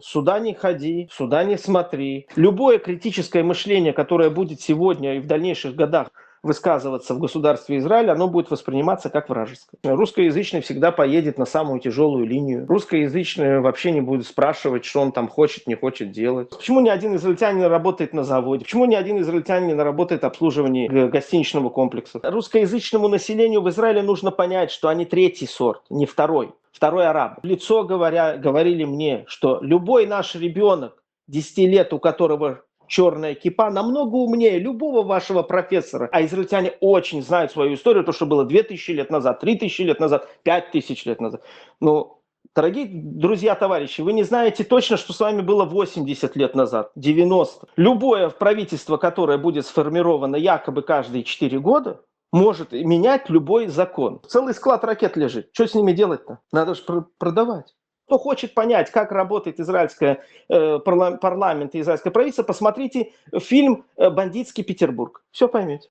Сюда не ходи, сюда не смотри. Любое критическое мышление, которое будет сегодня и в дальнейших годах высказываться в государстве Израиль, оно будет восприниматься как вражеское. Русскоязычный всегда поедет на самую тяжелую линию. Русскоязычный вообще не будет спрашивать, что он там хочет, не хочет делать. Почему ни один израильтянин работает на заводе? Почему ни один израильтянин работает в обслуживании гостиничного комплекса? Русскоязычному населению в Израиле нужно понять, что они третий сорт, не второй. Второй араб. В лицо говорили мне, что любой наш ребенок 10 лет, у которого черная кипа, намного умнее любого вашего профессора. А израильтяне очень знают свою историю, то, что было 2000 лет назад, 3000 лет назад, 5000 лет назад. Ну, дорогие друзья, товарищи, вы не знаете точно, что с вами было 80 лет назад, 90. Любое правительство, которое будет сформировано якобы каждые 4 года, может менять любой закон. Целый склад ракет лежит. Что с ними делать-то? Надо же продавать. Кто хочет понять, как работает израильское парламент и израильское правительство, посмотрите фильм «Бандитский Петербург». Все поймете.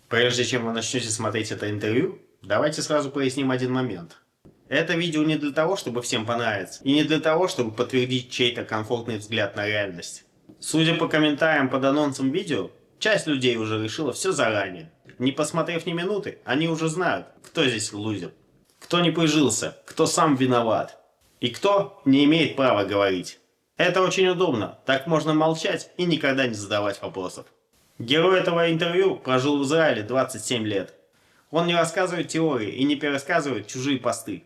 Прежде чем вы начнете смотреть это интервью, давайте сразу проясним один момент. Это видео не для того, чтобы всем понравиться, и не для того, чтобы подтвердить чей-то комфортный взгляд на реальность. Судя по комментариям под анонсом видео, часть людей уже решила все заранее. Не посмотрев ни минуты, они уже знают, кто здесь лузер, кто не прижился, кто сам виноват, и кто не имеет права говорить. Это очень удобно, так можно молчать и никогда не задавать вопросов. Герой этого интервью прожил в Израиле 27 лет. Он не рассказывает теории и не пересказывает чужие посты.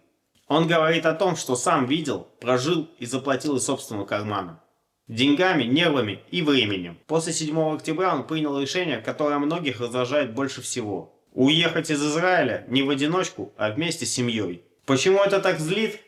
Он говорит о том, что сам видел, прожил и заплатил из собственного кармана. Деньгами, нервами и временем. После 7 октября он принял решение, которое многих раздражает больше всего. Уехать из Израиля не в одиночку, а вместе с семьей. Почему это так злит?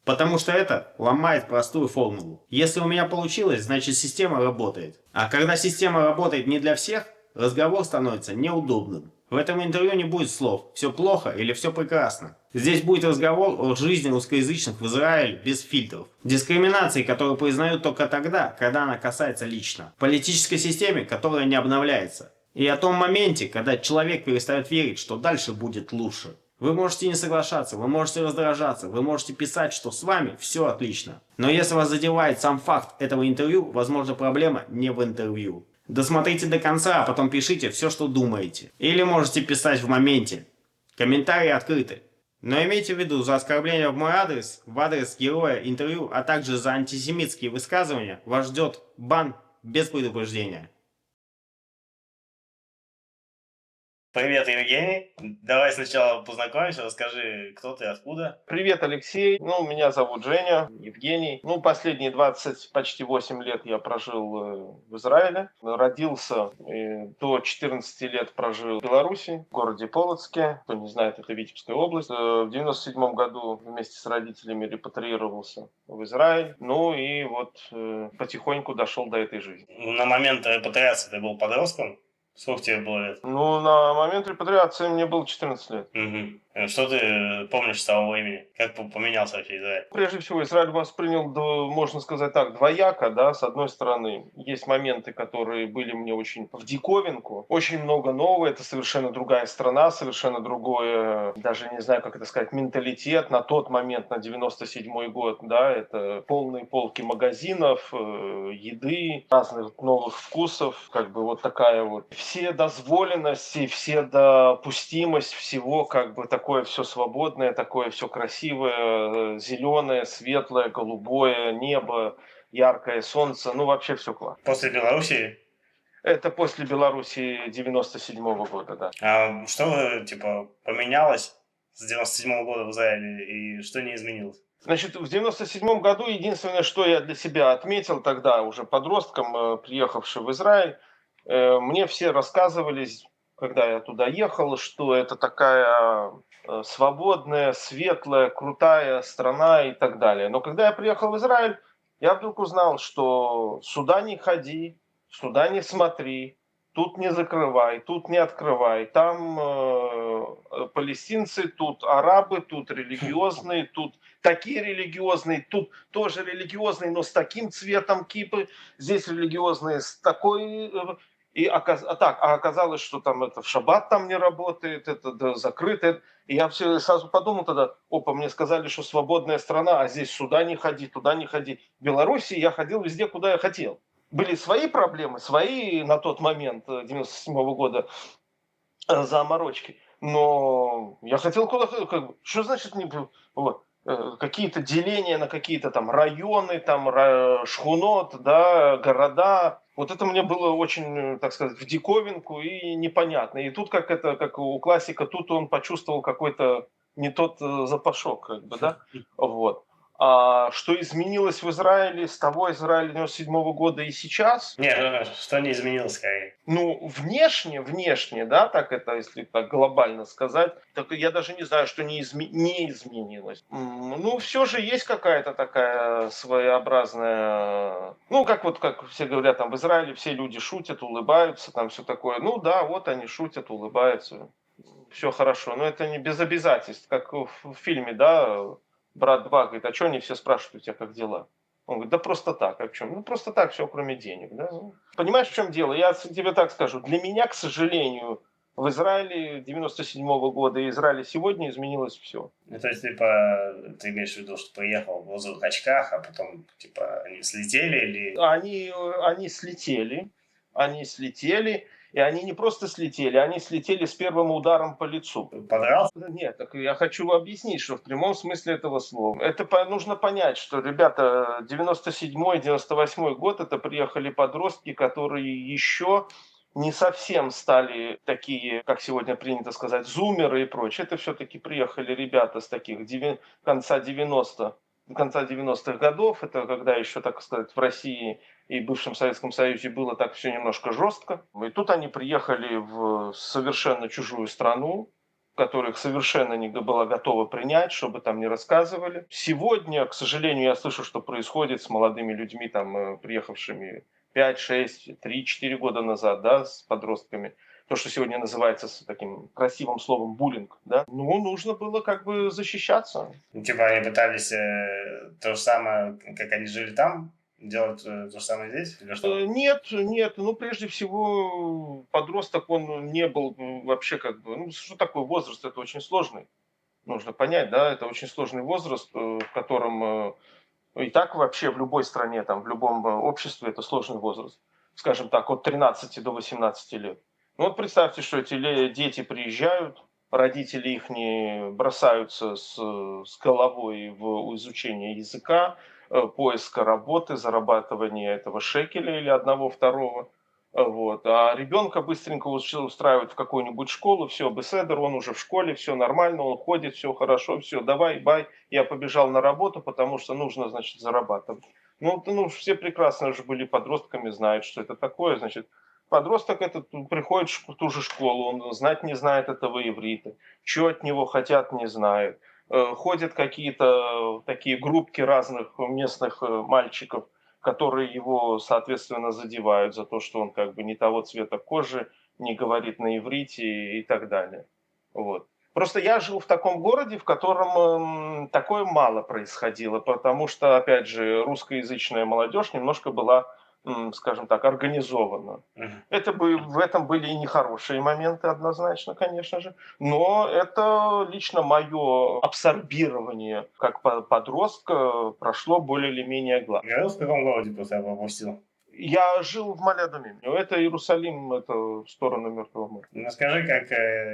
Потому что это ломает простую формулу. Если у меня получилось, значит система работает. А когда система работает не для всех, разговор становится неудобным. В этом интервью не будет слов «все плохо» или «все прекрасно». Здесь будет разговор о жизни русскоязычных в Израиле без фильтров. Дискриминации, которую признают только тогда, когда она касается лично. Политической системе, которая не обновляется. И о том моменте, когда человек перестает верить, что дальше будет лучше. Вы можете не соглашаться, вы можете раздражаться, вы можете писать, что с вами все отлично. Но если вас задевает сам факт этого интервью, возможно, проблема не в интервью. Досмотрите до конца, а потом пишите все, что думаете. Или можете писать в моменте. Комментарии открыты. Но имейте в виду, за оскорбление в мой адрес, в адрес героя интервью, а также за антисемитские высказывания вас ждет бан без предупреждения. Привет, Евгений. Давай сначала познакомимся, расскажи, кто ты, откуда. Привет, Алексей. Меня зовут Женя, Евгений. Последние почти 8 лет я прожил в Израиле. Родился, до 14 лет прожил в Беларуси, в городе Полоцке. Кто не знает, это Витебская область. В 97 году вместе с родителями репатриировался в Израиль. И потихоньку дошел до этой жизни. На момент репатриации ты был подростком? Сколько тебе было лет? На момент репатриации мне было 14 лет. Угу. Что ты помнишь с того времени? Как поменялся вообще Израиль? Прежде всего, Израиль воспринял, можно сказать так, двояко, да, с одной стороны, есть моменты, которые были мне очень в диковинку, очень много нового, это совершенно другая страна, совершенно другое, даже не знаю, как это сказать, менталитет на тот момент, на 97-й год, да, это полные полки магазинов, еды, разных новых вкусов, такая вседозволенность, вседопустимость всего, такое все свободное, такое все красивое, зеленое, светлое, голубое небо, яркое солнце, вообще все классно. После Белоруссии? Это после Белоруссии 97-го года, да. А что, поменялось с 97-го года в Израиле и что не изменилось? Значит, в 97 году единственное, что я для себя отметил тогда, уже подростком, приехавший в Израиль, мне все рассказывали, когда я туда ехал, что это такая свободная, светлая, крутая страна и так далее. Но когда я приехал в Израиль, я вдруг узнал, что сюда не ходи, сюда не смотри, тут не закрывай, тут не открывай. Там палестинцы, тут арабы, тут религиозные, тут такие религиозные, тут тоже религиозные, но с таким цветом кипы. Здесь религиозные с такой... А оказалось, что там это в шаббат там не работает, это да, закрыто. И я все сразу подумал тогда, опа, мне сказали, что свободная страна, а здесь сюда не ходи, туда не ходи. В Беларуси я ходил везде, куда я хотел. Были свои проблемы, свои на тот момент, 97 года, заморочки. Но я хотел куда хотел. Как бы. Что значит не... Вот. Какие-то деления на какие-то там районы, там шхунот, да, города. Вот это мне было очень, так сказать, в диковинку и непонятно. И тут как у классика, тут он почувствовал какой-то не тот запашок, как бы, да, вот. А что изменилось в Израиле с того Израиля 97 года и сейчас? Нет, что не изменилось скорее? Ну, внешне, да, так это, если так глобально сказать, так я даже не знаю, что не изменилось. Ну, все же есть какая-то такая своеобразная, ну, как все говорят, там в Израиле все люди шутят, улыбаются, там все такое. Ну да, вот они шутят, улыбаются, все хорошо, но это не без обязательств, как в фильме, да, «Брат 2» говорит, а что они все спрашивают у тебя, как дела? Он говорит, да просто так, а в чем? Ну, просто так, все, кроме денег, да. Ну, понимаешь, в чем дело? Я тебе так скажу. Для меня, к сожалению, в Израиле 97 года и Израиле сегодня изменилось все. Ну, то есть, типа, ты имеешь в виду, что приехал в розовых очках, а потом, типа, они слетели или... Они слетели, и они не просто слетели, они слетели с первым ударом по лицу. Подрался? Нет, так я хочу объяснить, что в прямом смысле этого слова. Нужно понять, что, ребята, 97-й, 98-й год, это приехали подростки, которые еще не совсем стали такие, как сегодня принято сказать, зумеры и прочее. Это все-таки приехали ребята с таких конца 90-х годов. Это когда еще, так сказать, в России и бывшем Советском Союзе было так все немножко жестко. И тут они приехали в совершенно чужую страну, которых совершенно не была готова принять, чтобы там не рассказывали. Сегодня, к сожалению, я слышу, что происходит с молодыми людьми, там, приехавшими 5, 6, 3, 4 года назад, да, с подростками. То, что сегодня называется с таким красивым словом буллинг, да. Ну, нужно было как бы защищаться. Ну, типа, они пытались то же самое, как они жили там, делать то же самое здесь, или что? Нет, ну прежде всего подросток, он не был вообще как бы, ну что такое возраст, это очень сложный, нужно понять, да, это очень сложный возраст, в котором и так вообще в любой стране, там, в любом обществе это сложный возраст, скажем так, от 13 до 18 лет. Ну вот представьте, что эти дети приезжают, родители их не бросаются с головой в изучение языка, поиска работы, зарабатывания этого шекеля или одного, второго. Вот. А ребенка быстренько устраивают в какую-нибудь школу, все, беседер, он уже в школе, все нормально, он ходит, все хорошо, все, давай, бай, я побежал на работу, потому что нужно, значит, зарабатывать. Ну, все прекрасно уже были подростками, знают, что это такое, значит, подросток этот приходит в ту же школу, он знать не знает этого иврита, что от него хотят, не знает. Ходят какие-то такие группки разных местных мальчиков, которые его, соответственно, задевают за то, что он как бы не того цвета кожи, не говорит на иврите и так далее. Вот. Просто я жил в таком городе, в котором такое мало происходило, потому что, опять же, русскоязычная молодежь немножко была, скажем так, организована. В этом были и нехорошие моменты однозначно, конечно же, но это лично мое абсорбирование как подростка прошло более или менее гладко. Говорил, в каком городе просто я пропустил? Я жил в Малядуме. Это Иерусалим, это в сторону Мертвого моря. Ну, скажи, как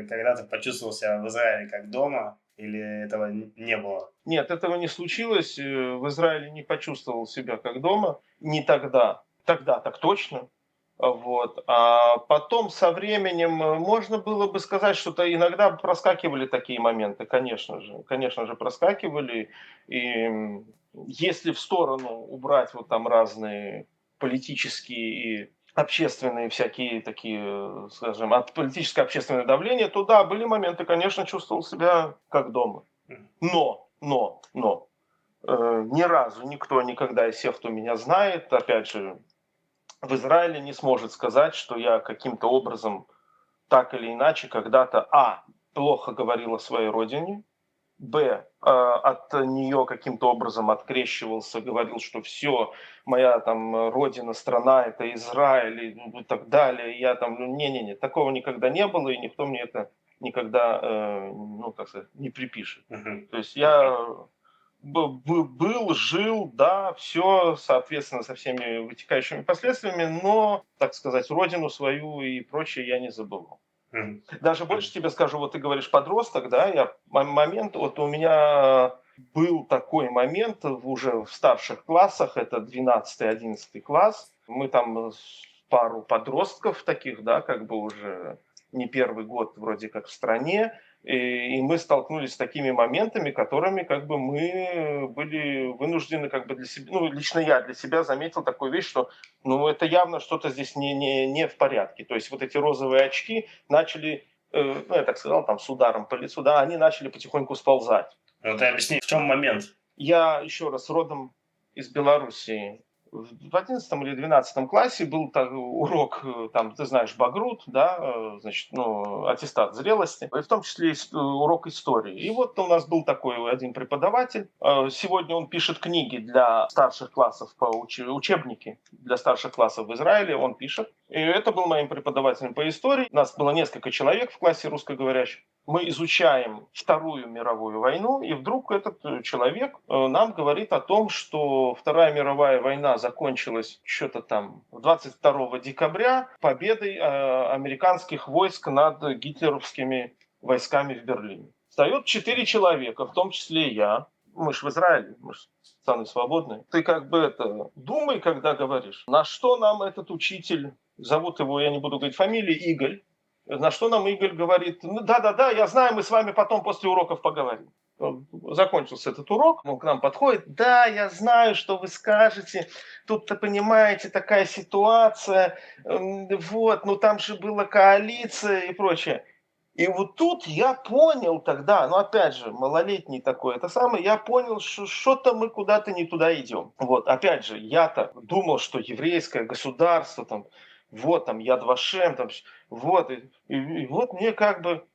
когда ты почувствовал себя в Израиле как дома, или этого не было? Нет, этого не случилось. В Израиле не почувствовал себя как дома. Не тогда. Тогда так точно. Вот. А потом со временем можно было бы сказать, что-то иногда проскакивали такие моменты, конечно же проскакивали. И если в сторону убрать вот там разные политические и общественные всякие такие, скажем, политическое общественное давление, то да, были моменты, конечно, чувствовал себя как дома. Но, ни разу никто никогда из всех, кто меня знает, опять же, в Израиле не сможет сказать, что я каким-то образом так или иначе когда-то плохо говорил о своей родине, от нее каким-то образом открещивался, говорил, что все, моя там родина, страна, это Израиль и так далее. Я там, не-не-не, такого никогда не было, и никто мне это никогда, так сказать, не припишет. То есть я был, жил, да, все, соответственно, со всеми вытекающими последствиями, но, так сказать, родину свою и прочее я не забывал. Даже больше тебе скажу, вот ты говоришь подросток, да, момент, вот у меня был такой момент уже в старших классах, это 12-11 класс, мы там пару подростков таких, да, как бы уже не первый год вроде как в стране, и мы столкнулись с такими моментами, которыми как бы мы были вынуждены как бы для себя, лично я для себя заметил такую вещь, что это явно что-то здесь не в порядке. То есть вот эти розовые очки начали, я так сказал, там с ударом по лицу, да, они начали потихоньку сползать. Ну ты объясни, в чем момент? Я еще раз родом из Белоруссии. В 11 или 12 классе был урок, там, ты знаешь, Багрут, да, значит, аттестат зрелости, и в том числе урок истории. И вот у нас был такой один преподаватель. Сегодня он пишет книги для старших классов, учебники для старших классов в Израиле, он пишет. И это был моим преподавателем по истории. У нас было несколько человек в классе русскоговорящих. Мы изучаем Вторую мировую войну, и вдруг этот человек нам говорит о том, что Вторая мировая война закончилась что-то там 22 декабря победой американских войск над гитлеровскими войсками в Берлине. Встает 4 человека, в том числе и я. Мы ж в Израиле, мы ж страны свободные. Ты как бы думай, когда говоришь. На что нам этот учитель, зовут его, я не буду говорить фамилию, Игорь. На что нам Игорь говорит: да, я знаю, мы с вами потом после уроков поговорим. Закончился этот урок, он к нам подходит: да, я знаю, что вы скажете, тут-то, понимаете, такая ситуация, вот, там же была коалиция и прочее. И вот тут я понял тогда, опять же, малолетний такой, я понял, что что-то мы куда-то не туда идем. Вот, опять же, я-то думал, что еврейское государство, Яд Вашем, вот, и вот мне как бы,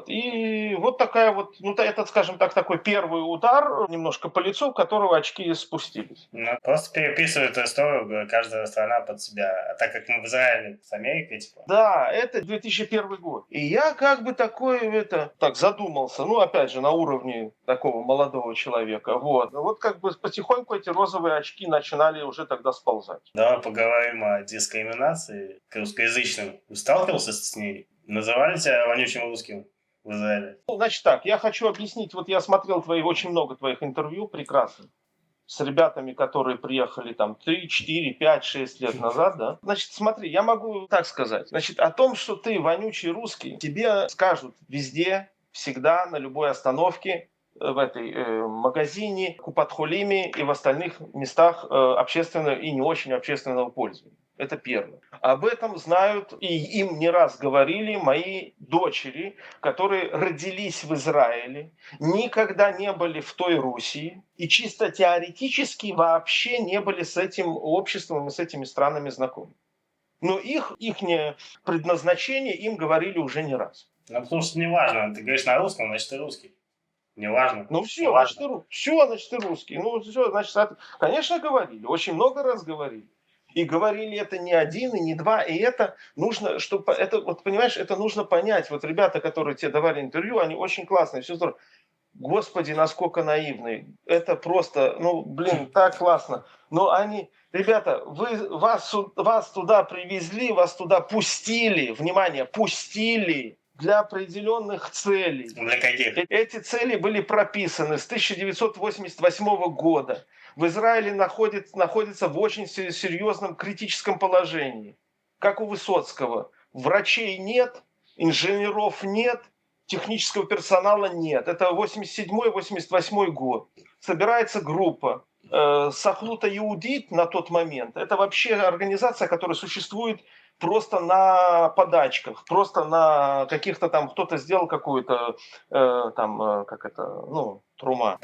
и вот такая вот, это, скажем так, такой первый удар немножко по лицу, которого очки спустились. Просто переписывают историю, каждая страна под себя, а так как мы в Израиле с Америкой, типа. Да, это 2001 год. И я как бы такой, задумался, опять же, на уровне такого молодого человека, вот как бы потихоньку эти розовые очки начинали уже тогда сползать. Давай поговорим о дискриминации к русскоязычным. Сталкивался с ней? Называли тебя вонючим русским в Израиле? Значит так, я хочу объяснить, я смотрел очень много твоих интервью, прекрасно, с ребятами, которые приехали 3, 4, 5, 6 лет назад, да. Значит, смотри, я могу так сказать. Значит, о том, что ты вонючий русский, тебе скажут везде, всегда, на любой остановке, в этой магазине, Купат-Холиме и в остальных местах общественного и не очень общественного пользования. Это первое. Об этом знают, и им не раз говорили мои дочери, которые родились в Израиле, никогда не были в той Руси и чисто теоретически вообще не были с этим обществом и с этими странами знакомы. Но их предназначение им говорили уже не раз. Потому что не важно, ты говоришь на русском, значит ты русский. Неважно. Все, значит, ты русский. Все, значит, конечно, говорили, очень много раз говорили. И говорили это не один и не два, и это нужно, чтобы это, понимаешь, это нужно понять. Вот ребята, которые тебе давали интервью, они очень классные, все здорово. Господи, насколько наивные. Это просто, так классно. Но ребята, вас туда привезли, вас туда пустили, внимание, пустили для определенных целей. Для каких? Эти цели были прописаны с 1988 года. В Израиле находится в очень серьезном критическом положении. Как у Высоцкого. Врачей нет, инженеров нет, технического персонала нет. Это 87-88 год. Собирается группа. Сахлута Иудит на тот момент. Это вообще организация, которая существует просто на подачках, просто на каких-то там, кто-то сделал какую-то трума.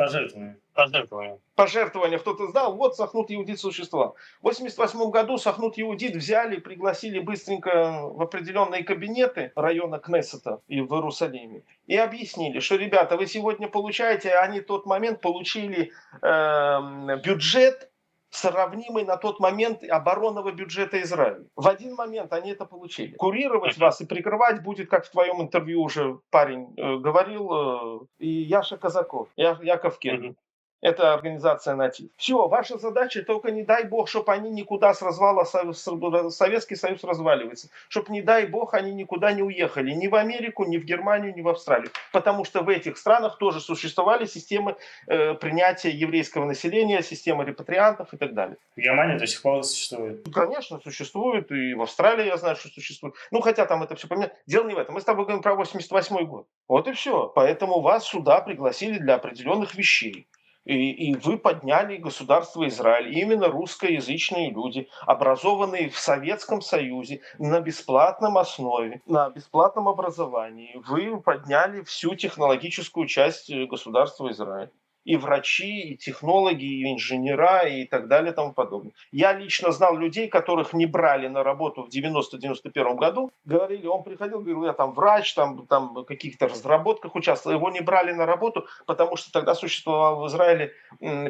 Пожертвования кто-то сдал, вот Сахнут Иудит существовал. В 1988 году Сахнут Иудит взяли, пригласили быстренько в определенные кабинеты района Кнессета и в Иерусалиме и объяснили, что, ребята, вы сегодня получаете, они в тот момент получили бюджет, сравнимый на тот момент оборонного бюджета Израиля. В один момент они это получили. Курировать вас и прикрывать будет, как в твоем интервью уже парень говорил, и Яша Казаков, Яков Кен. Это организация «Натив». Все, ваша задача, только не дай бог, чтобы они никуда с развала, Советский Союз разваливается, чтобы, не дай бог, они никуда не уехали, ни в Америку, ни в Германию, ни в Австралию. Потому что в этих странах тоже существовали системы принятия еврейского населения, системы репатриантов и так далее. В Германии до сих пор существует. Конечно, существует, и в Австралии я знаю, что существует. Ну, хотя там это все поменялось. Дело не в этом. Мы с тобой говорим про 88 год. Вот и все. Поэтому вас сюда пригласили для определенных вещей. И вы подняли государство Израиль, именно русскоязычные люди, образованные в Советском Союзе на бесплатном основе, на бесплатном образовании. Вы подняли всю технологическую часть государства Израиль. И врачи, и технологи, и инженера, и так далее, и тому подобное. Я лично знал людей, которых не брали на работу в 90-91 году. Говорили, он приходил, говорил, я там врач, там в каких-то разработках участвовал. Его не брали на работу, потому что тогда существовала в Израиле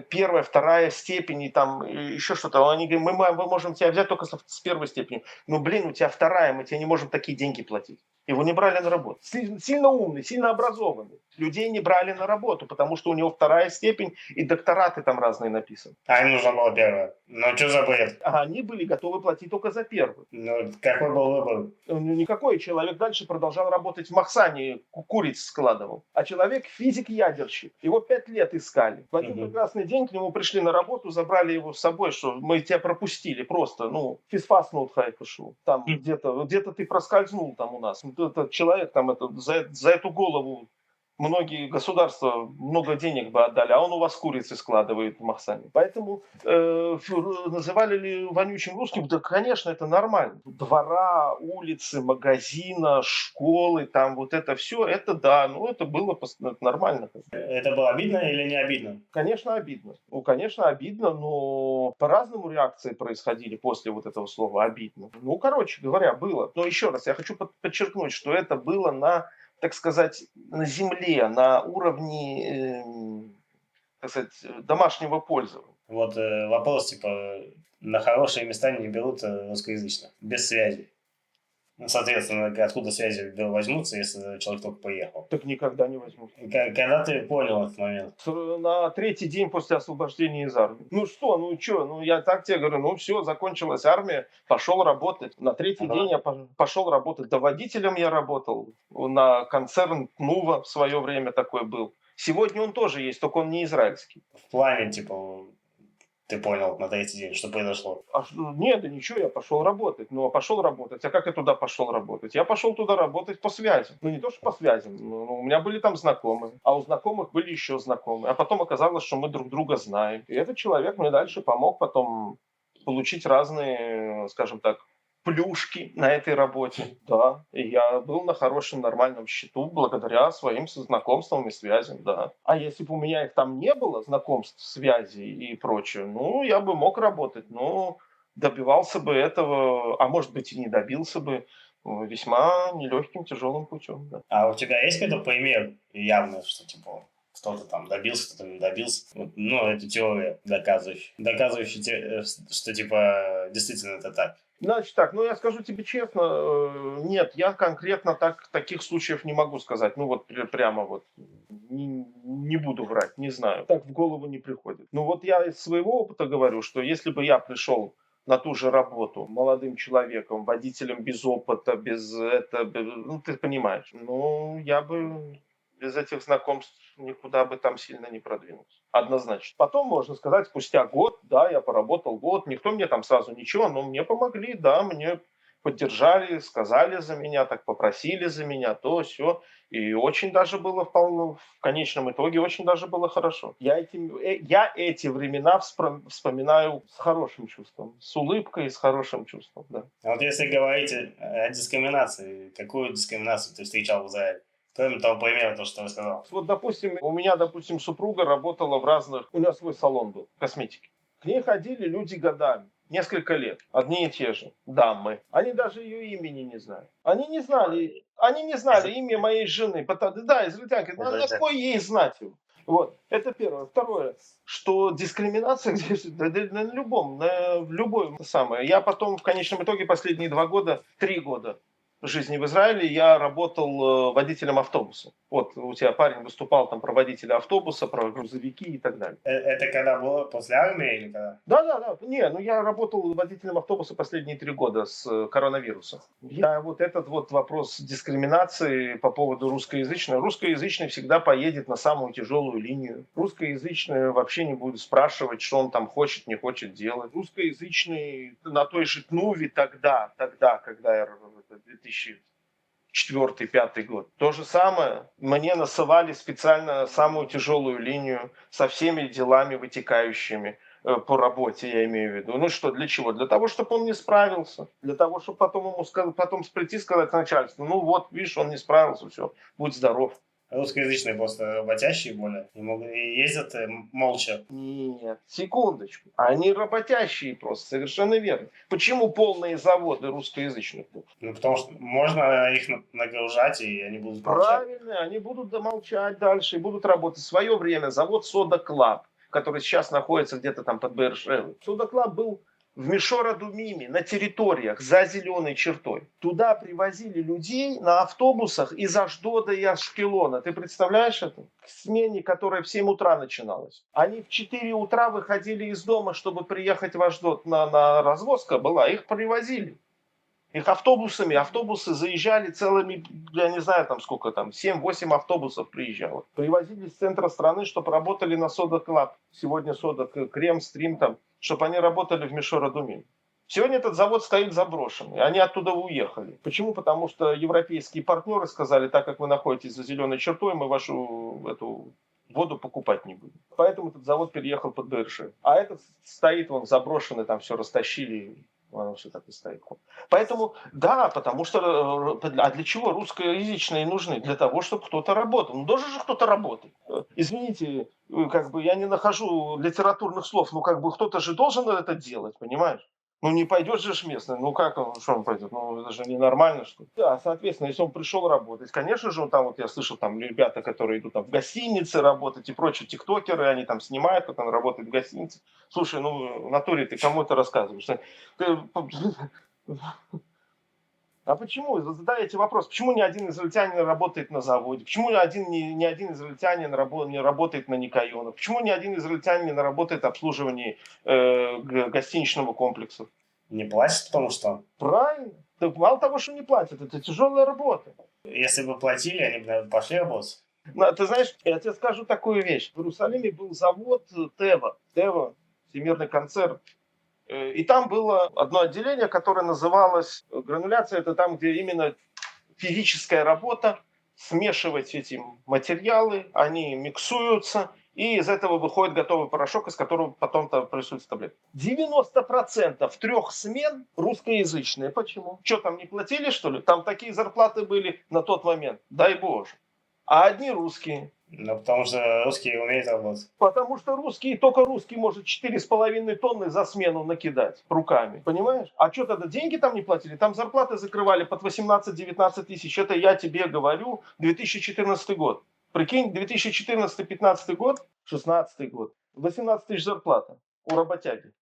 первая, вторая степень, и там еще что-то. Они говорят, мы можем тебя взять только с первой степенью. Ну, блин, у тебя вторая, мы тебе не можем такие деньги платить. Его не брали на работу. Сильно умный, сильно образованный. Людей не брали на работу, потому что у него вторая степень и доктораты там разные написаны. А им нужна была первая. Ну, что за бред? А они были готовы платить только за первую. Ну, какой был выбор? Никакой. Человек дальше продолжал работать в Махсане, куриц складывал. А человек физик-ядерщик. Его 5 лет искали. В один прекрасный день к нему пришли на работу, забрали его с собой, что мы тебя пропустили просто. Физфаснул хайфушу. Там где-то ты проскользнул там у нас. Этот человек там за эту голову многие государства много денег бы отдали, а он у вас курицы складывает в Махсане. Поэтому называли ли вонючим русским? Да, конечно, это нормально. Двора, улицы, магазина, школы, там вот это все, это да, это было нормально. Это было обидно или не обидно? Конечно, обидно. Конечно, обидно, но по-разному реакции происходили после вот этого слова «обидно». Короче говоря, было. Но еще раз, я хочу подчеркнуть, что это было на, так сказать, на земле, на уровне, так сказать, домашнего пользования. Вот вопрос, на хорошие места не берут русскоязычных, без связи. Соответственно, откуда связи возьмутся, если человек только приехал? Так никогда не возьмут. Когда ты понял этот момент? На 3-й день после освобождения из армии. Я так тебе говорю, все, закончилась армия, пошел работать. На 3-й день я пошел работать. Да, водителем я работал. На концерн Тнува в свое время такой был. Сегодня он тоже есть, только он не израильский. В плане, ты понял на 3-й день, что произошло? Нет, да ничего, я пошел работать. Пошел работать. А как я туда пошел работать? Я пошел туда работать по связям. Не то, что по связям. У меня были там знакомые. А у знакомых были еще знакомые. А потом оказалось, что мы друг друга знаем. И этот человек мне дальше помог потом получить разные, скажем так, плюшки на этой работе. Да, и я был на хорошем, нормальном счету благодаря своим знакомствам и связям, да. А если бы у меня их там не было, знакомств, связей и прочее, я бы мог работать, добивался бы этого, а может быть и не добился бы, весьма нелегким, тяжелым путем. Да. А у тебя есть какой-то пример явный, что кто-то там добился, кто-то не добился? Это теория доказывающая, что действительно это так. Значит так, я скажу тебе честно, нет, я конкретно таких случаев не могу сказать. Прямо не буду врать, не знаю. Так в голову не приходит. Я из своего опыта говорю, что если бы я пришел на ту же работу молодым человеком, водителем без опыта, ты понимаешь, я бы без этих знакомств никуда бы там сильно не продвинулся. Однозначно. Потом, можно сказать, спустя год, да, я поработал год, никто мне там сразу ничего, но мне помогли, да, мне поддержали, сказали за меня, так попросили за меня, то, все. И очень даже было в конечном итоге очень даже было хорошо. Я эти времена вспоминаю с хорошим чувством, с улыбкой и с хорошим чувством, да. А вот если говорить о дискриминации, какую дискриминацию ты встречал в Израиле? Кроме того примера, то, что ты сказал. Вот, допустим, у меня, супруга работала в разных... У нее свой салон был косметики. К ней ходили люди годами, несколько лет, одни и те же дамы. Они даже ее имени не знают. Они не знали имя моей жены. Да, израильтянки, на кой ей знать его? Вот, это первое. Второе, что дискриминация здесь в любой самое. Я потом в конечном итоге последние 3 года жизни в Израиле я работал водителем автобуса. Вот у тебя парень выступал там про водителя автобуса, про грузовики и так далее. Это когда было? После армии или когда? Да. Не, я работал водителем автобуса последние 3 года с коронавирусом. Я вот этот вот вопрос дискриминации по поводу русскоязычного. Русскоязычный всегда поедет на самую тяжелую линию. Русскоязычный вообще не будет спрашивать, что он там хочет, не хочет делать. Русскоязычный на той же Тнуве тогда, когда я работал, 2004-2005 год. То же самое. Мне насылали специально самую тяжелую линию со всеми делами вытекающими по работе, я имею в виду. Ну что, для чего? Для того, чтобы он не справился. Для того, чтобы потом прийти и сказать начальству, ну вот, видишь, он не справился, все, будь здоров. Русскоязычные просто работящие более и ездят молча. Нет, секундочку. Они работящие просто, совершенно верно. Почему полные заводы русскоязычных? Ну, потому что можно их нагружать, и они будут молчать. Правильно, они будут домолчать дальше и будут работать. В свое время завод Сода Клаб, который сейчас находится где-то там под Бершевой. Сода Клаб был в Мишора-Думиме, на территориях за зеленой чертой. Туда привозили людей на автобусах из Ашдода и Ашкелона. Ты представляешь это? К смене, которая в 7 утра начиналась. Они в 4 утра выходили из дома, чтобы приехать в Ашдод. На развозка была, их привозили. Их автобусами, автобусы заезжали целыми, я не знаю там сколько там, 7-8 автобусов приезжало. Привозили с центра страны, чтобы работали на Сода Клаб. Сегодня Сода Крем, Стрим там, чтобы они работали в Мишора-Думиме. Сегодня этот завод стоит заброшенный, они оттуда уехали. Почему? Потому что европейские партнеры сказали, так как вы находитесь за зеленой чертой, мы вашу эту воду покупать не будем. Поэтому этот завод переехал под Бершеву. А этот стоит, он заброшенный, там все растащили. Оно все так и стоит. Поэтому, да, потому что... А для чего русскоязычные нужны? Для того, чтобы кто-то работал. Ну, должен же кто-то работать. Извините, как бы я не нахожу литературных слов, ну, как бы кто-то же должен это делать, понимаешь? Ну, не пойдет же местный. Ну, как он, что он пойдет? Ну, это же ненормально, что ли? Да, соответственно, если он пришел работать, конечно же, он там, вот я слышал, там ребята, которые идут там в гостинице работать и прочие тиктокеры, они там снимают, как он работает в гостинице. Слушай, ну, в натуре ты кому это рассказываешь? А почему? Задайте вопрос, почему ни один израильтянин работает на заводе? Почему ни один израильтянин не работает на Никайонах? Почему ни один израильтянин не работает в обслуживании гостиничного комплекса? Не платят, потому что... Правильно. Так мало того, что не платят, это тяжелая работа. Если бы платили, они бы, наверное, пошли работать. Ты знаешь, я тебе скажу такую вещь. В Иерусалиме был завод Тева, всемирный концерн. И там было одно отделение, которое называлось грануляция. Это там, где именно физическая работа, смешивать эти материалы, они миксуются, и из этого выходит готовый порошок, из которого потом-то присутствует таблетка. 90% 3 смен русскоязычные. Почему? Что, там не платили, что ли? Там такие зарплаты были на тот момент, дай боже. А одни русские. Ну, потому что русские умеют работать. Потому что только русский может 4,5 тонны за смену накидать руками. Понимаешь? А что тогда, деньги там не платили? Там зарплаты закрывали под 18-19 тысяч. Это я тебе говорю, 2014 год. Прикинь, 2014-15 год, 16 год, 18 тысяч зарплата у работяги.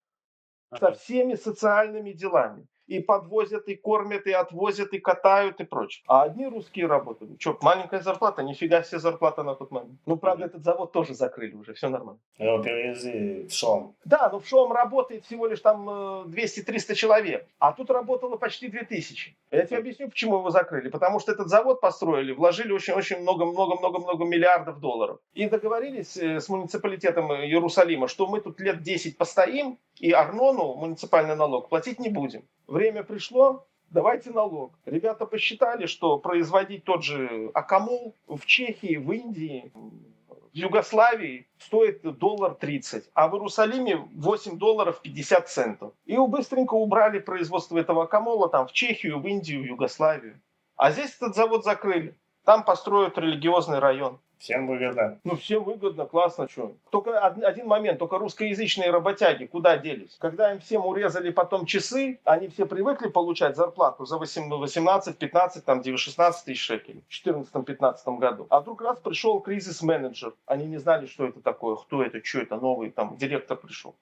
Со всеми социальными делами. И подвозят, и кормят, и отвозят, и катают, и прочее. А одни русские работали. Что, маленькая зарплата? Нифига себе зарплата на тот момент. Ну, правда, этот завод тоже закрыли уже, все нормально. Его перевезли в Шом. Да, но в Шом работает всего лишь там 200-300 человек. А тут работало почти 2000. Я тебе объясню, почему его закрыли. Потому что этот завод построили, вложили очень много миллиардов долларов. И договорились с муниципалитетом Иерусалима, что мы тут лет 10 постоим, и Арнону, муниципальный налог, платить не будем. Время пришло, давайте налог. Ребята посчитали, что производить тот же акамол в Чехии, в Индии, в Югославии стоит $1.30, а в Иерусалиме $8.50. И быстренько убрали производство этого акамола там, в Чехию, в Индию, в Югославию. А здесь этот завод закрыли. Там построят религиозный район. Всем выгодно. Ну, всем выгодно, классно, что. Только один момент, только русскоязычные работяги куда делись? Когда им всем урезали потом часы, они все привыкли получать зарплату за 18, 15, там, 16 тысяч шекелей в 2014-2015 году. А вдруг раз пришел кризис-менеджер. Они не знали, что это такое, кто это, что это, новый там директор пришел.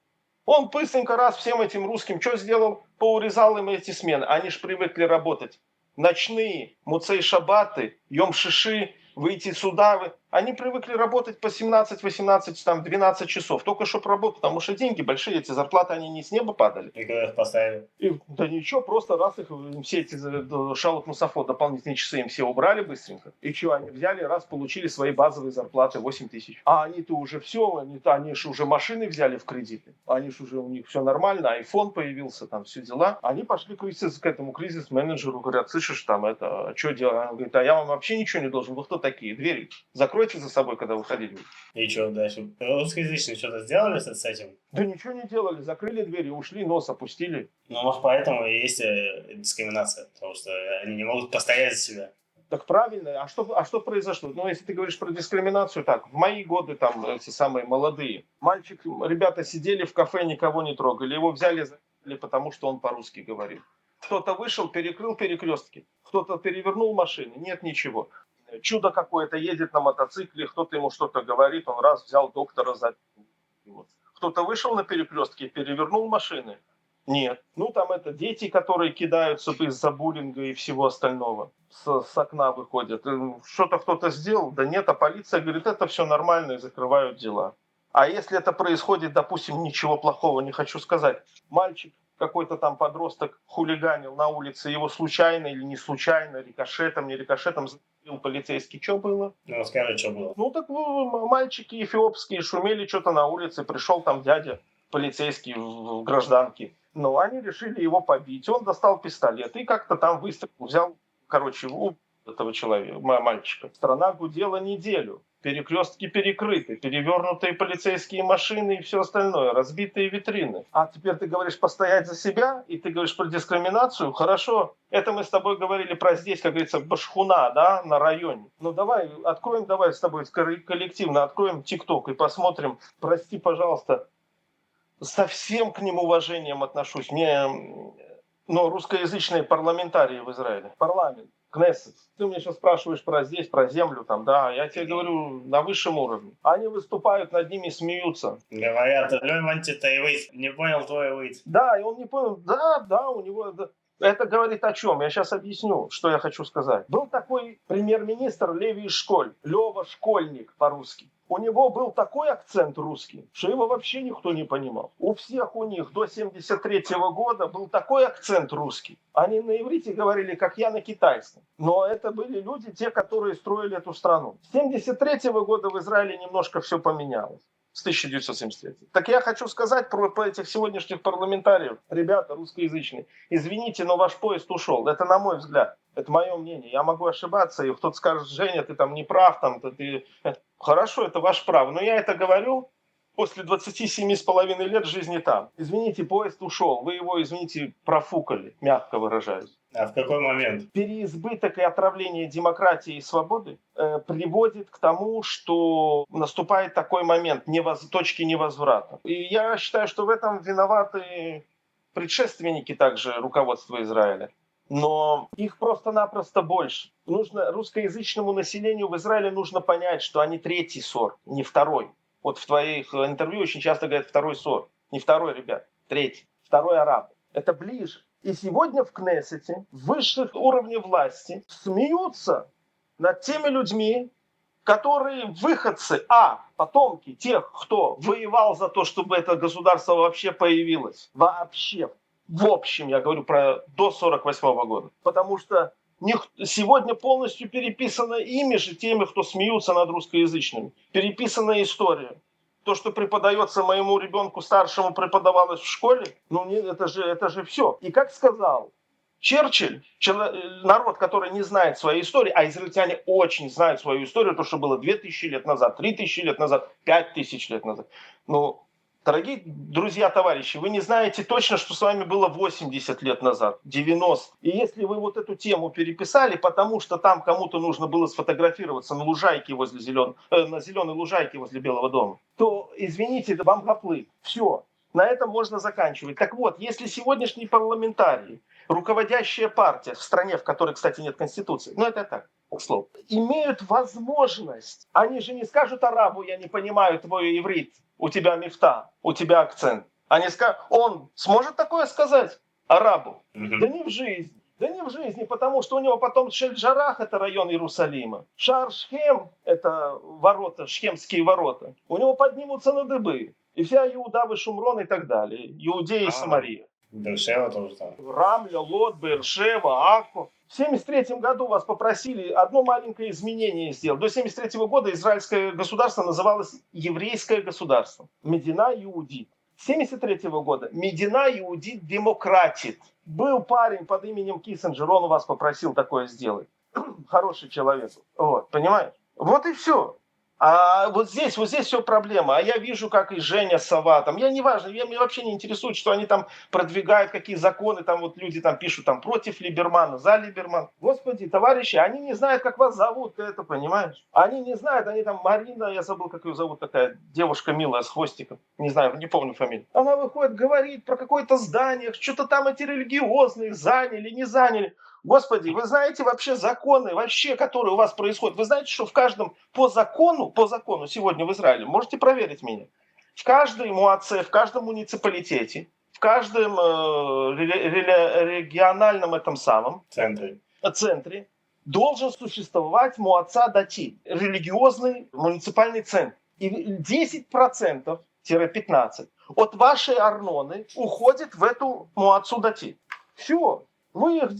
Он быстренько раз всем этим русским что сделал? Поурезал им эти смены. Они ж привыкли работать. Ночные, муцей-шабаты, йом-шиши, выйти сюда. Они привыкли работать по 17, 18, там, 12 часов. Только чтобы работать, потому что деньги большие, эти зарплаты, они не с неба падали. И когда их поставили? Да ничего, просто раз их, все эти шалот мусафот, дополнительные часы им все убрали быстренько. И что, они взяли, раз, получили свои базовые зарплаты 8 тысяч. А они-то уже все, они же уже машины взяли в кредиты. Они же уже, у них все нормально, айфон появился, там все дела. Они пошли к этому кризис-менеджеру, говорят, слышишь, там это, а что делать? Он говорит, а я вам вообще ничего не должен, вы кто такие? Двери закройте за собой, когда выходить будете. И что дальше? Русскоязычные что-то сделали с этим? Да ничего не делали, закрыли двери, ушли, нос опустили. Ну, может, поэтому и есть дискриминация, потому что они не могут постоять за себя. Так правильно. А что произошло? Ну, если ты говоришь про дискриминацию, так, в мои годы, там, эти самые молодые, ребята сидели в кафе, никого не трогали, его взяли, потому что он по-русски говорил. Кто-то вышел, перекрыл перекрестки, кто-то перевернул машины, нет ничего. Чудо какое-то, едет на мотоцикле, кто-то ему что-то говорит, он раз взял доктора за... Кто-то вышел на перекрестке, перевернул машины. Нет. Ну, там это дети, которые кидаются из-за буллинга и всего остального. С окна выходят. Что-то кто-то сделал? Да нет, а полиция говорит, это все нормально, и закрывают дела. А если это происходит, допустим, ничего плохого, не хочу сказать. Мальчик, какой-то там подросток хулиганил на улице, его случайно или не случайно, рикошетом, не рикошетом, застрелил полицейский. Что было? Ну, расскажи, что было. Ну, так мальчики эфиопские шумели что-то на улице, пришел там дядя полицейский в гражданке. Ну, они решили его побить. Он достал пистолет и как-то там выстрелил, взял, у этого человека, мальчика. Страна гудела неделю. Перекрестки перекрыты, перевернутые полицейские машины и все остальное, разбитые витрины. А теперь ты говоришь постоять за себя, и ты говоришь про дискриминацию. Хорошо, это мы с тобой говорили про здесь, как говорится, Башхуна, да, на районе. Ну давай, откроем, давай с тобой коллективно, откроем ТикТок и посмотрим. Прости, пожалуйста, со всем к ним уважением отношусь. Русскоязычные парламентарии в Израиле, парламент. Кнессет. Ты меня сейчас спрашиваешь про здесь, про землю, там, да, я тебе говорю на высшем уровне. Они выступают, над ними смеются. Говорят, не понял твой вид. Да, и он не понял, да, у него... Да. Это говорит о чем? Я сейчас объясню, что я хочу сказать. Был такой премьер-министр Леви Школь, Лева Школьник по-русски. У него был такой акцент русский, что его вообще никто не понимал. У всех у них до 73-го года был такой акцент русский. Они на иврите говорили, как я на китайском. Но это были люди, те, которые строили эту страну. С 73-го года в Израиле немножко все поменялось. С 1973. Так я хочу сказать про этих сегодняшних парламентариев. Ребята русскоязычные, извините, но ваш поезд ушел. Это на мой взгляд. Это мое мнение. Я могу ошибаться, и кто-то скажет, Женя, ты там не прав. Ты... Хорошо, это ваше право. Но я это говорю после 27,5 лет жизни там. Извините, поезд ушел. Вы его, извините, профукали, мягко выражаясь. А в какой момент? Переизбыток и отравление демократии и свободы приводит к тому, что наступает такой момент точки невозврата. И я считаю, что в этом виноваты предшественники также руководства Израиля. Но их просто-напросто больше. Русскоязычному населению в Израиле нужно понять, что они третий сорт, не второй. Вот в твоих интервью очень часто говорят второй сорт. Не второй, ребят, третий. Второй араб. Это ближе. И сегодня в Кнессете, в высших уровнях власти, смеются над теми людьми, которые выходцы, потомки тех, кто воевал за то, чтобы это государство вообще появилось. Вообще. В общем, я говорю про до 1948 года. Потому что сегодня полностью переписано ими же теми, кто смеются над русскоязычными. Переписана история. То, что преподается моему ребенку старшему, преподавалось в школе, это же все. И как сказал Черчилль, народ, который не знает своей истории, а израильтяне очень знают свою историю, то, что было 2000 лет назад, 3000 лет назад, 5000 лет назад. Ну, дорогие друзья, товарищи, вы не знаете точно, что с вами было 80 лет назад, 90. И если вы вот эту тему переписали, потому что там кому-то нужно было сфотографироваться на лужайке на зеленой лужайке возле Белого дома, то, извините, это вам гоплы. Все. На этом можно заканчивать. Так вот, если сегодняшний парламентарий, руководящая партия в стране, в которой, кстати, нет конституции, ну это так, к слову, имеют возможность, они же не скажут арабу: я не понимаю твой иврит, у тебя мифта, у тебя акцент. Они скажут, он сможет такое сказать арабу? Да не в жизни. Да не в жизни, потому что у него потом Шель-Джарах, это район Иерусалима, Шар-Шхем, это ворота, шхемские ворота, у него поднимутся на дыбы. И вся Иуда, Шумрон и так далее. Иудея и Самария. Бершева тоже там. Рамля, Лот, Бершева, Акко. В 1973 году вас попросили одно маленькое изменение сделать. До 1973 года израильское государство называлось еврейское государство. Медина Иудит. С 1973 года Медина Иудит демократит. Был парень под именем Киссинджер, он у вас попросил такое сделать. Хороший человек. Вот, понимаешь? Вот и все. А вот здесь все проблема. А я вижу, как и Женя Сова, там, я не важно, меня вообще не интересует, что они там продвигают, какие законы, там вот люди там пишут там против Либермана, за Либерман. Господи, товарищи, они не знают, как вас зовут, ты это понимаешь? Они не знают, они там Марина, я забыл, как ее зовут, такая девушка милая с хвостиком, не знаю, не помню фамилию. Она выходит, говорит про какое-то здание, что-то там эти религиозные заняли, не заняли. Господи, вы знаете вообще законы, вообще, которые у вас происходят? Вы знаете, что в каждом по закону сегодня в Израиле, можете проверить меня, в каждой муаце, в каждом муниципалитете, в каждом региональном этом самом центре должен существовать муаца дати, религиозный муниципальный центр. И 10%-15% от вашей арноны уходит в эту муацу дати. Все. Вы их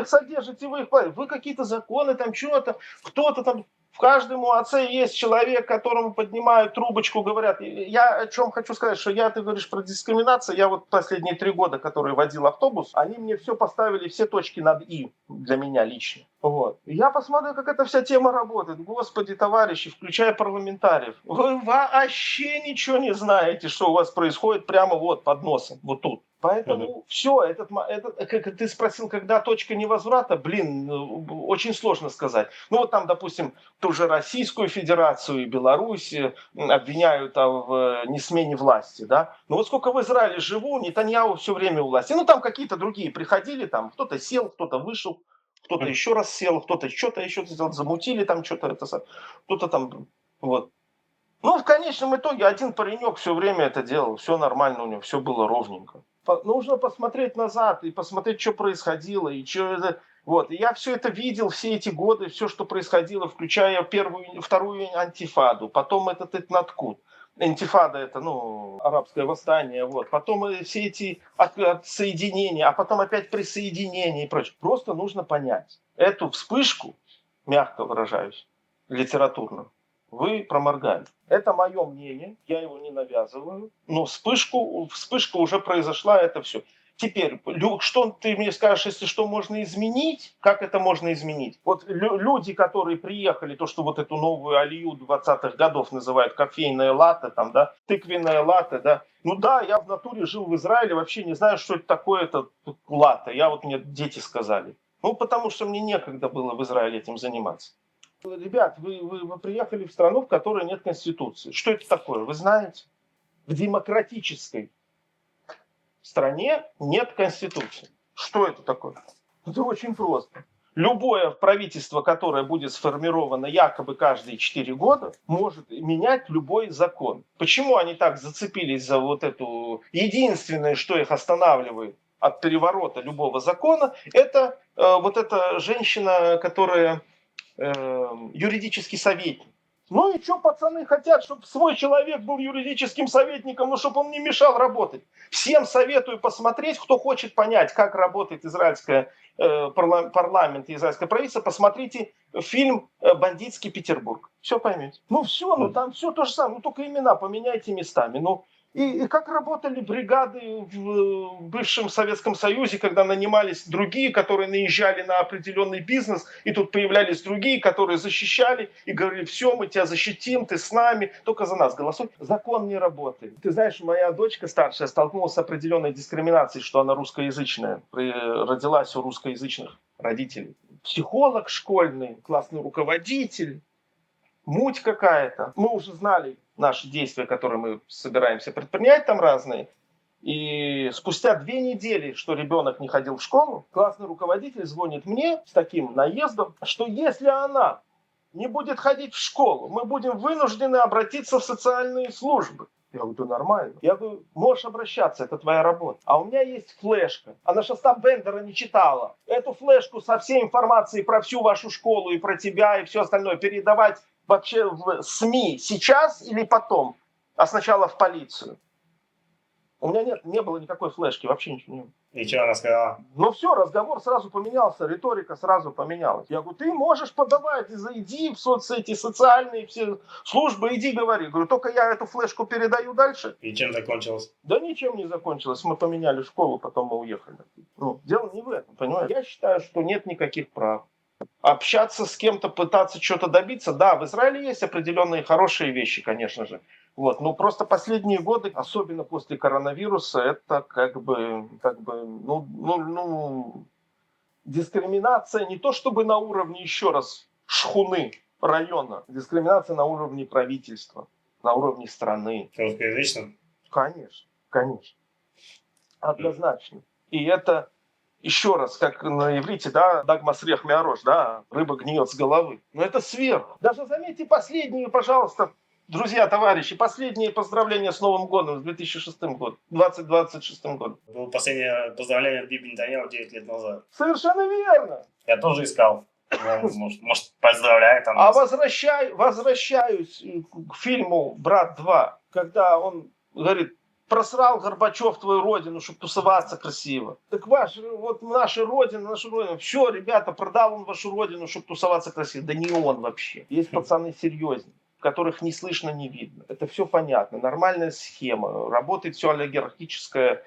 содержите, вы их платите. Вы какие-то законы, там что-то, кто-то там. В каждом УАЦ есть человек, которому поднимают трубочку, говорят. Я о чем хочу сказать, что ты говоришь про дискриминацию. Я вот последние 3 года, которые водил автобус, они мне все поставили, все точки над «и» для меня лично. Вот. Я посмотрю, как эта вся тема работает. Господи, товарищи, включая парламентариев. Вы вообще ничего не знаете, что у вас происходит прямо вот под носом, вот тут. Поэтому все, как ты спросил, когда точка невозврата, очень сложно сказать. Ну вот там, допустим, ту же Российскую Федерацию и Беларусь обвиняют в несмене власти, да. Но вот сколько в Израиле живу, Нетаньяху все время у власти. Ну там какие-то другие приходили, там кто-то сел, кто-то вышел, кто-то еще раз сел, кто-то что-то еще сделал, замутили там что-то, кто-то там, вот. Ну, в конечном итоге один паренек все время это делал, все нормально у него, все было ровненько. Нужно посмотреть назад и посмотреть, что происходило, и что это. Вот. И я все это видел, все эти годы, все, что происходило, включая вторую антифаду, потом этот Этнаткут. Интифада это, арабское восстание, вот. Потом все эти отсоединения, а потом опять присоединение и прочее. Просто нужно понять эту вспышку, мягко выражаюсь, литературно, вы проморгали. Это мое мнение, я его не навязываю, но вспышка уже произошла, это все. Теперь, что ты мне скажешь, если что можно изменить? Как это можно изменить? Вот люди, которые приехали, то, что вот эту новую алию 20-х годов называют кофейное латте, там, да, тыквенное латте, да. Ну да, я в натуре жил в Израиле, вообще не знаю, что это такое, это латте. Мне дети сказали. Потому что мне некогда было в Израиле этим заниматься. Ребят, вы приехали в страну, в которой нет конституции. Что это такое? Вы знаете? В демократической стране нет конституции. Что это такое? Это очень просто. Любое правительство, которое будет сформировано якобы каждые 4 года, может менять любой закон. Почему они так зацепились за вот эту... Единственное, что их останавливает от переворота любого закона, это вот эта женщина, которая... юридический советник. Ну и что пацаны хотят, чтобы свой человек был юридическим советником, чтобы он не мешал работать. Всем советую посмотреть, кто хочет понять, как работает израильский парламент и израильское правительство, посмотрите фильм «Бандитский Петербург». Все поймете. Там все то же самое, только имена поменяйте местами. И как работали бригады в бывшем Советском Союзе, когда нанимались другие, которые наезжали на определенный бизнес, и тут появлялись другие, которые защищали и говорили: все, мы тебя защитим, ты с нами, только за нас голосуй. Закон не работает. Ты знаешь, моя дочка старшая столкнулась с определенной дискриминацией, что она русскоязычная, родилась у русскоязычных родителей. Психолог школьный, классный руководитель, муть какая-то. Мы уже знали наши действия, которые мы собираемся предпринять там разные. И спустя 2 недели, что ребенок не ходил в школу, классный руководитель звонит мне с таким наездом, что если она не будет ходить в школу, мы будем вынуждены обратиться в социальные службы. Я говорю: да нормально. Я говорю: можешь обращаться, это твоя работа. А у меня есть флешка. Она же Остап Бендера не читала. Эту флешку со всей информацией про всю вашу школу и про тебя и все остальное передавать вообще в СМИ сейчас или потом? А сначала в полицию. У меня не было никакой флешки, вообще ничего не было. И что она сказала? Ну все, разговор сразу поменялся, риторика сразу поменялась. Я говорю: ты можешь подавать, иди в соцсети, социальные все службы, иди говори. Говорю: только я эту флешку передаю дальше. И чем закончилось? Да ничем не закончилось. Мы поменяли школу, потом мы уехали. Ну, дело не в этом, понимаешь? Я считаю, что нет никаких прав. Общаться с кем-то, пытаться что-то добиться. Да, в Израиле есть определенные хорошие вещи, конечно же. Вот. Но просто последние годы, особенно после коронавируса, это дискриминация не то чтобы на уровне, еще раз, шхуны района, дискриминация на уровне правительства, на уровне страны. Русскоязычным? Конечно, конечно. Однозначно. И это, еще раз, как на иврите, да, дагмас рех миарош, да, рыба гниет с головы. Но это сверху. Даже заметьте последние, пожалуйста, друзья, товарищи, последние поздравления с Новым годом, с 2006 годом, 2026 годом. Было последнее поздравление от Биби Нетаньяху 9 лет назад. Совершенно верно. Я тоже искал. Может, поздравляю там. А возвращаюсь к фильму «Брат 2», когда он говорит: просрал Горбачев твою родину, чтобы тусоваться красиво. Так наша родина, все, ребята, продал он вашу родину, чтобы тусоваться красиво. Да не он вообще. Есть пацаны серьезнее, которых не слышно, не видно. Это все понятно. Нормальная схема. Работает все олигархическая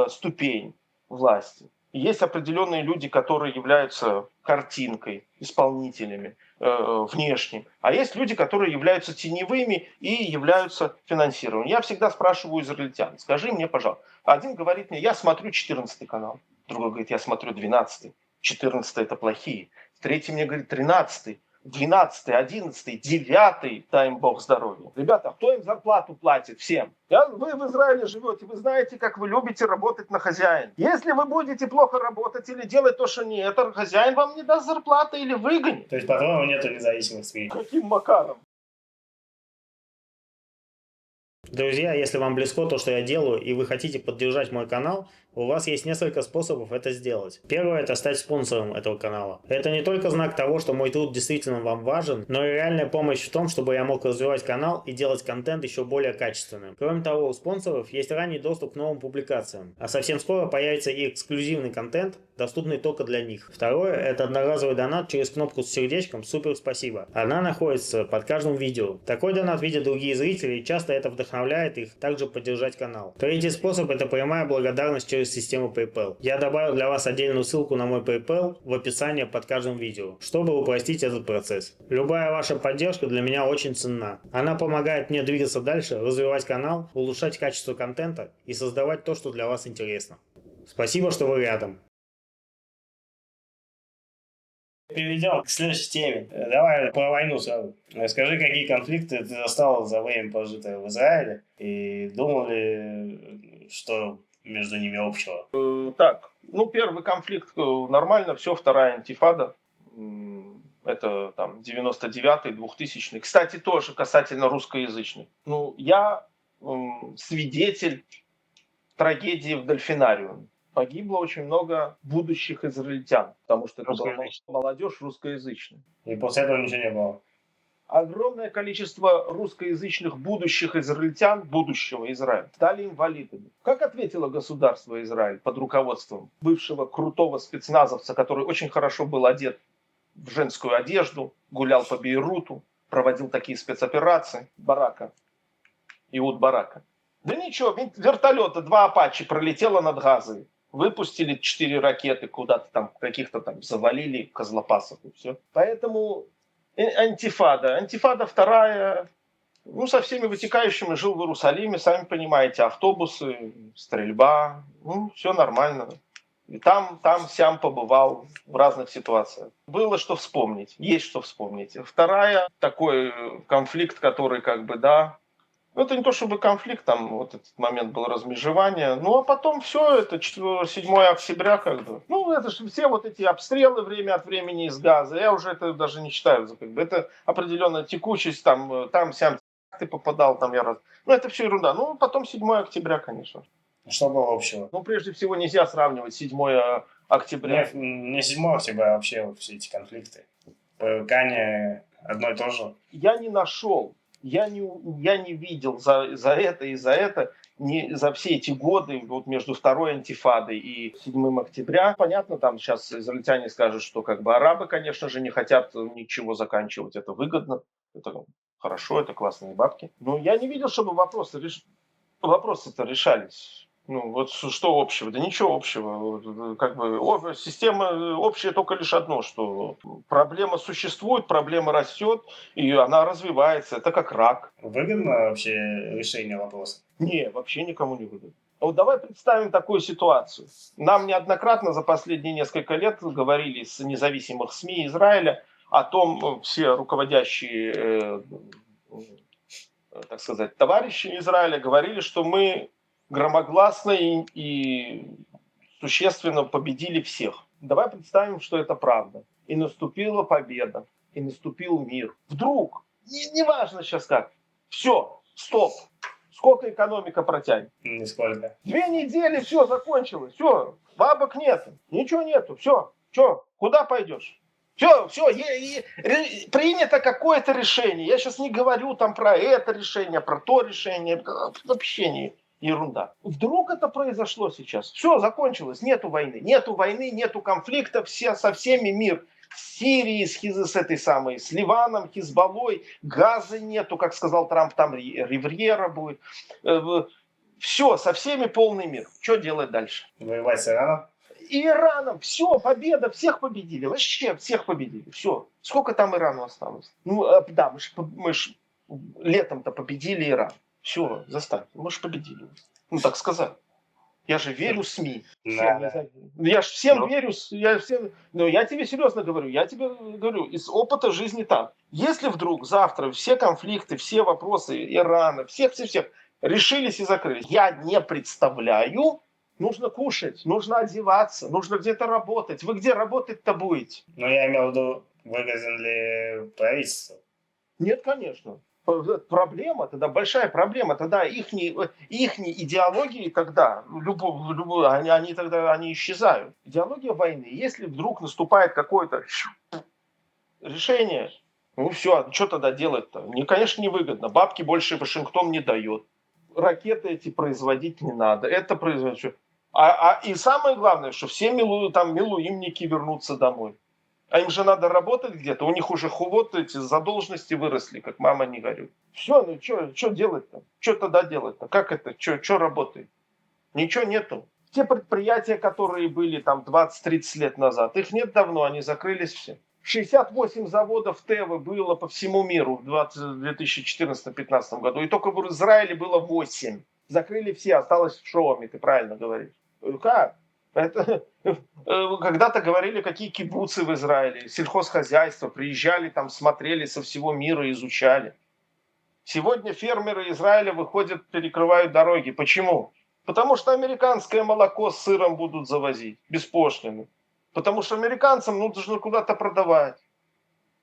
ступень власти. Есть определенные люди, которые являются картинкой, исполнителями внешним. А есть люди, которые являются теневыми и являются финансированием. Я всегда спрашиваю израильтян: скажи мне, пожалуйста. Один говорит мне: я смотрю 14 канал. Другой говорит: я смотрю 12. 14 это плохие. Третий мне говорит: 13. 12, 11, 9, дай им Бог здоровья. Ребята, кто им зарплату платит? Всем. Вы в Израиле живете, вы знаете, как вы любите работать на хозяина. Если вы будете плохо работать или делать то, что не это, хозяин вам не даст зарплаты или выгонит. То есть, по-твоему, нету независимых СМИ? Каким макаром? Друзья, если вам близко то, что я делаю, и вы хотите поддержать мой канал, у вас есть несколько способов это сделать. Первое – это стать спонсором этого канала. Это не только знак того, что мой труд действительно вам важен, но и реальная помощь в том, чтобы я мог развивать канал и делать контент еще более качественным. Кроме того, у спонсоров есть ранний доступ к новым публикациям, а совсем скоро появится и эксклюзивный контент, доступный только для них. Второе – это одноразовый донат через кнопку с сердечком «Супер спасибо». Она находится под каждым видео. Такой донат видят другие зрители, и часто это вдохновляет их также поддержать канал. Третий способ – это прямая благодарность через систему PayPal. Я добавил для вас отдельную ссылку на мой PayPal в описании под каждым видео, чтобы упростить этот процесс. Любая ваша поддержка для меня очень ценна. Она помогает мне двигаться дальше, развивать канал, улучшать качество контента и создавать то, что для вас интересно. Спасибо, что вы рядом. Перейдем к следующей теме. Давай про войну сразу. Скажи, какие конфликты ты застал за время, прожитое в Израиле, и думал ли, что между ними общего? Так, первый конфликт нормально, все, вторая интифада. Это там 99-й, 2000-й. Кстати, тоже касательно русскоязычных. Я свидетель трагедии в Дельфинариуме. Погибло очень много будущих израильтян, потому что это была молодежь русскоязычная. И после этого ничего не было? Огромное количество русскоязычных будущих израильтян, будущего Израиля, стали инвалидами. Как ответило государство Израиль под руководством бывшего крутого спецназовца, который очень хорошо был одет в женскую одежду, гулял по Бейруту, проводил такие спецоперации, Барака, Иуд Барака. Да ничего, вертолета, 2 Апачи пролетело над Газой. Выпустили 4 ракеты куда-то там, каких-то там завалили козлопасов и все. Поэтому антифада. Антифада вторая, ну, со всеми вытекающими, жил в Иерусалиме, сами понимаете, автобусы, стрельба, ну, все нормально. И там, сям побывал в разных ситуациях. Было что вспомнить, есть что вспомнить. Вторая, такой конфликт, который как бы, да, ну, это не то чтобы конфликт, там вот этот момент был размежевания. Ну, а потом все, это 7 октября, как бы. Ну, это же все вот эти обстрелы время от времени из Газа. Я уже это даже не считаю. Как бы. Это определенная текучесть, там сям ты попадал, там я раз. Ну, это все ерунда. Ну, потом 7 октября, конечно. Что было общего? Ну, прежде всего, нельзя сравнивать 7 октября. Не 7 октября, а вообще вот все эти конфликты. ПВК не одно и то же. Я не нашел. Я не видел за это, за все эти годы вот между второй антифадой и 7 октября. Понятно, там сейчас израильтяне скажут, что как бы арабы, конечно же, не хотят ничего заканчивать. Это выгодно, это хорошо, это классные бабки. Но я не видел, чтобы вопросы-то решались. Ну, вот что общего? Да ничего общего. Как бы система общая только лишь одно, что проблема существует, проблема растет, и она развивается. Это как рак. Выгодно вообще решение вопроса? Не, вообще никому не выгодно. Вот давай представим такую ситуацию. Нам неоднократно за последние несколько лет говорили с независимых СМИ Израиля о том, все руководящие, так сказать, товарищи Израиля говорили, что мы громогласно и существенно победили всех. Давай представим, что это правда. И наступила победа, и наступил мир. Вдруг, неважно сейчас как, все, стоп. Сколько экономика протянет? Нисколько. 2 недели, все, закончилось, все, бабок нет, ничего нету, все, куда пойдешь? Все, принято какое-то решение. Я сейчас не говорю там про это решение, про то решение. Вообще не ерунда. Вдруг это произошло сейчас. Все, закончилось. Нету войны, нету конфликта. Со всеми мир. С Сирией, с Ливаном, Хизбаллой. Газа нету, как сказал Трамп, там Ривьера будет. Все, со всеми полный мир. Что делать дальше? Воевать с Ираном? И Ираном, все, победа, всех победили, вообще всех победили, все. Сколько там Ирану осталось? Ну, да, мы ж летом-то победили Иран. Все, заставьте, мы же победили. Ну, так сказать. Я же верю СМИ. Да. Я же всем верю. Но я тебе серьезно говорю, из опыта жизни там. Если вдруг завтра все конфликты, все вопросы Ирана, всех решились и закрылись, я не представляю. Нужно кушать, нужно одеваться, нужно где-то работать. Вы где работать-то будете? Ну, я имел в виду, выгоден ли правительство? Нет, конечно. Проблема, тогда большая проблема. Тогда их идеологии тогда, они исчезают. Идеология войны. Если вдруг наступает какое-то решение, ну все, что тогда делать-то? Конечно, невыгодно. Бабки больше Вашингтон не дает. Ракеты эти производить не надо. Это производить. И самое главное, что все милуимники вернутся домой. А им же надо работать где-то. У них уже эти задолженности выросли, как мама не горюет. Все, ну что делать-то? Что тогда делать-то? Как это? Что работает? Ничего нету. Те предприятия, которые были там 20-30 лет назад, их нет давно, они закрылись все. 68 заводов ТЭВы было по всему миру в 2014-2015 году. И только в Израиле было 8. Закрыли все, осталось в Шоуме, ты правильно говоришь. Как? Это, когда-то говорили, какие кибуцы в Израиле, сельхозхозяйство, приезжали там, смотрели со всего мира, изучали. Сегодня фермеры Израиля выходят, перекрывают дороги. Почему? Потому что американское молоко с сыром будут завозить беспошлино. Потому что американцам нужно куда-то продавать.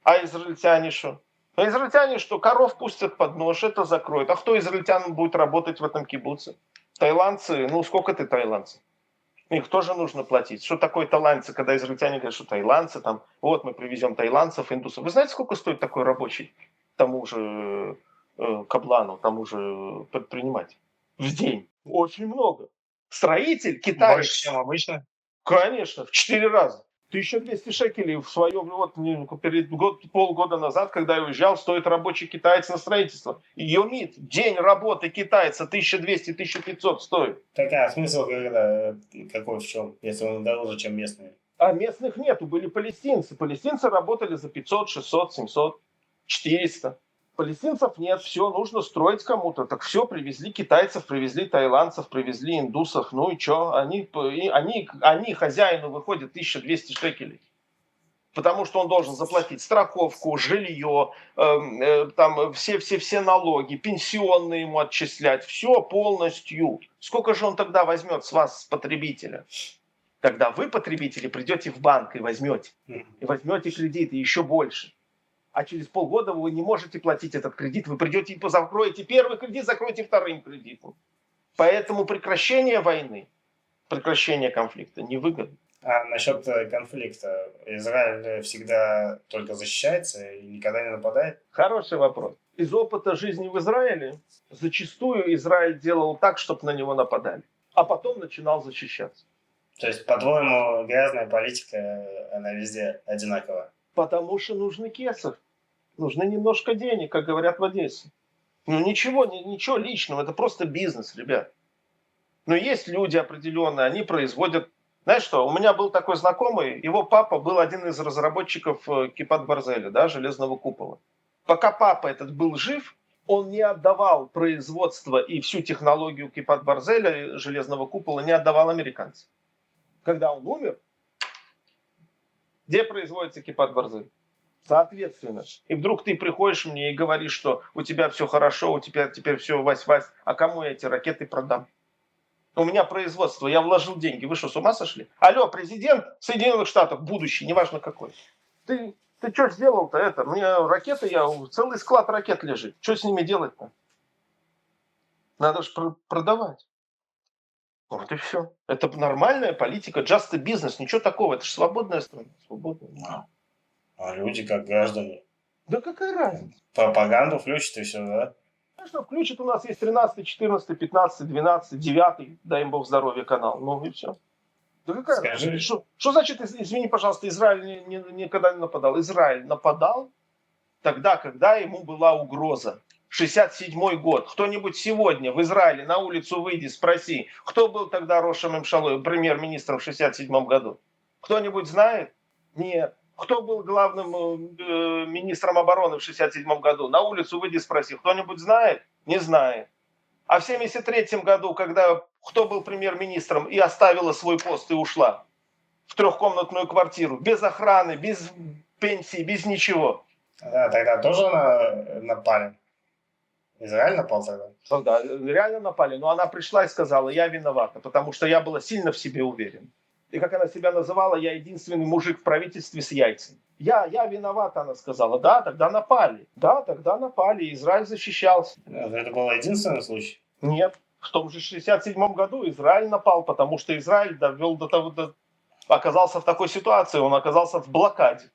А израильтяне что? А израильтяне что? Коров пустят под нож, это закроют. А кто израильтян будет работать в этом кибуце? Таиландцы? Ну, сколько ты таиландцев? Их тоже нужно платить. Что такое таиландцы, когда израильтяне говорят, что таиландцы, там, вот мы привезем таиландцев, индусов. Вы знаете, сколько стоит такой рабочий тому же каблану, тому же предпринимателю? В день. Очень много. Строитель, китаец. Больше, чем обычно? Конечно, в 4 раза. 1200 шекелей в своем, вот полгода назад, когда я уезжал, стоит рабочий китаец на строительство. Юмит, день работы китайца 1200-1500 стоит. Так, а смысл когда, какой в чем, если он дороже, чем местные? А местных нету, были палестинцы. Палестинцы работали за 500, 600, 700, 400. Палестинцев нет, все, нужно строить кому-то. Так все, привезли китайцев, привезли таиландцев, привезли индусов. Ну и что? Они хозяину выходят 1200 шекелей. Потому что он должен заплатить страховку, жилье, там все налоги, пенсионные ему отчислять. Все полностью. Сколько же он тогда возьмет с вас, с потребителя? Тогда вы, потребители, придете в банк и возьмете. И возьмете кредиты еще больше. А через полгода вы не можете платить этот кредит. Вы придете и закроете первый кредит, закроете вторым кредитом. Поэтому прекращение войны, прекращение конфликта невыгодно. А насчет конфликта, Израиль всегда только защищается и никогда не нападает? Хороший вопрос. Из опыта жизни в Израиле зачастую Израиль делал так, чтобы на него нападали. А потом начинал защищаться. То есть, по-твоему, грязная политика, она везде одинаковая? Потому что нужны кесов. Нужны немножко денег, как говорят в Одессе. Ну ничего личного, это просто бизнес, ребят. Но есть люди определенные, они производят... Знаешь что, у меня был такой знакомый, его папа был один из разработчиков Кипат Барзеля, да, железного купола. Пока папа этот был жив, он не отдавал производство и всю технологию Кипат Барзеля, железного купола, не отдавал американцам. Когда он умер, где производится Кипат Барзель? Соответственно. И вдруг ты приходишь мне и говоришь, что у тебя все хорошо, у тебя теперь все вась-вась, а кому я эти ракеты продам? У меня производство, я вложил деньги. Вы что, с ума сошли? Алло, президент Соединенных Штатов, будущий, неважно какой. Ты что сделал-то это? Мне ракеты, целый склад ракет лежит. Что с ними делать-то? Надо же продавать. Вот и все. Это нормальная политика, just a business, ничего такого. Это же свободная страна. Свободная. А люди как граждане? Да какая разница? Пропаганду включат и все, да? Конечно, включит, у нас есть 13, 14, 15, 12, 9, дай им бог здоровья, канал. Ну и все. Да какая Скажи. разница? Что значит, извини, пожалуйста, Израиль никогда не нападал? Израиль нападал тогда, когда ему была угроза. 67-й год. Кто-нибудь сегодня в Израиле на улицу выйди, спроси, кто был тогда Рошем Мемшалой, премьер-министром в 67 году? Кто-нибудь знает? Нет. Кто был главным министром обороны в 67 году? На улицу выйди, спроси. Кто-нибудь знает? Не знает. А в 73 году, когда кто был премьер-министром и оставила свой пост и ушла в трехкомнатную квартиру, без охраны, без пенсии, без ничего. Да, тогда тоже напали. Израиль напал тогда? Да, реально напали. Но она пришла и сказала, я виновата, потому что я была сильно в себе уверена. И как она себя называла, я единственный мужик в правительстве с яйцами. Я виновата, она сказала. Да, тогда напали. Да, тогда напали. Израиль защищался. Это был единственный случай? Нет. В том же 67 году Израиль напал, потому что Израиль довел до того, оказался в такой ситуации, он оказался в блокаде.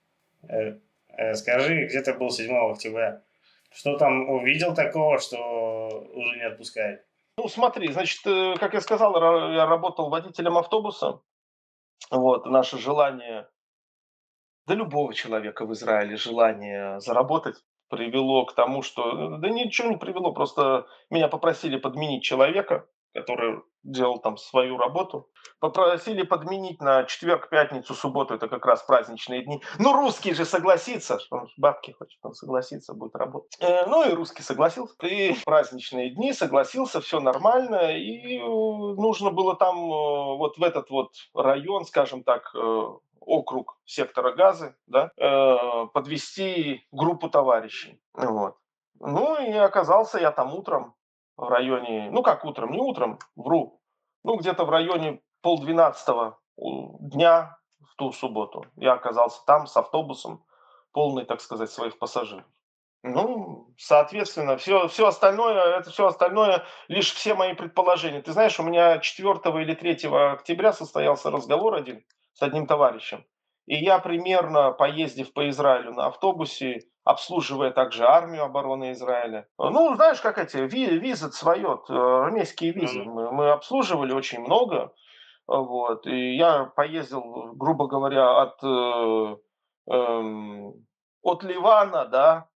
Скажи, где ты был 7 октября? Что там увидел такого, что уже не отпускает? Ну, смотри, значит, как я сказал, я работал водителем автобуса. Вот, наше желание, да любого человека в Израиле, желание заработать привело к тому, что... Да ничего не привело, просто меня попросили подменить человека, который делал там свою работу. Попросили подменить на четверг, пятницу, субботу, это как раз праздничные дни. Ну, русский же согласится, что он бабки хочет, он согласится, будет работать. Ну, и русский согласился. И праздничные дни согласился, все нормально. И нужно было там, вот в этот вот район, скажем так, округ сектора Газы, да, подвести группу товарищей. Вот. Ну, и оказался я там утром в районе, ну как утром, не утром, вру, ну где-то в районе 11:30 дня в ту субботу. Я оказался там с автобусом, полный, так сказать, своих пассажиров. Ну, соответственно, все остальное, лишь все мои предположения. Ты знаешь, у меня 4 или 3 октября состоялся разговор один с одним товарищем. И я примерно, поездив по Израилю на автобусе, обслуживая также армию обороны Израиля. Ну, знаешь, как эти, визы свое, армейские визы. Мы обслуживали очень много. Вот. И я поездил, грубо говоря, от Ливана, да,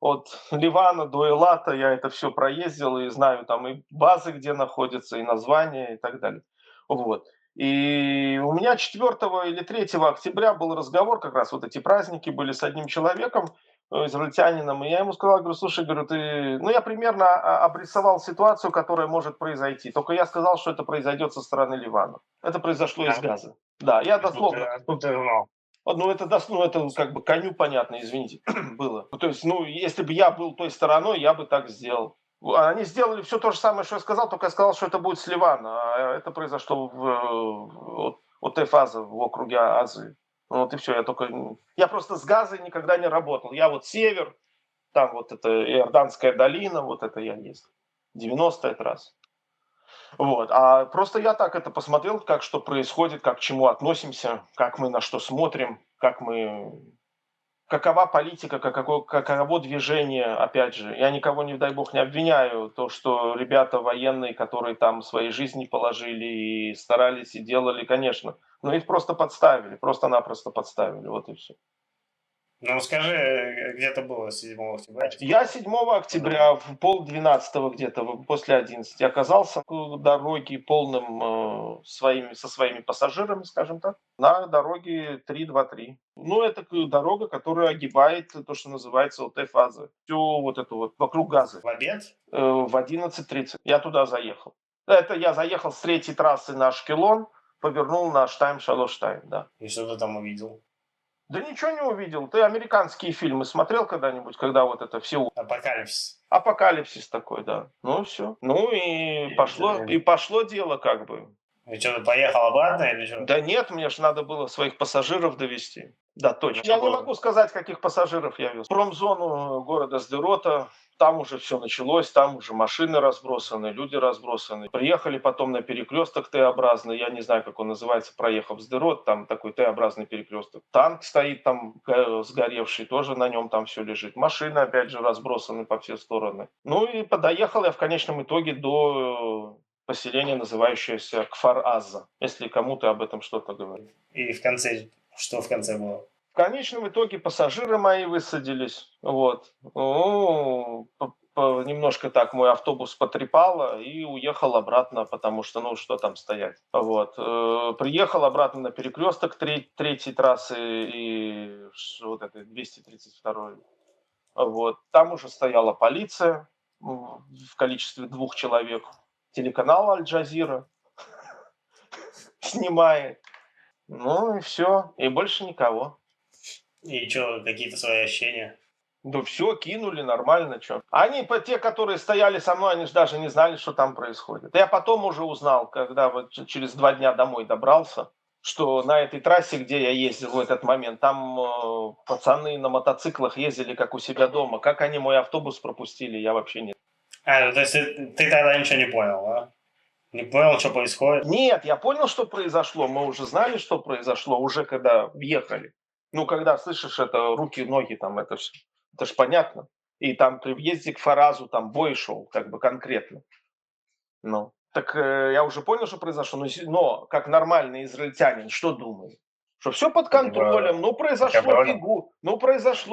от Ливана до Элата я это все проездил и знаю там и базы, где находятся, и названия, и так далее. Вот. И у меня 4 или 3 октября был разговор, как раз вот эти праздники были с одним человеком, израильтянином, и я ему сказал, говорю, слушай, говорю, ты... Ну, я примерно обрисовал ситуацию, которая может произойти, только я сказал, что это произойдет со стороны Ливана. Это произошло из Газа. Да, я дословно. Откуда ты знал? Ну, это как бы коню понятно, извините, было. Ну, то есть, ну, если бы я был той стороной, я бы так сделал. Они сделали все то же самое, что я сказал, только я сказал, что это будет с Ливана. А это произошло от Эфаза в округе Азии. Ну, вот и все. Я просто с Газой никогда не работал. Я вот север, там вот это Иорданская долина, вот это я ездил. 90 это раз. Вот. А просто я так это посмотрел, как что происходит, как к чему относимся, как мы на что смотрим, какова политика, каково движение, опять же. Я никого, не дай бог, не обвиняю. То, что ребята военные, которые там свои жизни положили и старались и делали, конечно. Но их просто подставили, просто-напросто подставили. Вот и все. Ну, скажи, где это было 7 октября? Я 7 октября в 11:30 где-то, после 11, оказался на дороге полным со своими пассажирами, скажем так, на дороге 323. Ну, это дорога, которая огибает то, что называется ОТ-фаза. Всю вот эту вот вокруг Газы. В обед? В 11:30 я туда заехал. Это я заехал с 3-й трассы на Ашкелон, повернул на Штайм-Шалоштайм, да. И что ты там увидел? Да ничего не увидел. Ты американские фильмы смотрел когда-нибудь, когда вот это все Апокалипсис. апокалипсис такой, да. Ну все. Ну и пошло дело как бы. И что, ты поехал обратно или что? Да нет, мне же надо было своих пассажиров довести. Да, точно. Я не могу сказать, каких пассажиров я вез. Промзону города Сдерота. Там уже все началось, там уже машины разбросаны, люди разбросаны. Приехали потом на перекресток Т-образный, я не знаю, как он называется, проехав Сдерот, там такой Т-образный перекресток. Танк стоит там сгоревший, тоже на нем там все лежит. Машины, опять же, разбросаны по все стороны. Ну и подоехал я в конечном итоге до поселение, называющееся Кфар-Аза, если кому-то об этом что-то говорит. И в конце, что в конце было? В конечном итоге пассажиры мои высадились. Вот. Ну, немножко так мой автобус потрепало и уехал обратно, потому что, ну, что там стоять. Вот. Приехал обратно на перекресток 3-й трассы и вот этой 232-й. Вот. Там уже стояла полиция в количестве 2 человек. Телеканал Аль-Джазира снимает. Ну и все. И больше никого. И что, какие-то свои ощущения? Да все, кинули, нормально, что. Они, те, которые стояли со мной, они же даже не знали, что там происходит. Я потом уже узнал, когда вот через 2 дня домой добрался, что на этой трассе, где я ездил в этот момент, там пацаны на мотоциклах ездили как у себя дома. Как они мой автобус пропустили, я вообще не... Ну, то есть ты тогда ничего не понял, да? Не понял, что происходит? Нет, я понял, что произошло. Мы уже знали, что произошло, уже когда въехали. Ну, когда слышишь это, руки, ноги, там, это ж понятно. И там при въезде к Фаразу там бой шел, как бы конкретно. Ну, так я уже понял, что произошло. Но как нормальный израильтянин, что думаю? Что все под контролем, ну произошло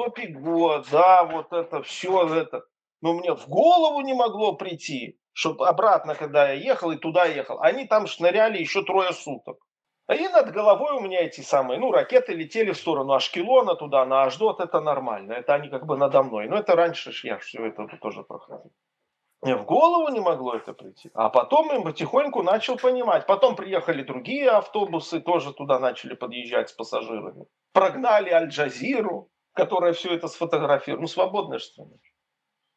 пигу, да, вот это все это. Но мне в голову не могло прийти, чтобы обратно, когда я ехал и туда ехал, они там шныряли еще 3 суток. И над головой у меня эти самые, ну, ракеты летели в сторону Ашкелона, туда, на Ашдот, это нормально. Это они как бы надо мной. Но это раньше я все это тоже проходил. Мне в голову не могло это прийти. А потом я потихоньку начал понимать. Потом приехали другие автобусы, тоже туда начали подъезжать с пассажирами. Прогнали Аль-Джазиру, которая все это сфотографировала. Ну, свободная же страна.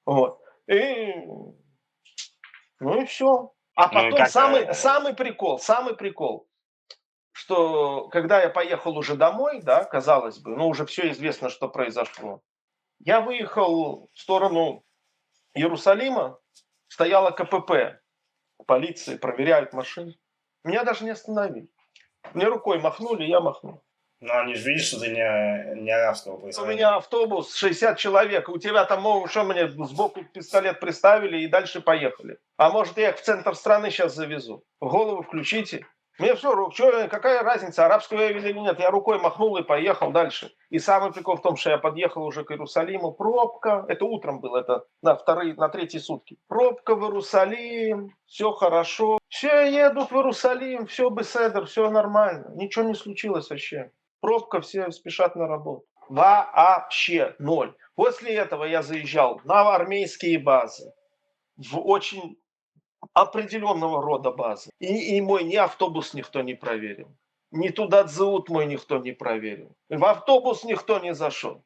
Вот. Ну и все. А потом самый прикол, что когда я поехал уже домой, да, казалось бы, ну уже все известно, что произошло. Я выехал в сторону Иерусалима, стояла КПП, полиция, проверяют машины. Меня даже не остановили. Мне рукой махнули, я махнул. Ну, они же видят, что ты не арабского У происхождения. меня автобус, 60 человек, у тебя там, что мне, сбоку пистолет приставили и дальше поехали. А может, я их в центр страны сейчас завезу? Голову включите. Мне все, какая разница, арабского я видел или нет. Я рукой махнул и поехал дальше. И самый прикол в том, что я подъехал уже к Иерусалиму. Пробка, это утром было, это на третьи сутки. Пробка в Иерусалим, все хорошо. Все едут в Иерусалим, все беседер, все нормально. Ничего не случилось вообще. Пробка, все спешат на работу. Вообще ноль. После этого я заезжал на армейские базы. В очень определенного рода базы. И мой ни автобус никто не проверил. Ни туда дзут мой никто не проверил. В автобус никто не зашел.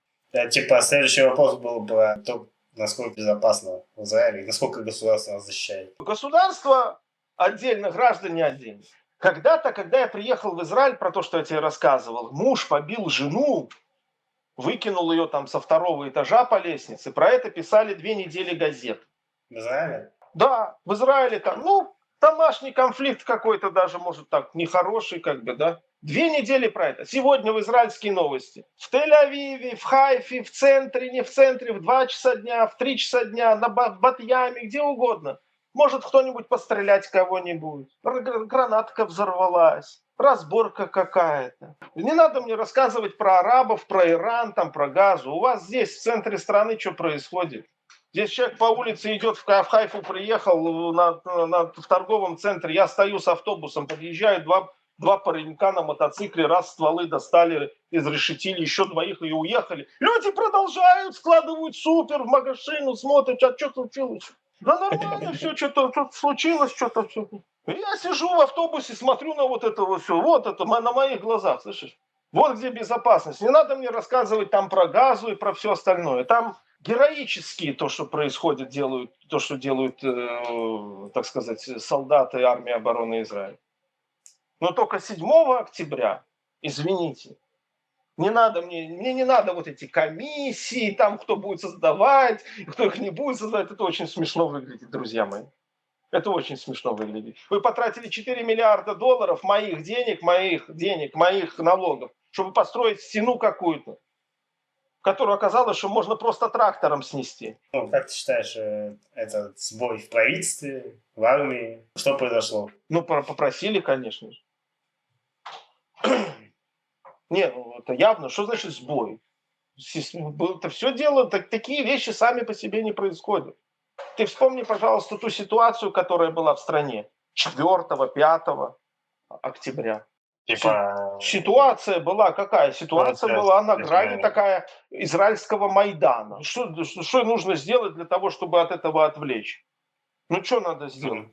Типа, следующий вопрос был про то, насколько безопасно в Израиле, и насколько государство нас защищает. Государство отдельно, граждане отдельно. Когда-то, когда я приехал в Израиль, про то, что я тебе рассказывал, муж побил жену, выкинул ее там со 2-го этажа по лестнице. Про это писали 2 недели газет. В Израиле? Да, в Израиле там, домашний конфликт какой-то даже, может, так, нехороший, как бы, да. 2 недели про это. Сегодня в израильские новости. В Тель-Авиве, в Хайфе, в центре, не в центре, в 2 часа дня, в 3 часа дня, на Батьяме, где угодно. Может кто-нибудь пострелять кого-нибудь. Гранатка взорвалась. Разборка какая-то. Не надо мне рассказывать про арабов, про Иран, там, про Газу. У вас здесь, в центре страны, что происходит? Здесь человек по улице идет, в Хайфу приехал в торговом центре, я стою с автобусом, подъезжают два паренька на мотоцикле, раз стволы достали, изрешетили, еще 2 и уехали. Люди продолжают, складывают супер в магазину, смотрят, а что случилось? Да нормально все, что-то случилось, что-то все. Я сижу в автобусе, смотрю на вот это вот все, вот это на моих глазах, слышишь? Вот где безопасность. Не надо мне рассказывать там про Газу и про все остальное. Там героически то, что происходит, делают, то, что делают, так сказать, солдаты армии обороны Израиля. Но только 7 октября, извините, мне не надо вот эти комиссии, там кто будет создавать, кто их не будет создавать. Это очень смешно выглядит, друзья мои. Это очень смешно выглядит. Вы потратили 4 миллиарда долларов моих денег, моих налогов, чтобы построить стену какую-то, которую оказалось, что можно просто трактором снести. Как ты считаешь, этот сбой в правительстве, в армии, что произошло? Попросили, конечно же. Нет, это явно. Что значит сбой? Это все дело, такие вещи сами по себе не происходят. Ты вспомни, пожалуйста, ту ситуацию, которая была в стране 4-5 октября. Типа... Ситуация была какая? Ситуация была на грани такая израильского Майдана. Что нужно сделать для того, чтобы от этого отвлечь? Что надо сделать?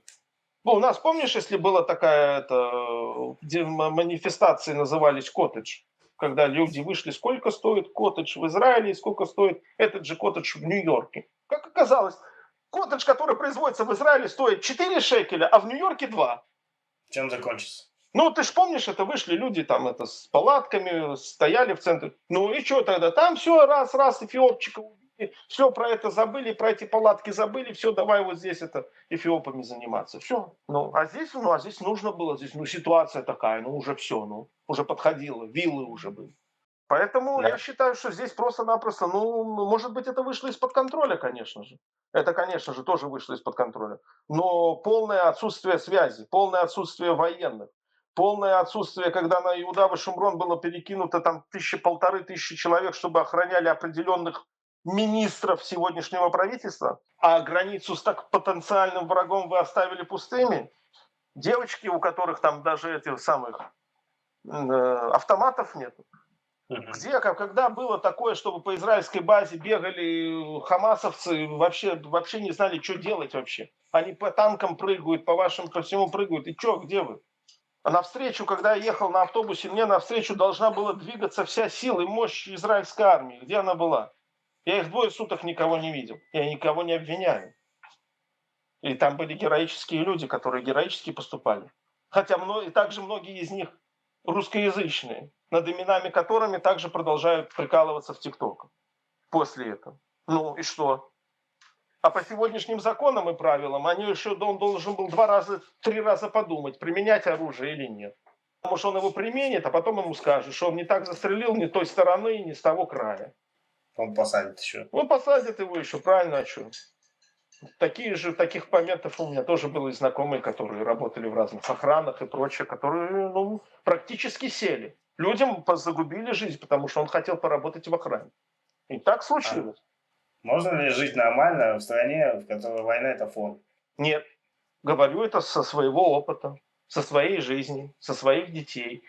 У нас, помнишь, если была такая, где манифестации назывались «Коттедж», когда люди вышли, сколько стоит коттедж в Израиле и сколько стоит этот же коттедж в Нью-Йорке. Как оказалось, коттедж, который производится в Израиле, стоит 4 шекеля, а в Нью-Йорке 2. Чем закончится? Ты ж помнишь, это вышли люди там с палатками, стояли в центре. И что тогда? Там все, раз, эфиопчика убили, все про это забыли, про эти палатки забыли, все, давай вот здесь эфиопами заниматься. Все. А здесь нужно было, здесь, ситуация такая, уже все, уже подходило, виллы уже были. Поэтому я считаю, что здесь просто-напросто, может быть, это вышло из-под контроля, конечно же. Это, конечно же, тоже вышло из-под контроля. Но полное отсутствие связи, полное отсутствие военных, полное отсутствие, когда на Иуда и Шумрон было перекинуто там 1,5 тысячи человек, чтобы охраняли определенных министров сегодняшнего правительства, а границу с так потенциальным врагом вы оставили пустыми. Девочки, у которых там даже этих самых автоматов нет. Где, когда было такое, чтобы по израильской базе бегали хамасовцы, вообще не знали, что делать вообще. Они по танкам прыгают, по всему прыгают. И что, где вы? А навстречу, когда я ехал на автобусе, мне навстречу должна была двигаться вся сила и мощь израильской армии. Где она была? Я их 2 суток никого не видел. Я никого не обвиняю. И там были героические люди, которые героически поступали. Хотя и также многие из них русскоязычные, над именами которыми также продолжают прикалываться в ТикТок после этого. И что? А по сегодняшним законам и правилам он должен был 2-3 раза подумать, применять оружие или нет. Потому что он его применит, а потом ему скажут, что он не так застрелил ни той стороны, ни с того края. Он посадит еще. Посадят его еще, правильно, а что? Таких моментов у меня тоже были знакомые, которые работали в разных охранах и прочее, которые практически сели. Людям загубили жизнь, потому что он хотел поработать в охране. И так А случилось. можно ли жить нормально в стране, в которой война это фон? Нет, говорю это со своего опыта, со своей жизни, со своих детей.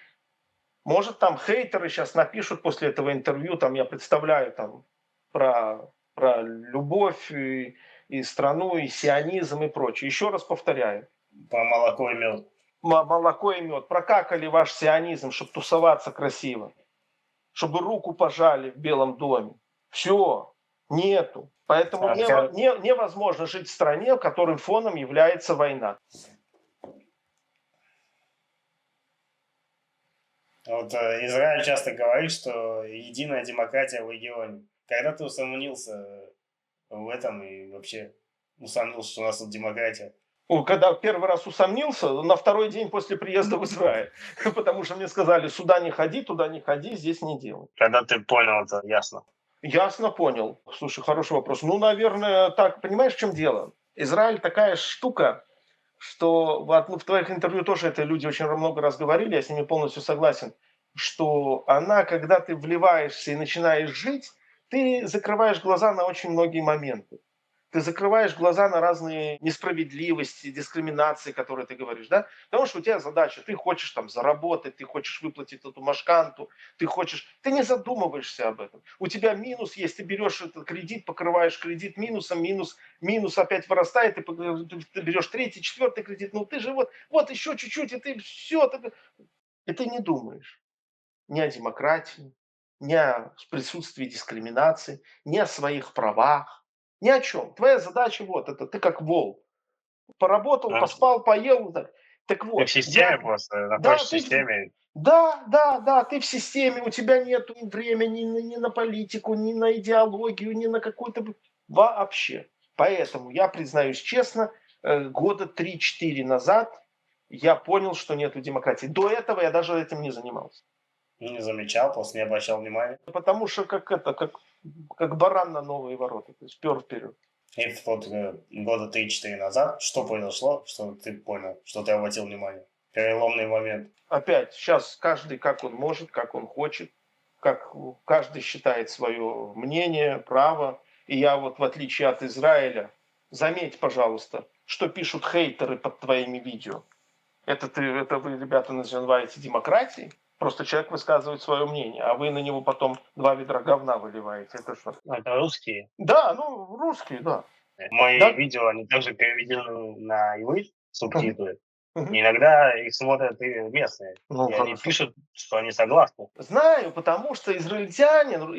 Может, там хейтеры сейчас напишут после этого интервью, там я представляю там про любовь и страну, и сионизм и прочее. Еще раз повторяю. Про молоко и мед. Молоко и мед. Прокакали ваш сионизм, чтобы тусоваться красиво. Чтобы руку пожали в Белом доме. Все. Нету. Поэтому невозможно жить в стране, в которой фоном является война. Вот Израиль часто говорит, что единая демократия в регионе. Когда ты усомнился в этом и вообще усомнился, что у нас тут демократия? Когда первый раз усомнился, на второй день после приезда в Израиль. Потому что мне сказали, сюда не ходи, туда не ходи, здесь не делай. Когда ты понял это, ясно. Ясно понял. Слушай, хороший вопрос. Наверное, так, понимаешь, в чем дело? Израиль такая штука, что в твоих интервью тоже это люди очень много раз говорили, я с ними полностью согласен, что она, когда ты вливаешься и начинаешь жить, ты закрываешь глаза на очень многие моменты. Ты закрываешь глаза на разные несправедливости, дискриминации, которые ты говоришь, да? Потому что у тебя задача, ты хочешь там заработать, ты хочешь выплатить эту машканту, ты не задумываешься об этом. У тебя минус есть, ты берешь этот кредит, покрываешь кредит минусом, минус опять вырастает, ты берешь третий, четвертый кредит, ты же вот еще чуть-чуть, и ты все, и ты не думаешь ни о демократии, ни о присутствии дискриминации, ни о своих правах, ни о чем. Твоя задача это, ты как вол. Поработал, поспал, поел. Так Ты в вот, системе просто, да, находишься в системе. да, ты в системе, у тебя нет времени ни на политику, ни на идеологию, ни на какую-то вообще. Поэтому я признаюсь честно, года 3-4 назад я понял, что нету демократии. До этого я даже этим не занимался. Не замечал, просто не обращал внимания. Потому что как баран на новые ворота, то есть пер вперед. И вот года 3-4 назад что произошло, что ты понял, что ты обратил внимание? Переломный момент. Опять, сейчас каждый как он может, как он хочет, как каждый считает свое мнение, право. И я в отличие от Израиля, заметь, пожалуйста, что пишут хейтеры под твоими видео. Это вы, ребята, называете демократией? Просто человек высказывает свое мнение, а вы на него потом 2 ведра говна выливаете. Это что? Это русские. Да, русские, да. Мои Да? видео, они также переведены на иврит, субтитры. Мгм. И иногда их смотрят и местные. И они Хорошо. пишут, что они согласны. Знаю, потому что израильтянин,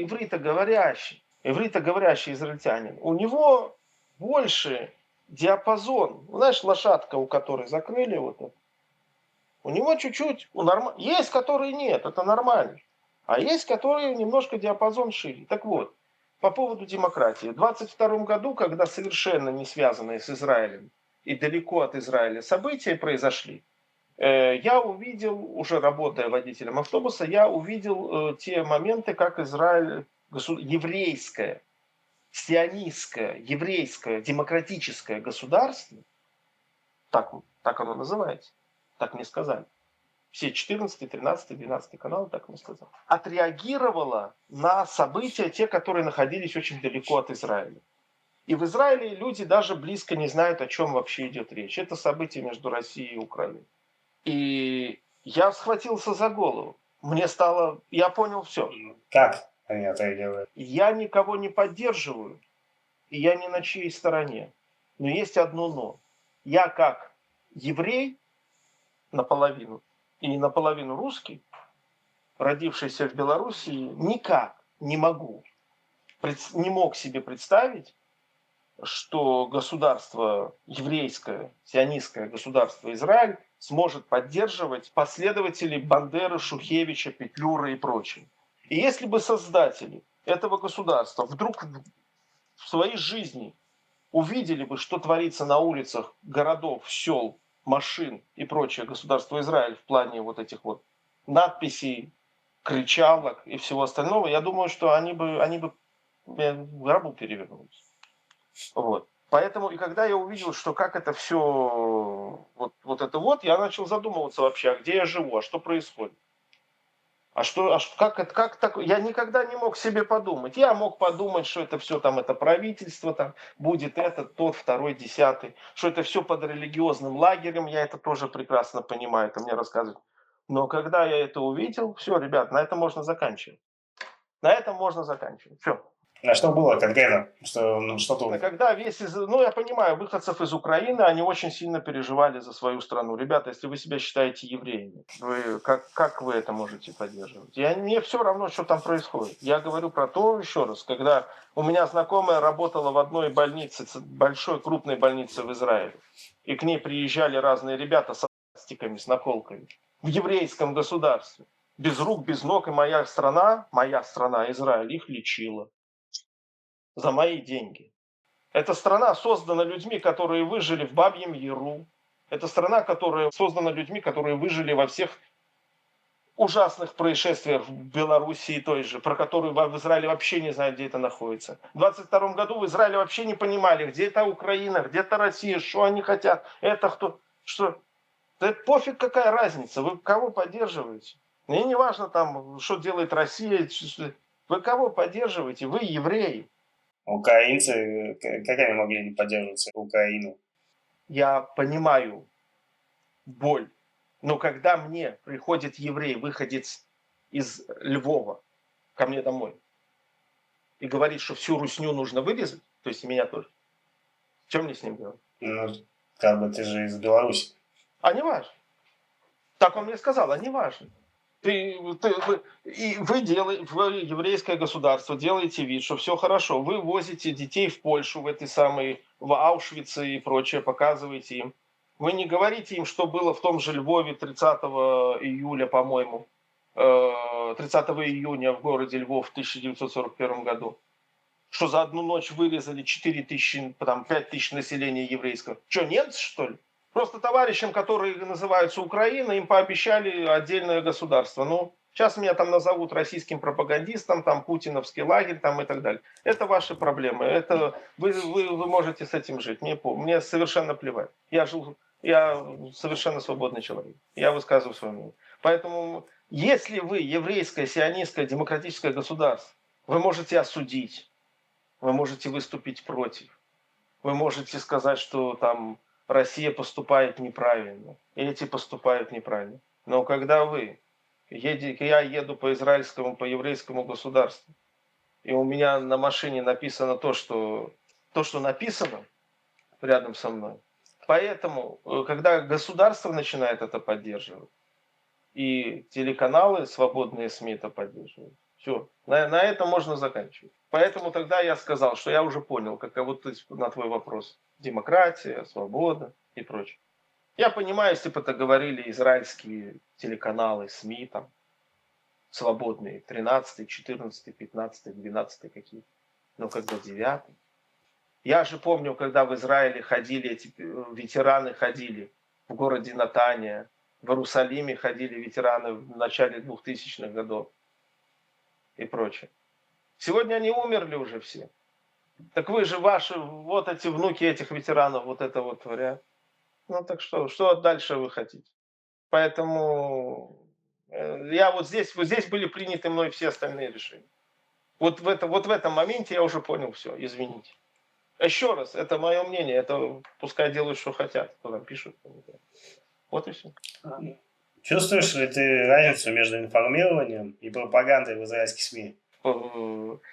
ивритоговорящий израильтянин, у него больше диапазон. Знаешь, лошадка, у которой закрыли это, у него чуть-чуть, есть, которые нет, это нормально. А есть, которые немножко диапазон шире. Так вот, по поводу демократии. В 22 году, когда совершенно не связанные с Израилем и далеко от Израиля события произошли, я увидел, уже работая водителем автобуса, я увидел те моменты, как Израиль, еврейское, сионистское, еврейское, демократическое государство, так оно называется, так мне сказали. Все 14, 13, 12 каналы, так мне сказали. Отреагировало на события, те, которые находились очень далеко от Израиля. И в Израиле люди даже близко не знают, о чем вообще идет речь. Это событие между Россией и Украиной. И я схватился за голову. Я понял все. Как они отреагируют? Я никого не поддерживаю, и я ни на чьей стороне. Но есть одно но. Я как еврей наполовину и наполовину русский, родившийся в Белоруссии, никак не не мог себе представить, что государство еврейское, сионистское государство Израиль сможет поддерживать последователей Бандеры, Шухевича, Петлюры и прочее. И если бы создатели этого государства вдруг в своей жизни увидели бы, что творится на улицах городов, сел, машин и прочее государство Израиль в плане этих надписей, кричалок и всего остального, я думаю, что они бы в гробу перевернулись. Вот. Поэтому, и когда я увидел, что как это все, я начал задумываться вообще, а где я живу, а что происходит? Как так? Я никогда не мог себе подумать. Я мог подумать, что это все там, это правительство, там будет этот, тот, второй, десятый, что это все под религиозным лагерем, я это тоже прекрасно понимаю, это мне рассказывают. Но когда я это увидел, все, ребят, на этом можно заканчивать. На этом можно заканчивать. Все. А что было конкретно? Что-то... Когда я понимаю, выходцев из Украины, они очень сильно переживали за свою страну. Ребята, если вы себя считаете евреями, как вы это можете поддерживать? Мне все равно, что там происходит. Я говорю про то, еще раз, когда у меня знакомая работала в одной больнице, большой, крупной больнице в Израиле, и к ней приезжали разные ребята с стиками, с наколками, в еврейском государстве, без рук, без ног, и моя страна, Израиль, их лечила за мои деньги. Эта страна создана людьми, которые выжили в Бабьем Яру. Это страна, которая создана людьми, которые выжили во всех ужасных происшествиях в Белоруссии той же, про которую в Израиле вообще не знают, где это находится. В 22 году в Израиле вообще не понимали, где это Украина, где это Россия, что они хотят, это кто, что. Да пофиг, какая разница, вы кого поддерживаете? Мне не важно там, что делает Россия, вы кого поддерживаете, вы евреи. Украинцы, как они могли не поддерживать Украину? Я понимаю боль. Но когда мне приходит еврей, выходец из Львова, ко мне домой, и говорит, что всю русню нужно вырезать, то есть и меня тоже, что мне с ним делать? Ну, как бы ты же из Беларуси. А не важно. Так он мне сказал, а не важно. Вы еврейское государство, делаете вид, что все хорошо. Вы возите детей в Польшу, в Аушвице и прочее, показываете им. Вы не говорите им, что было в том же Львове 30 июля, по-моему, 30 июня в городе Львов в 1941 году. Что за одну ночь вырезали 4 тысячи, 5 тысяч населения еврейского. Что, немцы, что ли? Просто товарищам, которые называются Украина, им пообещали отдельное государство. Ну, сейчас меня там назовут российским пропагандистом, там путиновский лагерь там, и так далее. Это ваши проблемы. Это вы можете с этим жить. Мне совершенно плевать. Я совершенно свободный человек. Я высказываю свое мнение. Поэтому, если вы еврейское, сионистское, демократическое государство, вы можете осудить, вы можете выступить против, вы можете сказать, что там Россия поступает неправильно, и эти поступают неправильно. Но когда я еду по израильскому, по еврейскому государству, и у меня на машине написано то, что написано рядом со мной. Поэтому, когда государство начинает это поддерживать, и телеканалы, свободные СМИ это поддерживают, все, на этом можно заканчивать. Поэтому тогда я сказал, что я уже понял, на твой вопрос, демократия, свобода и прочее. Я понимаю, если бы это говорили израильские телеканалы, СМИ, там, свободные, 13, 14, 15, 12 какие-то, но когда 9. Я же помню, когда в Израиле эти ветераны ходили в городе Натания, в Иерусалиме ходили ветераны в начале 2000-х годов и прочее. Сегодня они умерли уже все. Так вы же вот эти внуки этих ветеранов, вот это вот творят. Ну так что дальше вы хотите? Поэтому здесь были приняты мной все остальные решения. Вот в этом моменте я уже понял все, извините. Еще раз, это мое мнение, это пускай делают, что хотят, кто там пишут. Вот и все. Чувствуешь ли ты разницу между информированием и пропагандой в израильских СМИ?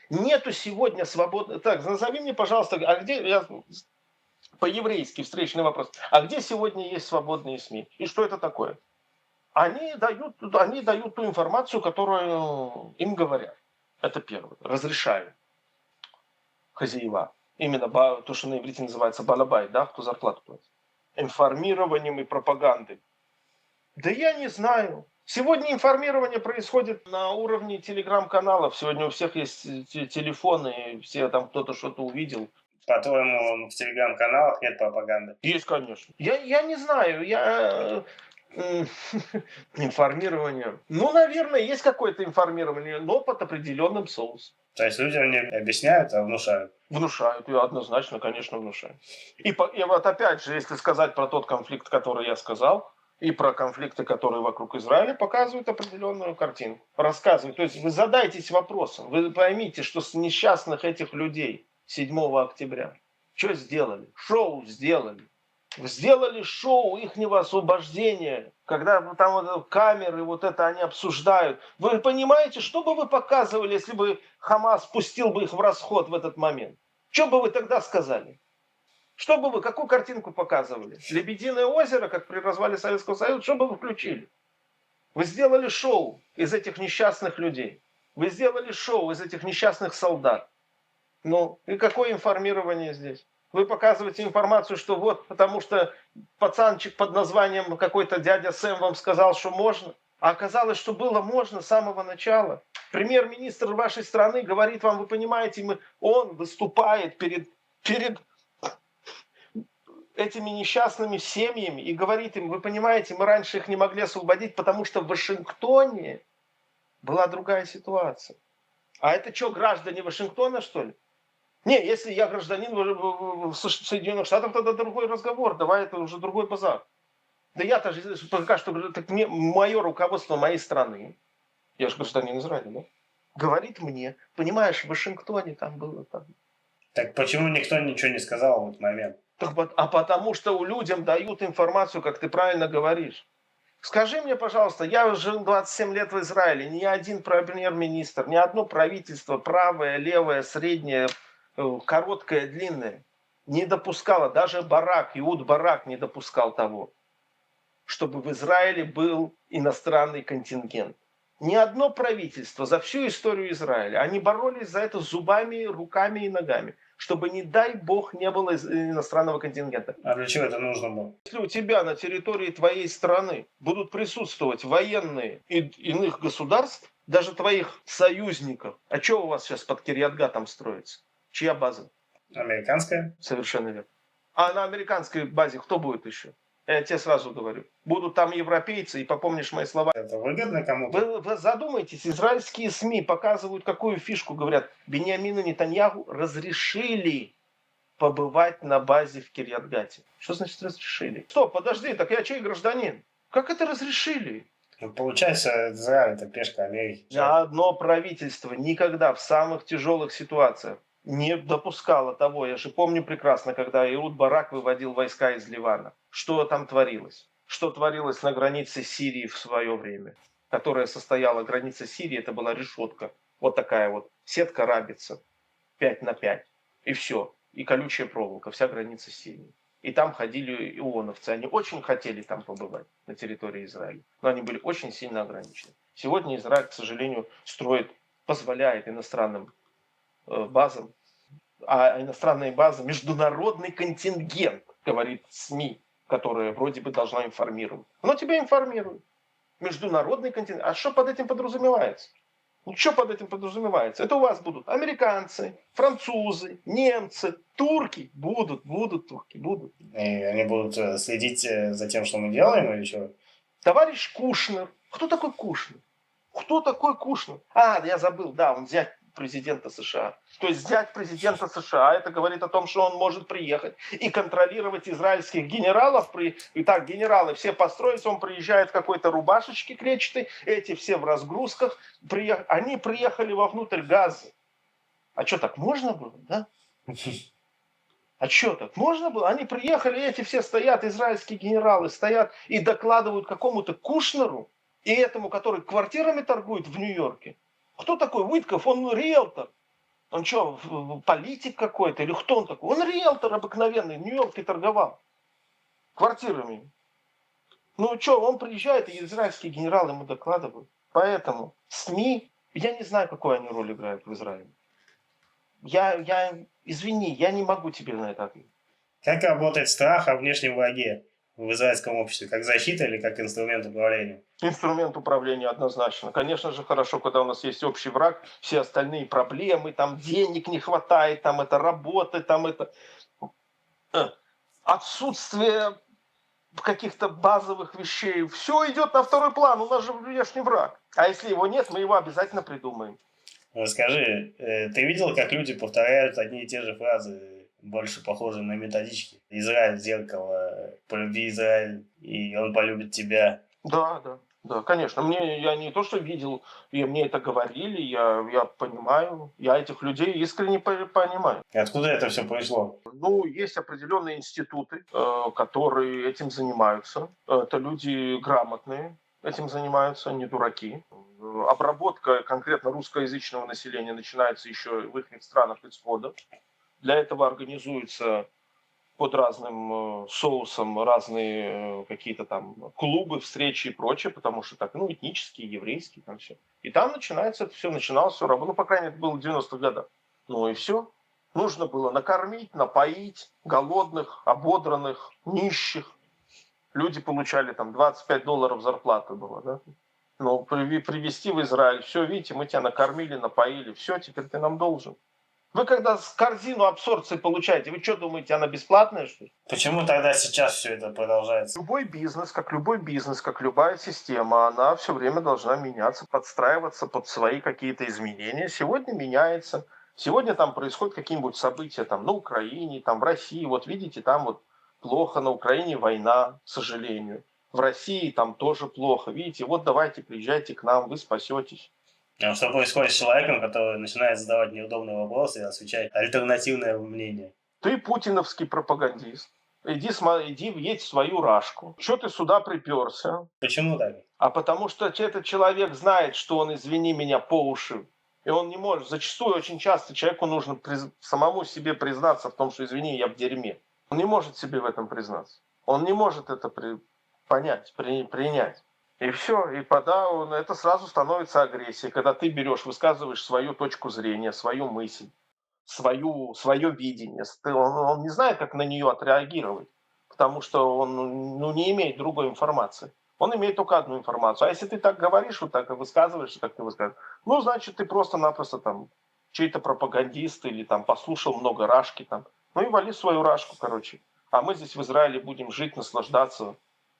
Нету сегодня свободно. Так, назови мне, пожалуйста, по-еврейски встречный вопрос. А где сегодня есть свободные СМИ? И что это такое? Они дают ту информацию, которую им говорят. Это первое. Разрешают хозяева. Именно то, что на иврите называется балабай, да, кто зарплату платит. Информированием и пропагандой. Да я не знаю. Сегодня информирование происходит на уровне телеграм-каналов. Сегодня у всех есть телефоны, и все там кто-то что-то увидел. По-твоему, в телеграм-каналах нет пропаганды? Есть, конечно. Я не знаю, информирование. Ну, наверное, есть какое-то информирование, но под определенным соусом. То есть людям не объясняют, а внушают? Внушают, и однозначно, конечно, внушают. И вот опять же, если сказать про тот конфликт, который я сказал, и про конфликты, которые вокруг Израиля, показывают определенную картину. Рассказывают. То есть вы задайтесь вопросом, вы поймите, что с несчастных этих людей 7 октября, что сделали? Шоу сделали. Сделали шоу ихнего освобождения, когда там вот камеры, вот это они обсуждают. Вы понимаете, что бы вы показывали, если бы Хамас пустил бы их в расход в этот момент? Что бы вы тогда сказали? Что бы вы, какую картинку показывали? Лебединое озеро, как при развале Советского Союза, что бы вы включили? Вы сделали шоу из этих несчастных людей. Вы сделали шоу из этих несчастных солдат. Ну, и какое информирование здесь? Вы показываете информацию, что вот, потому что пацанчик под названием какой-то дядя Сэм вам сказал, что можно. А оказалось, что было можно с самого начала. Премьер-министр вашей страны говорит вам, вы понимаете, он выступает перед этими несчастными семьями и говорит им, вы понимаете, мы раньше их не могли освободить, потому что в Вашингтоне была другая ситуация. А это что, граждане Вашингтона, что ли? Не, если я гражданин Соединенных Штатов, тогда другой разговор. Давай, это уже другой базар. Да я-то пока что, так мое руководство моей страны, я же гражданин Израиля, да? Говорит мне, понимаешь, в Вашингтоне там было там. Так почему никто ничего не сказал в этот момент? А потому что людям дают информацию, как ты правильно говоришь. Скажи мне, пожалуйста, я жил 27 лет в Израиле, ни один премьер-министр, ни одно правительство, правое, левое, среднее, короткое, длинное, не допускало, даже Иуд Барак не допускал того, чтобы в Израиле был иностранный контингент. Ни одно правительство за всю историю Израиля, они боролись за это зубами, руками и ногами, чтобы, не дай бог, не было иностранного контингента. А для чего это нужно было? Если у тебя на территории твоей страны будут присутствовать военные иных государств, даже твоих союзников, а что у вас сейчас под Кирьят-Гатом строится? Чья база? Американская? Совершенно верно. А на американской базе кто будет еще? Я тебе сразу говорю. Будут там европейцы, и попомнишь мои слова. Это выгодно кому-то? Вы задумайтесь, израильские СМИ показывают какую фишку, говорят, Биньямину Нетаньяху разрешили побывать на базе в Кирьят-Гате. Что значит разрешили? Стоп, подожди, так я чей гражданин? Как это разрешили? Ну, получается, Израиль это пешка Америки. Ни одно правительство никогда в самых тяжелых ситуациях не допускало того. Я же помню прекрасно, когда Иуд Барак выводил войска из Ливана. Что там творилось? Что творилось на границе Сирии в свое время? Которая состояла, граница Сирии, это была решетка. Вот такая вот сетка рабица. 5 на 5. И все. И колючая проволока. Вся граница Сирии. И там ходили ионовцы. Они очень хотели там побывать, на территории Израиля. Но они были очень сильно ограничены. Сегодня Израиль, к сожалению, позволяет иностранным базам, а иностранные базы, международный контингент, говорит СМИ, которая вроде бы должна информировать. Оно тебя информирует. Международный контингент. А что под этим подразумевается? Ну, что под этим подразумевается? Это у вас будут американцы, французы, немцы, турки. Будут турки, будут. И они будут следить за тем, что мы делаем, или что? Товарищ Кушнер. Кто такой Кушнер? Кто такой Кушнер? А, я забыл, да, он зять президента США. То есть зять президента США, это говорит о том, что он может приехать и контролировать израильских генералов. Итак, генералы все построятся, он приезжает в какой-то рубашечке клетчатой, эти все в разгрузках. Они приехали вовнутрь Газы. А что, так можно было, да? А что так можно было? Они приехали, эти все стоят, израильские генералы стоят и докладывают какому-то Кушнеру, и этому, который квартирами торгует в Нью-Йорке. Кто такой Уитков? Он риэлтор. Он что, политик какой-то? Или кто он такой? Он риэлтор обыкновенный, в Нью-Йорке торговал квартирами. Ну что, он приезжает, и израильские генералы ему докладывают. Поэтому СМИ, я не знаю, какую они роль играют в Израиле. Извини, я не могу тебе на это ответить. Как работает страх о внешнем враге в израильском обществе? Как защита или как инструмент управления? Инструмент управления однозначно. Конечно же, хорошо, когда у нас есть общий враг, все остальные проблемы, там денег не хватает, там это работы, там это отсутствие каких-то базовых вещей. Все идет на второй план, у нас же внешний враг. А если его нет, мы его обязательно придумаем. Скажи, ты видел, как люди повторяют одни и те же фразы, больше похожие на методички? Израиль зеркало, полюби Израиль, и он полюбит тебя. Да, да, да, конечно. Я не то, что видел, и мне это говорили, я понимаю, я этих людей искренне понимаю. Откуда это все пришло? Ну, есть определенные институты, которые этим занимаются. Это люди грамотные, этим занимаются, не дураки. Обработка конкретно русскоязычного населения начинается еще в их странах исхода. Для этого организуются под разным соусом разные какие-то там клубы, встречи и прочее, потому что так, ну, этнические, еврейские, там все. И там начинается это все, начиналось все работа, ну, по крайней мере, это было в 90-х годах. Ну и все. Нужно было накормить, напоить голодных, ободранных, нищих. Люди получали там $25 зарплата была, да? Ну, привезти в Израиль, все, видите, мы тебя накормили, напоили, все, теперь ты нам должен. Вы когда корзину абсорбции получаете, вы что думаете, она бесплатная, что ли? Почему тогда сейчас все это продолжается? Любой бизнес, как любая система, она все время должна меняться, подстраиваться под свои какие-то изменения. Сегодня меняется. Сегодня там происходят какие-нибудь события там, на Украине, там, в России. Вот видите, там вот плохо, на Украине война, к сожалению. В России там тоже плохо. Видите, вот давайте, приезжайте к нам, вы спасетесь. А что происходит с человеком, который начинает задавать неудобные вопросы и освещать альтернативное мнение? Ты путиновский пропагандист. Иди едь в свою рашку. Что ты сюда приперся? Почему так? А потому что этот человек знает, что он, извини меня, по уши. И он не может. Зачастую, очень часто человеку нужно самому себе признаться в том, что, извини, я в дерьме. Он не может себе в этом признаться. Он не может это понять, принять. И все. И это сразу становится агрессией, когда ты берешь, высказываешь свою точку зрения, свою мысль, свое видение. Он не знает, как на нее отреагировать, потому что он не имеет другой информации. Он имеет только одну информацию. А если ты так говоришь, вот так и высказываешься, как ты высказываешь, ну, значит, ты просто-напросто там чей-то пропагандист или там послушал много рашки там. Ну и вали свою рашку, короче. А мы здесь в Израиле будем жить, наслаждаться.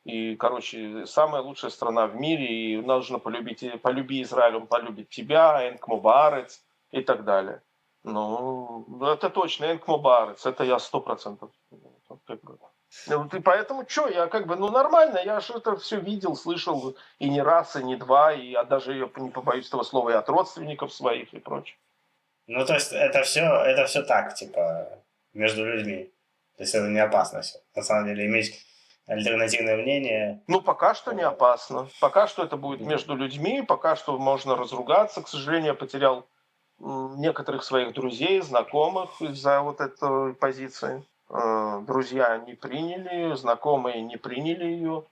И, короче, самая лучшая страна в мире, и нужно полюби Израиль, он полюбит тебя, Энкмо Баарец и так далее. Ну, это точно, Энкмо Баарец, это я 100%. И поэтому что, я нормально, я же это все видел, слышал и не раз, и не два, даже, я не побоюсь этого слова, и от родственников своих и прочее. Ну, то есть это все так, типа, между людьми. То есть это не опасно все. На самом деле, иметь альтернативное мнение. Ну, пока что не опасно. Пока что это будет между людьми, пока что можно разругаться. К сожалению, я потерял некоторых своих друзей, знакомых из-за вот этой позиции. Друзья не приняли, знакомые не приняли ее.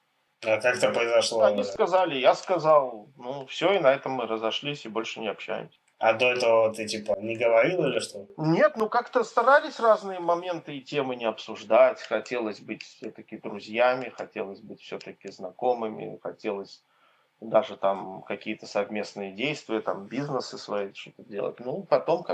А как это произошло? Они сказали, я сказал, ну все, и на этом мы разошлись и больше не общаемся. А до этого ты, типа, не говорил или что? Нет, ну как-то старались разные моменты и темы не обсуждать. Хотелось быть все-таки друзьями, хотелось быть все-таки знакомыми, хотелось даже там какие-то совместные действия, там бизнесы свои что-то делать. Ну, потом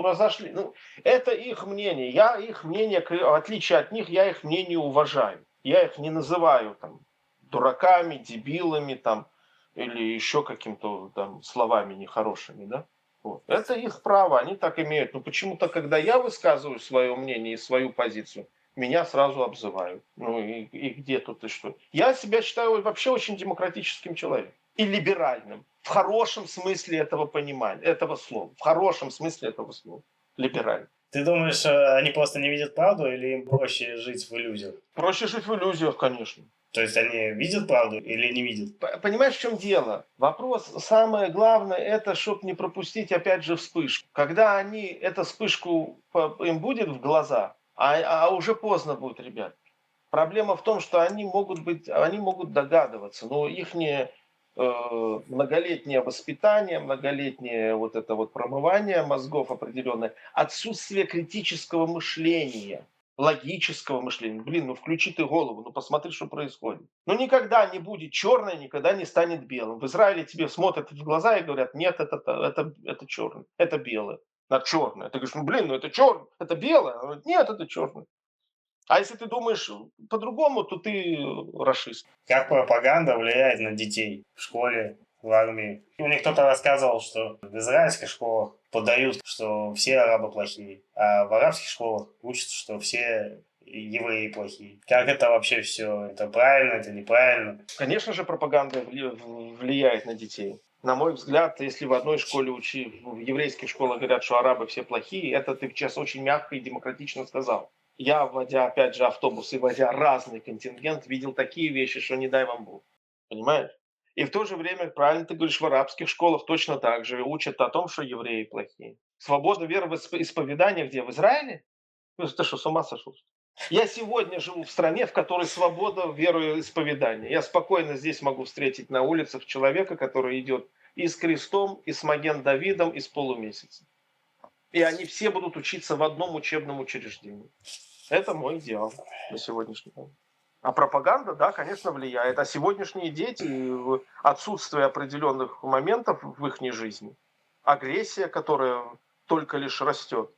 разошли. Ну, это их мнение. Я их мнение, в отличие от них, я их мнение уважаю. Я их не называю там дураками, дебилами там или еще каким-то там словами нехорошими, да? Вот. Это их право, они так имеют. Но почему-то, когда я высказываю свое мнение и свою позицию, меня сразу обзывают. Ну и где тут и что? Я себя считаю вообще очень демократическим человеком. И либеральным. В хорошем смысле этого понимания, этого слова. В хорошем смысле этого слова. Либеральным. Ты думаешь, они просто не видят правду или им проще жить в иллюзиях? Проще жить в иллюзиях, конечно. То есть они видят правду или не видят? Понимаешь, в чем дело? Вопрос, самое главное, это чтобы не пропустить опять же вспышку. Когда они эту вспышку им будет в глаза, а уже поздно будет, ребят. Проблема в том, что они могут догадываться, но их многолетнее воспитание, многолетнее вот это вот промывание мозгов определенное, отсутствие критического мышления, логического мышления. Ну включи ты голову, ну посмотри, что происходит. Ну никогда не будет черное, никогда не станет белым. В Израиле тебе смотрят в глаза и говорят, нет, это черный, это белое. На черное. Ты говоришь, ну это черное, это белое. Он говорит, нет, это черное. А если ты думаешь по-другому, то ты рашист. Как пропаганда влияет на детей в школе? в армии. И мне кто-то рассказывал, что в израильских школах подают, что все арабы плохие, а в арабских школах учатся, что все евреи плохие. Как это вообще все? Это правильно, это неправильно? Конечно же, пропаганда влияет на детей. На мой взгляд, если в одной школе в еврейских школах говорят, что арабы все плохие, это ты сейчас очень мягко и демократично сказал. Я, вводя, опять же, автобус и вводя разный контингент, видел такие вещи, что не дай вам Бог. Понимаешь? И в то же время, правильно ты говоришь, в арабских школах точно так же учат о том, что евреи плохие. Свобода вероисповедания где? В Израиле? Ну, ты что, с ума сошел? Я сегодня живу в стране, в которой свобода вероисповедания. Я спокойно здесь могу встретить на улицах человека, который идет и с крестом, и с Маген-Давидом, и с полумесяцем. И они все будут учиться в одном учебном учреждении. Это мой идеал на сегодняшний день. А пропаганда, да, конечно, влияет. А сегодняшние дети, отсутствие определенных моментов в их жизни, агрессия, которая только лишь растет,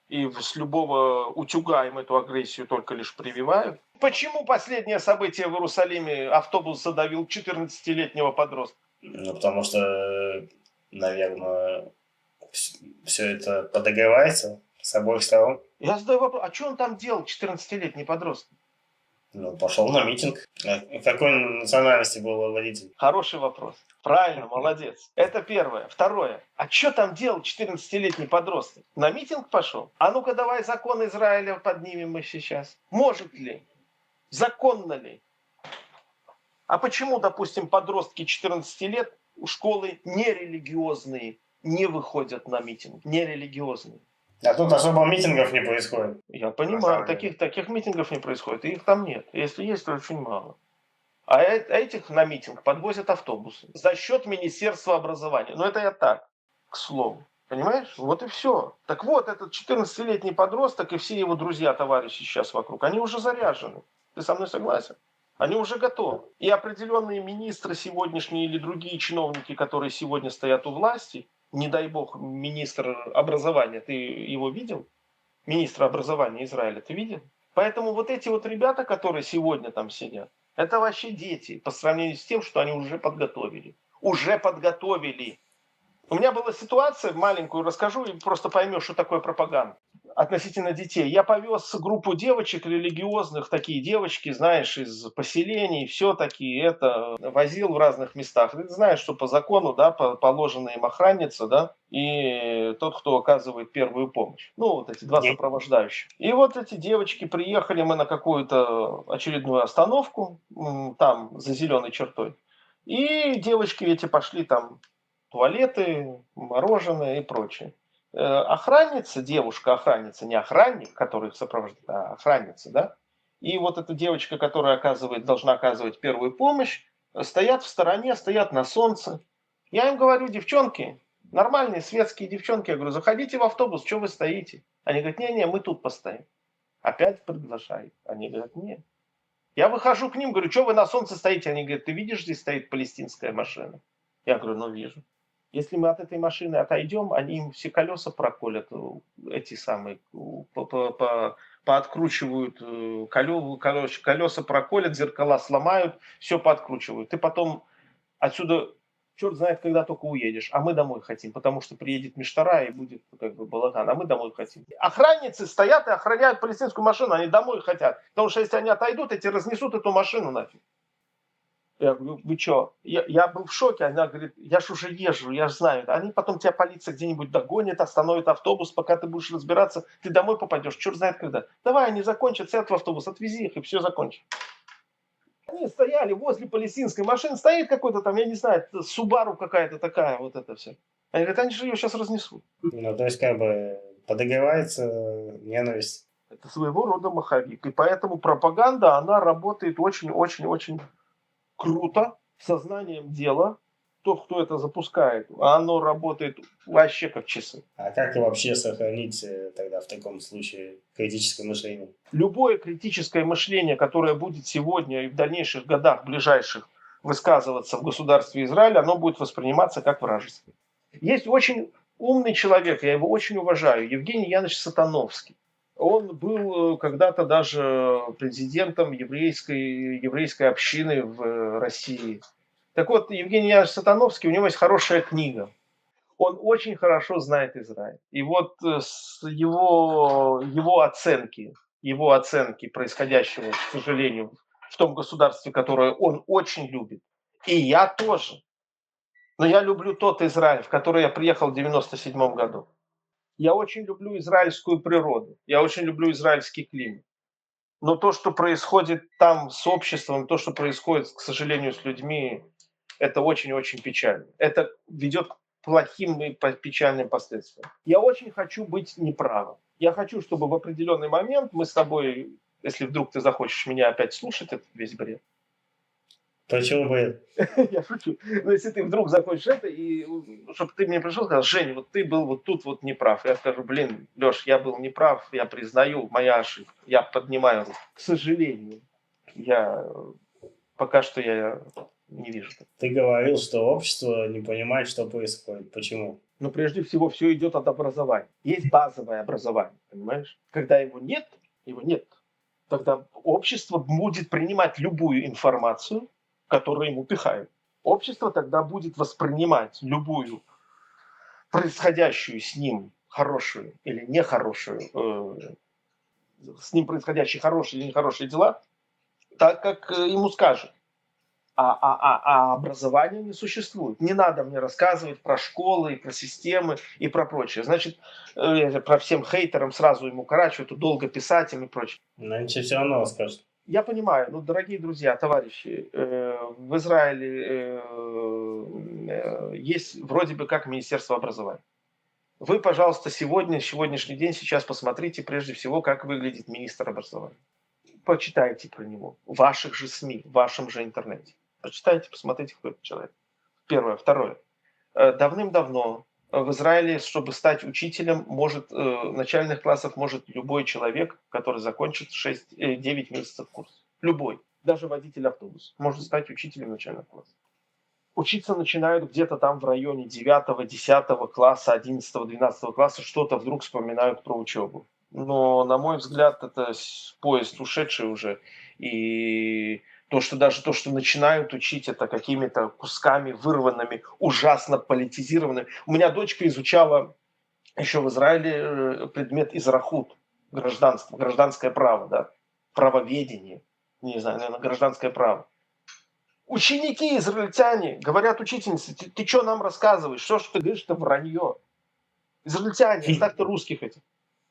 и с любого утюга им эту агрессию только лишь прививают. Почему последнее событие в Иерусалиме автобус задавил 14-летнего подростка? Ну, потому что, наверное, все это подогревается с обоих сторон. Я задаю вопрос, а что он там делал, 14-летний подросток? Ну, пошел на митинг. Какой национальности был водитель? Хороший вопрос. Правильно, молодец. Это первое. Второе. А что там делал 14-летний подросток? На митинг пошел? А ну-ка давай закон Израиля поднимем мы сейчас. Может ли? Законно ли? А почему, допустим, подростки 14 лет у школы нерелигиозные не выходят на митинг? Нерелигиозные. А тут особо митингов не происходит. Я понимаю, таких митингов не происходит, и их там нет. Если есть, то очень мало. А этих на митинг подвозят автобусы за счет Министерства образования. Ну это я так, к слову. Понимаешь? Вот и все. Так вот, этот 14-летний подросток и все его друзья, товарищи сейчас вокруг, они уже заряжены. Ты со мной согласен? Они уже готовы. И определенные министры сегодняшние или другие чиновники, которые сегодня стоят у власти, не дай бог, министр образования, ты его видел? Министра образования Израиля, ты видел? Поэтому вот эти вот ребята, которые сегодня там сидят, это вообще дети по сравнению с тем, что они уже подготовили. Уже подготовили. У меня была ситуация, маленькую расскажу, и просто поймешь, что такое пропаганда относительно детей. Я повез группу девочек религиозных, такие девочки, знаешь, из поселений, все такие, это, возил в разных местах. Ты знаешь, что по закону, да, положена им охранница, да, и тот, кто оказывает первую помощь. Ну, вот эти два сопровождающих. И вот эти девочки приехали мы на какую-то очередную остановку, там, за зеленой чертой. И девочки эти пошли там туалеты, мороженое и прочее. Охранница, девушка-охранница, не охранник, который их сопровождает, а охранница, да? И вот эта девочка, которая должна оказывать первую помощь, стоят в стороне, стоят на солнце. Я им говорю, девчонки, нормальные светские девчонки, я говорю, заходите в автобус, что вы стоите? Они говорят, не-не, мы тут постоим. Опять приглашаю. Они говорят, нет. Я выхожу к ним, говорю, что вы на солнце стоите? Они говорят, ты видишь, здесь стоит палестинская машина? Я говорю, ну вижу. Если мы от этой машины отойдем, они им все колеса проколят, эти самые, пооткручивают, колеса проколят, зеркала сломают, все пооткручивают. Ты потом отсюда, черт знает, когда только уедешь. А мы домой хотим, потому что приедет Миштара и будет как бы балаган. А мы домой хотим. Охранницы стоят и охраняют палестинскую машину, они домой хотят. Потому что если они отойдут, эти разнесут эту машину нафиг. Я говорю, вы что? Я был в шоке. Она говорит, я ж уже езжу, я же знаю. Они потом тебя полиция где-нибудь догонит, остановит автобус, пока ты будешь разбираться, ты домой попадешь, черт знает когда. Давай, они закончат, сядь в автобус, отвези их, и все закончится. Они стояли возле палестинской машины, стоит какой-то там, я не знаю, Субару какая-то такая, вот это все. Они говорят, они же ее сейчас разнесут. Ну, то есть, как бы, подогревается ненависть. Это своего рода маховик. И поэтому пропаганда, она работает очень-очень-очень круто, сознанием дела. Тот, кто это запускает, оно работает вообще как часы. А как вообще сохранить тогда в таком случае критическое мышление? Любое критическое мышление, которое будет сегодня и в дальнейших годах, ближайших, высказываться в государстве Израиль, оно будет восприниматься как вражеское. Есть очень умный человек, я его очень уважаю, Евгений Янович Сатановский. Он был когда-то даже президентом еврейской общины в России. Так вот, Евгений Янович Сатановский, у него есть хорошая книга. Он очень хорошо знает Израиль. И вот с его оценки происходящего, к сожалению, в том государстве, которое он очень любит, и я тоже. Но я люблю тот Израиль, в который я приехал в 1997 году. Я очень люблю израильскую природу, я очень люблю израильский климат. Но то, что происходит там с обществом, то, что происходит, к сожалению, с людьми, это очень-очень печально. Это ведет к плохим и печальным последствиям. Я очень хочу быть неправым. Я хочу, чтобы в определенный момент мы с тобой, если вдруг ты захочешь меня опять слушать, этот весь бред. Почему бы? Я шучу. Но если ты вдруг захочешь это, и чтобы ты мне пришел и сказал: Женя, вот ты был вот тут вот неправ. Я скажу: блин, Леш, я был неправ, я признаю, моя ошибка. Я поднимаю руку. К сожалению, пока что я не вижу. Ты говорил, что общество не понимает, что происходит. Почему? Но прежде всего все идет от образования. Есть базовое образование, понимаешь? Когда его нет, тогда общество будет принимать любую информацию, которую ему пихают. Общество тогда будет воспринимать любую происходящую с ним хорошую или нехорошую, с ним происходящие хорошие или нехорошие дела, так, как ему скажут. А образования не существует. Не надо мне рассказывать про школы, и про системы, и про прочее. Значит, про всем хейтерам сразу ему карать, это долго писать им и прочее. Но они тебе все равно расскажут. Я понимаю, ну, дорогие друзья, товарищи, в Израиле есть вроде бы как Министерство образования. Вы, пожалуйста, сегодняшний день, сейчас посмотрите прежде всего, как выглядит министр образования. Почитайте про него в ваших же СМИ, в вашем же интернете. Почитайте, посмотрите, кто этот человек. Первое. Второе. Давным-давно в Израиле, чтобы стать учителем, начальных классов может любой человек, который закончит 9 месяцев курса. Любой. Даже водитель автобуса может стать учителем начальных классов. Учиться начинают где-то там в районе 9, 10 класса, 11, 12 класса, что-то вдруг вспоминают про учебу. Но, на мой взгляд, это поезд ушедший уже. И то, что начинают учить, это какими-то кусками вырванными, ужасно политизированными. У меня дочка изучала еще в Израиле предмет израхут, гражданство, гражданское право, да, правоведение, не знаю, наверное, гражданское право. Ученики израильтяне говорят учительнице: ты что нам рассказываешь, что ж ты говоришь, это вранье. Израильтяне, оставь ты русских этих.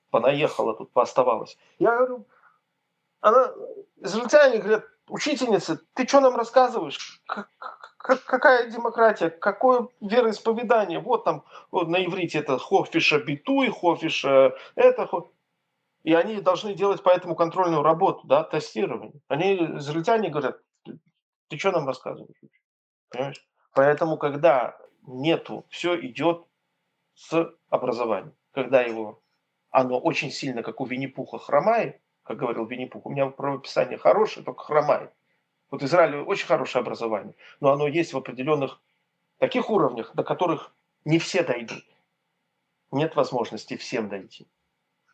Понаехала тут, пооставалась. Я говорю, израильтяне говорят: учительница, ты что нам рассказываешь? Какая демократия, какое вероисповедание? Вот там вот на иврите это хофиша битуй, хофиша это. И они должны делать по этому контрольную работу, да, тестирование. Израильтяне говорят: ты что нам рассказываешь? Понимаешь? Поэтому, когда нету, все идет с образованием. Когда оно очень сильно, как у Винни-Пуха, хромает, как говорил Винни-Пух, у меня правописание хорошее, только хромает. Вот в Израиле очень хорошее образование, но оно есть в определенных таких уровнях, до которых не все дойдут. Нет возможности всем дойти.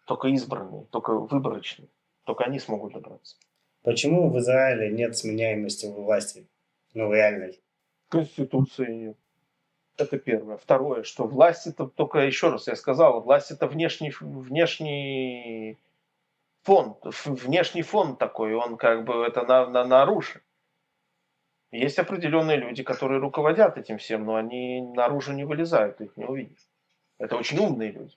Только избранные, только выборочные, только они смогут добраться. Почему в Израиле нет сменяемости власти? Ну, реальной. Конституции нет. Это первое. Второе, что власть это только, еще раз я сказал, власть это внешний фон такой, он как бы это наружу. Есть определенные люди, которые руководят этим всем, но они наружу не вылезают, ты их не увидишь. Это очень умные люди.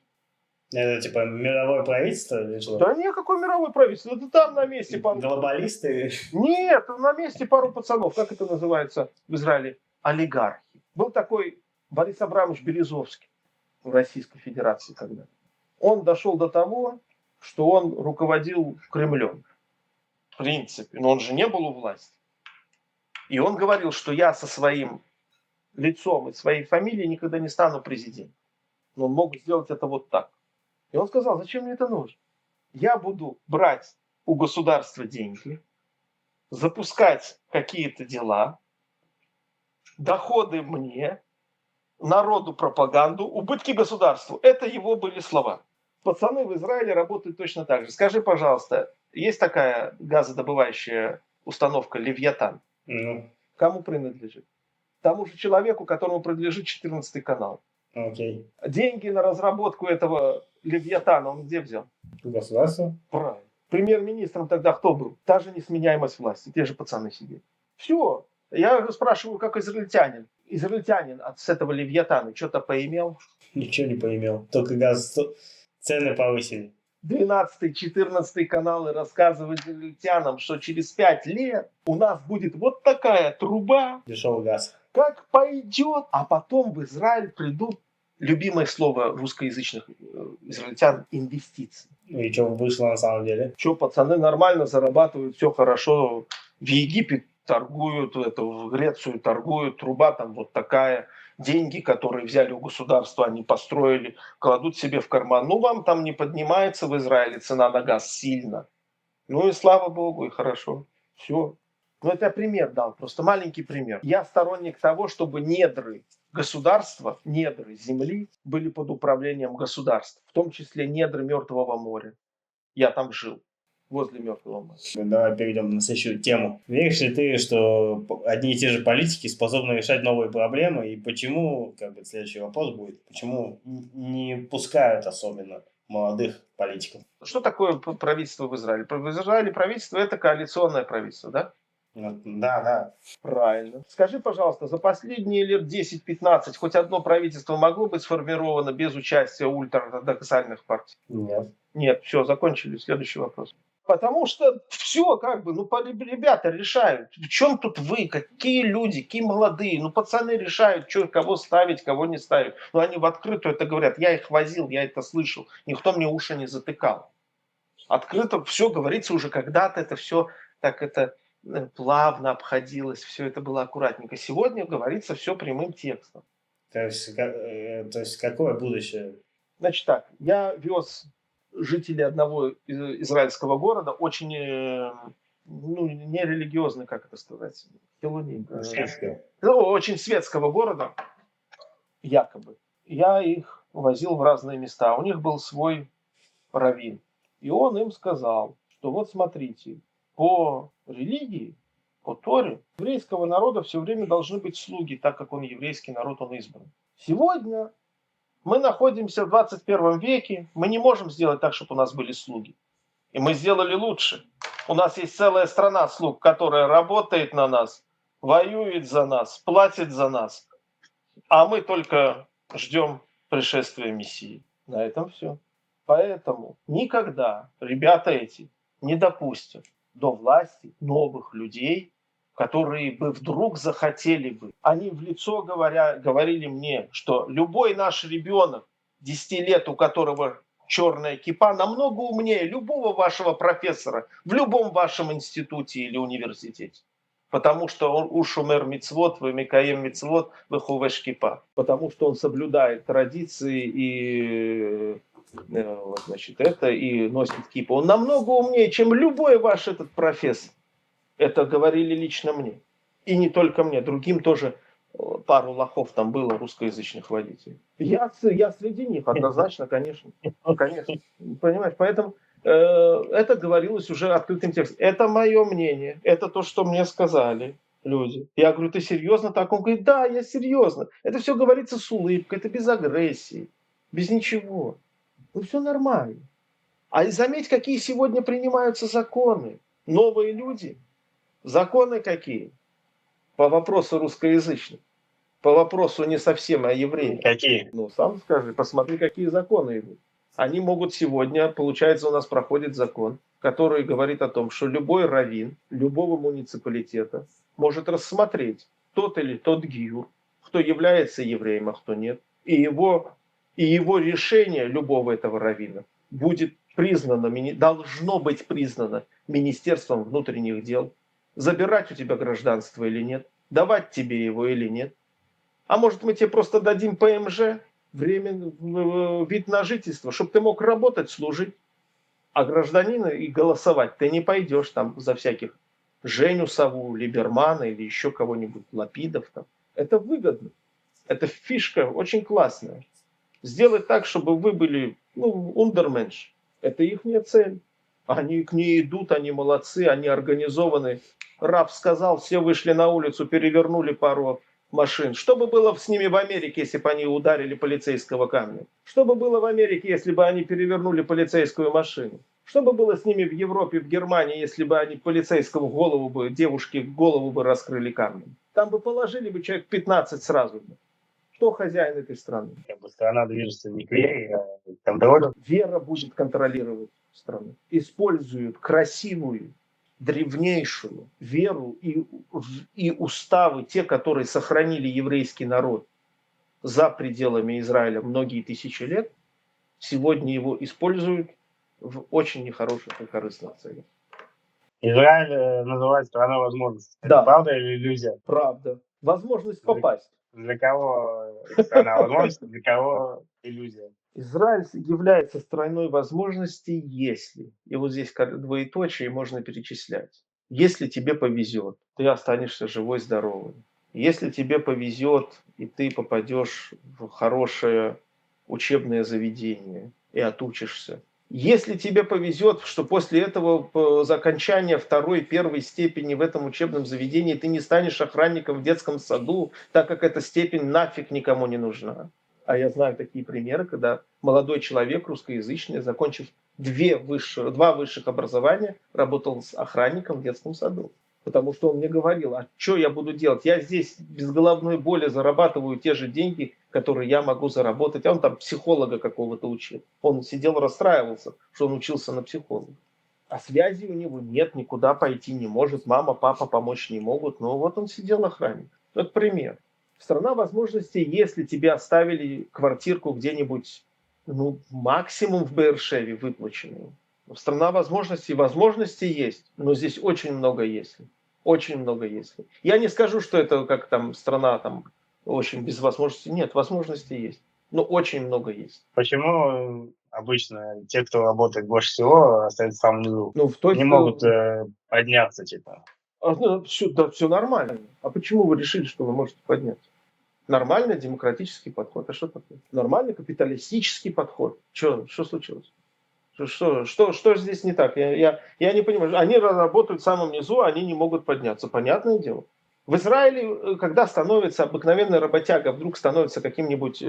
Это типа мировое правительство или что? Да нет, какое мировое правительство? Это там на месте пару... Глобалисты? Нет, на месте пару пацанов. Как это называется в Израиле? Олигархи. Был такой Борис Абрамович Березовский в Российской Федерации когда. Он дошел до того, что он руководил Кремлем. В принципе. Но он же не был у власти. И он говорил, что я со своим лицом и своей фамилией никогда не стану президентом. Но он мог сделать это вот так. И он сказал: зачем мне это нужно? Я буду брать у государства деньги, запускать какие-то дела, доходы мне, народу пропаганду, убытки государству. Это его были слова. Пацаны в Израиле работают точно так же. Скажи, пожалуйста, есть такая газодобывающая установка «Левиатан»? Ну. Кому принадлежит? Тому же человеку, которому принадлежит 14-й канал. Окей. Деньги на разработку этого Левиатана он где взял? Государство? Правильно. Премьер-министром тогда кто был? Та же несменяемость власти. Те же пацаны сидели. Все. Я спрашиваю, как израильтянин. Израильтянин с этого Левиатана что-то поимел? Ничего не поимел. Только газ, цены повысили. 12-й, 14-й каналы рассказывают израильтянам, что через 5 лет у нас будет вот такая труба, Дешевый газ. как пойдет, а потом в Израиль придут, любимое слово русскоязычных израильтян, инвестиции. И что вышло на самом деле? Что, пацаны нормально зарабатывают, все хорошо, в Египет торгуют, в Грецию торгуют, труба там вот такая, деньги, которые взяли у государства, они построили, кладут себе в карман. Ну, вам там не поднимается в Израиле цена на газ сильно. Ну и слава богу, и хорошо. Все. Ну, это я пример дал, просто маленький пример. Я сторонник того, чтобы недры государства, недры земли были под управлением государств, в том числе недры Мертвого моря. Я там жил, возле Мертвого моря. Давай перейдем на следующую тему. Веришь ли ты, что одни и те же политики способны решать новые проблемы? И почему, следующий вопрос будет, почему не пускают особенно молодых политиков? Что такое правительство в Израиле? В Израиле правительство – это коалиционное правительство, да? Да. Правильно. Скажи, пожалуйста, за последние лет 10-15 хоть одно правительство могло быть сформировано без участия ультраортодоксальных партий? Нет. Нет, все, закончили. Следующий вопрос. Потому что все ребята решают. В чем тут вы? Какие люди, какие молодые? Пацаны решают, кого ставить, кого не ставить. Они в открытую это говорят. Я их возил, я это слышал. Никто мне уши не затыкал. Открыто все говорится уже когда-то. Это все плавно обходилось. Все это было аккуратненько. Сегодня говорится все прямым текстом. То есть какое будущее? Значит так, я вез жителей одного израильского города, очень нерелигиозный, как это сказать, очень светского города, якобы. Я их возил в разные места. У них был свой раввин. И он им сказал, что вот смотрите, по религии, по Торе, еврейского народа все время должны быть слуги, так как он еврейский народ, он избран. Сегодня мы находимся в 21 веке, мы не можем сделать так, чтобы у нас были слуги. И мы сделали лучше. У нас есть целая страна слуг, которая работает на нас, воюет за нас, платит за нас. А мы только ждем пришествия Мессии. На этом все. Поэтому никогда ребята эти не допустят до власти новых людей, которые бы вдруг захотели бы. Они в лицо говорили мне, что любой наш ребенок 10 лет, у которого черная кипа, намного умнее любого вашего профессора в любом вашем институте или университете. Потому что он ушумер мицвот, вы микаем мицвот, вы хувеш кипа. Потому что он соблюдает традиции и и носит кипу. Он намного умнее, чем любой ваш этот профессор. Это говорили лично мне. И не только мне, другим тоже пару лохов там было, русскоязычных водителей. Я среди них, однозначно, конечно. Конечно. Понимаешь, поэтому это говорилось уже открытым текстом. Это мое мнение, это то, что мне сказали люди. Я говорю, ты серьезно так? Он говорит, да, я серьезно. Это все говорится с улыбкой, это без агрессии, без ничего. Все нормально. А заметь, какие сегодня принимаются законы. Новые люди. Законы какие? По вопросу русскоязычных. По вопросу не совсем о евреях. Какие? Сам скажи, посмотри, какие законы идут. Они могут сегодня, получается, у нас проходит закон, который говорит о том, что любой раввин любого муниципалитета может рассмотреть тот или тот гиюр, кто является евреем, а кто нет. И его решение любого этого раввина будет признано, должно быть признано Министерством внутренних дел. Забирать у тебя гражданство или нет, давать тебе его или нет. А может, мы тебе просто дадим ПМЖ, вид на жительство, чтобы ты мог работать, служить. А гражданина и голосовать ты не пойдешь там за всяких Женю Саву, Либермана или еще кого-нибудь, Лапидов там. Это выгодно. Это фишка очень классная. Сделать так, чтобы вы были, ундерменш. Это их цель. Они к ней идут, они молодцы, они организованы. Рав сказал, все вышли на улицу, перевернули пару машин. Что бы было с ними в Америке, если бы они ударили полицейского камнем? Что бы было в Америке, если бы они перевернули полицейскую машину? Что бы было с ними в Европе, в Германии, если бы они полицейскому голову бы, девушке голову бы раскрыли камнем? Там бы положили бы человек 15 сразу. Кто хозяин этой страны? Как бы страна движется не к вере, а к контролю. Вера будет контролировать страну. Используют красивую, древнейшую веру и уставы, те, которые сохранили еврейский народ за пределами Израиля многие тысячи лет, сегодня его используют в очень нехороших и корыстных целях. Израиль называют страной возможностей. Да. Это правда или иллюзия? Правда. Возможность попасть. Для кого страна возможностей, для кого иллюзия? Израиль является страной возможностей, если, и вот здесь двоеточие можно перечислять, если тебе повезет, ты останешься живой, здоровый. Если тебе повезет, и ты попадешь в хорошее учебное заведение и отучишься. Если тебе повезет, что после этого по окончания второй, первой степени в этом учебном заведении ты не станешь охранником в детском саду, так как эта степень нафиг никому не нужна. А я знаю такие примеры, когда молодой человек, русскоязычный, закончив два высших образования, работал с охранником в детском саду. Потому что он мне говорил, а что я буду делать? Я здесь без головной боли зарабатываю те же деньги, которые я могу заработать. А он там психолога какого-то учил. Он сидел, расстраивался, что он учился на психолога. А связи у него нет, никуда пойти не может. Мама, папа помочь не могут. Но вот он сидел охранник. Это пример. Страна возможностей, если тебе оставили квартирку где-нибудь, максимум в Бершеве выплаченную. Страна возможностей есть, но здесь очень много если. Очень много если. Я не скажу, что это как там страна там очень без возможностей. Нет, возможности есть, но очень много есть. Почему обычно те, кто работает больше всего, остаются в самом низу? Не могут подняться, типа. Все нормально. А почему вы решили, что вы можете подняться? Нормальный демократический подход. А что такое? Нормальный капиталистический подход. Что случилось? Что здесь не так? Я не понимаю. Они работают в самом низу, они не могут подняться. Понятное дело. В Израиле, когда становится обыкновенный работяга, вдруг становится каким-нибудь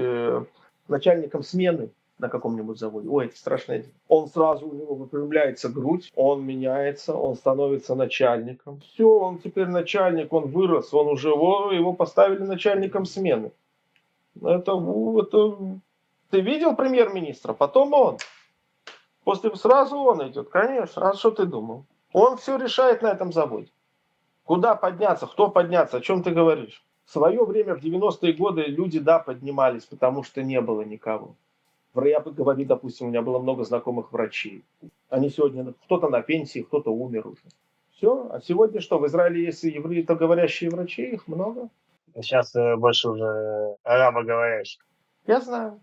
начальником смены на каком-нибудь заводе, это страшное дело. Он сразу, у него выпрямляется грудь, он меняется, он становится начальником. Все, он теперь начальник, он вырос, он уже его поставили начальником смены. Это ты видел премьер-министра? Потом он. Сразу он идет, конечно. А что ты думал? Он все решает на этом заводе. Куда подняться, кто подняться, о чем ты говоришь? В свое время, в 90-е годы, люди, поднимались, потому что не было никого. Я говорю, допустим, у меня было много знакомых врачей. Они сегодня, кто-то на пенсии, кто-то умер уже. Все. А сегодня что? В Израиле есть евреи-говорящие врачи, их много. Сейчас больше уже арабоговорящих. Я знаю.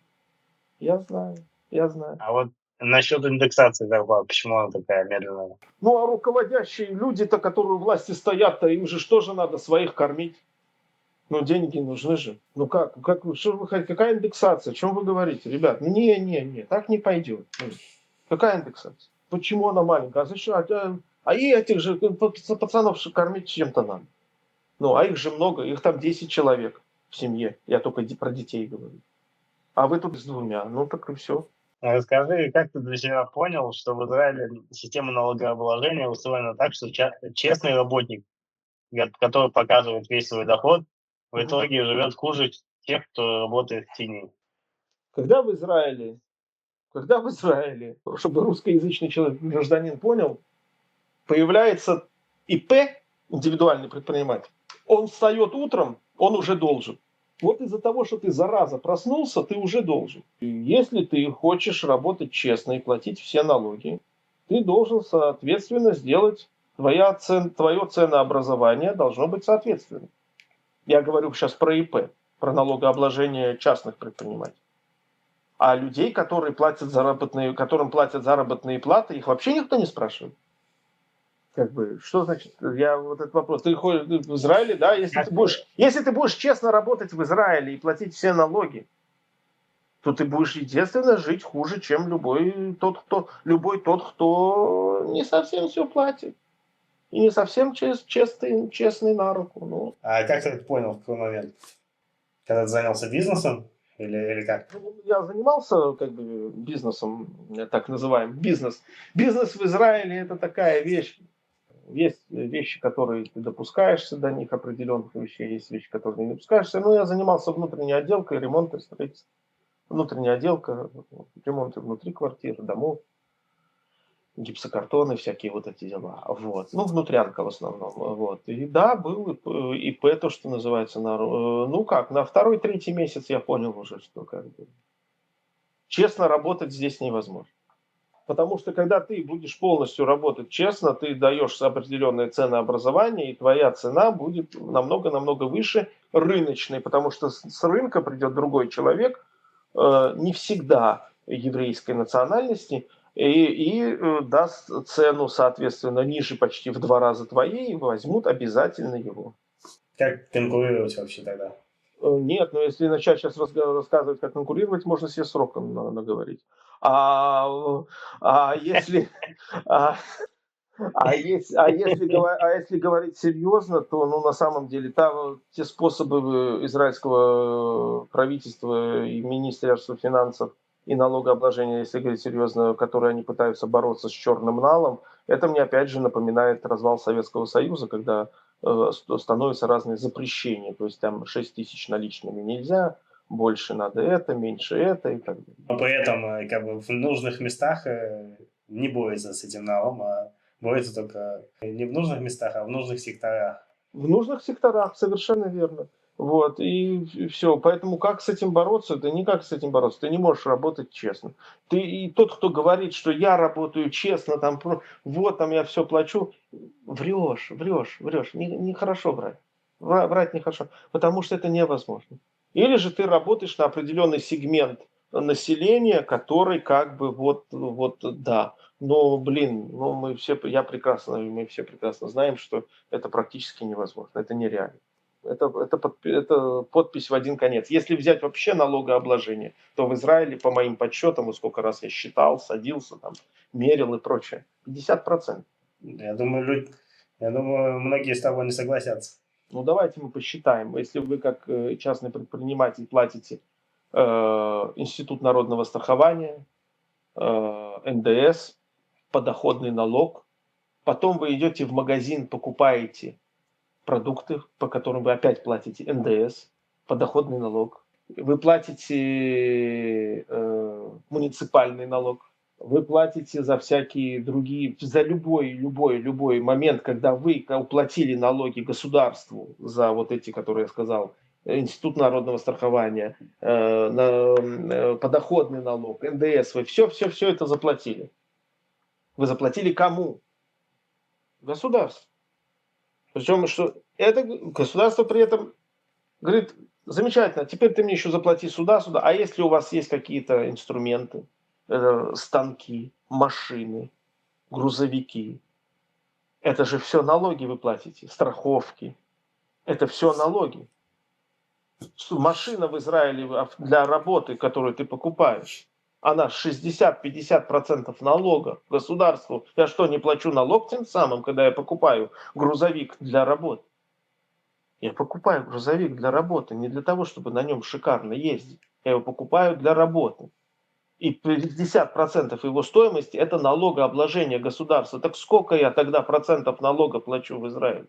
А вот насчет индексации зарплат, почему она такая медленная? А руководящие люди-то, которые у власти стоят-то, им же что же надо своих кормить? Деньги нужны же. Какая индексация? О чем вы говорите, ребят? Не, так не пойдет. Какая индексация? Почему она маленькая? А зачем? А и этих же пацанов кормить чем-то надо. А их же много, их там 10 человек в семье. Я только про детей говорю. А вы тут с 2. Так и все. Расскажи, как ты для себя понял, что в Израиле система налогообложения устроена так, что честный работник, который показывает весь свой доход, в итоге живет хуже тех, кто работает в тени? Когда в Израиле, чтобы русскоязычный человек, гражданин понял, появляется ИП, индивидуальный предприниматель, он встает утром, он уже должен. Вот из-за того, что ты, зараза, проснулся, ты уже должен. И если ты хочешь работать честно и платить все налоги, ты должен, соответственно, сделать, твое ценообразование должно быть соответственным. Я говорю сейчас про ИП, про налогообложение частных предпринимателей. А людей, которым платят заработные платы, их вообще никто не спрашивает. Что значит, этот вопрос, ты ходишь в Израиле, да, если ты будешь честно работать в Израиле и платить все налоги, то ты будешь, естественно, жить хуже, чем любой тот, кто не совсем все платит. и не совсем честный на руку. Ну, А как ты это понял, в какой момент? Когда ты занялся бизнесом или как? я занимался как бы бизнесом, так называемый бизнес. Бизнес в Израиле это такая вещь. Есть вещи, которые ты допускаешься до них, определенных вещей, есть вещи, которые не допускаешься. Но я занимался внутренней отделкой, ремонтом, строительством. Внутренняя отделка, ремонт внутри квартир, домов, гипсокартоны, всякие вот эти дела. Вот. Ну, внутрянка в основном. Вот. И да, был ИП, то, что называется. Ну как, на второй-третий месяц я понял уже, что как бы честно работать здесь невозможно. Потому что когда ты будешь полностью работать честно, ты даешь определенное ценообразование, и твоя цена будет намного-намного выше рыночной, потому что с рынка придет другой человек, не всегда еврейской национальности, и даст цену, соответственно, ниже почти в 2 раза твоей, и возьмут обязательно его. Как конкурировать вообще тогда? Нет, но если начать сейчас рассказывать, как конкурировать, можно себе сроком наговорить. А, а если, а, если говорить серьезно, то ну, на самом деле те способы израильского правительства и Министерства финансов и налогообложения, если говорить серьезно, которые они пытаются бороться с черным налом, это мне опять же напоминает развал Советского Союза, когда становятся разные запрещения. То есть там 6 тысяч наличными нельзя, больше надо это, меньше это и так далее. Но при этом как бы в нужных местах не борется с этим налом, а борется только не в нужных местах, а в нужных секторах. В нужных секторах, совершенно верно. Вот, и все. Поэтому как с этим бороться? Да никак с этим бороться. Ты не можешь работать честно. Ты и тот, кто говорит, что я работаю честно, там, вот там я все плачу, врешь. Нехорошо врать. Врать нехорошо, потому что это невозможно. Или же ты работаешь на определенный сегмент населения, который как бы вот да. Но, блин, ну мы все прекрасно знаем, что это практически невозможно, это нереально. Это подпись в один конец. Если взять вообще налогообложение, то в Израиле, по моим подсчетам, вот сколько раз я считал, садился, там, мерил и прочее, 50%. Я думаю, многие с тобой не согласятся. Ну давайте мы посчитаем. Если вы как частный предприниматель платите Институт народного страхования, НДС, подоходный налог, потом вы идете в магазин, покупаете продукты, по которым вы опять платите НДС, подоходный налог. Вы платите муниципальный налог. Вы платите за всякие другие, за любой момент, когда вы уплатили налоги государству за вот эти, которые я сказал, Институт народного страхования, подоходный налог, НДС, вы все это заплатили. Вы заплатили кому? Государству. Причем, что это государство при этом говорит, замечательно, теперь ты мне еще заплати сюда. А если у вас есть какие-то инструменты, станки, машины, грузовики, это же все налоги вы платите, страховки, это все налоги. Машина в Израиле для работы, которую ты покупаешь, она 60-50% налога государству. Я что, не плачу налог тем самым, когда я покупаю грузовик для работы? Я покупаю грузовик для работы, не для того, чтобы на нем шикарно ездить. Я его покупаю для работы. И 50% его стоимости – это налогообложение государства. Так сколько я тогда процентов налога плачу в Израиле?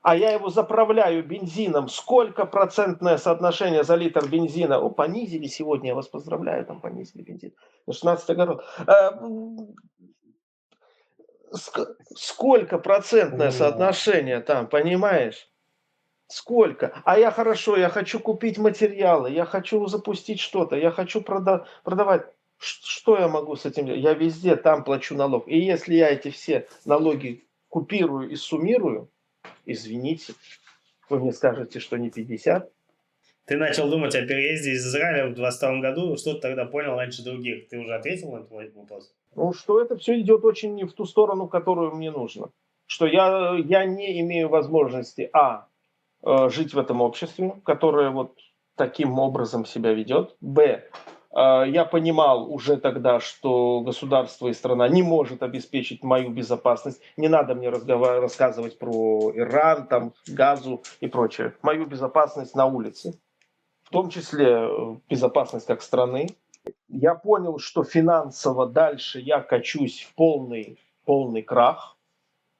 А я его заправляю бензином. Сколько процентное соотношение за литр бензина? О, понизили сегодня, я вас поздравляю, там понизили бензин. 16 год. Сколько процентное соотношение там, понимаешь? Сколько? А я хорошо, я хочу купить материалы, я хочу запустить что-то, я хочу продавать. Что я могу с этим делать? Я везде там плачу налог. И если я эти все налоги купирую и суммирую, извините, вы мне скажете, что не 50. Ты начал думать о переезде из Израиля в 22 году. Что ты тогда понял раньше других? Ты уже ответил на твой вопрос? Ну, что это все идет очень не в ту сторону, которую мне нужно. Что я не имею возможности, жить в этом обществе, которое вот таким образом себя ведет, Я понимал уже тогда, что государство и страна не может обеспечить мою безопасность. Не надо мне рассказывать про Иран, там, Газу и прочее. Мою безопасность на улице, в том числе безопасность как страны. Я понял, что финансово дальше я качусь в полный крах,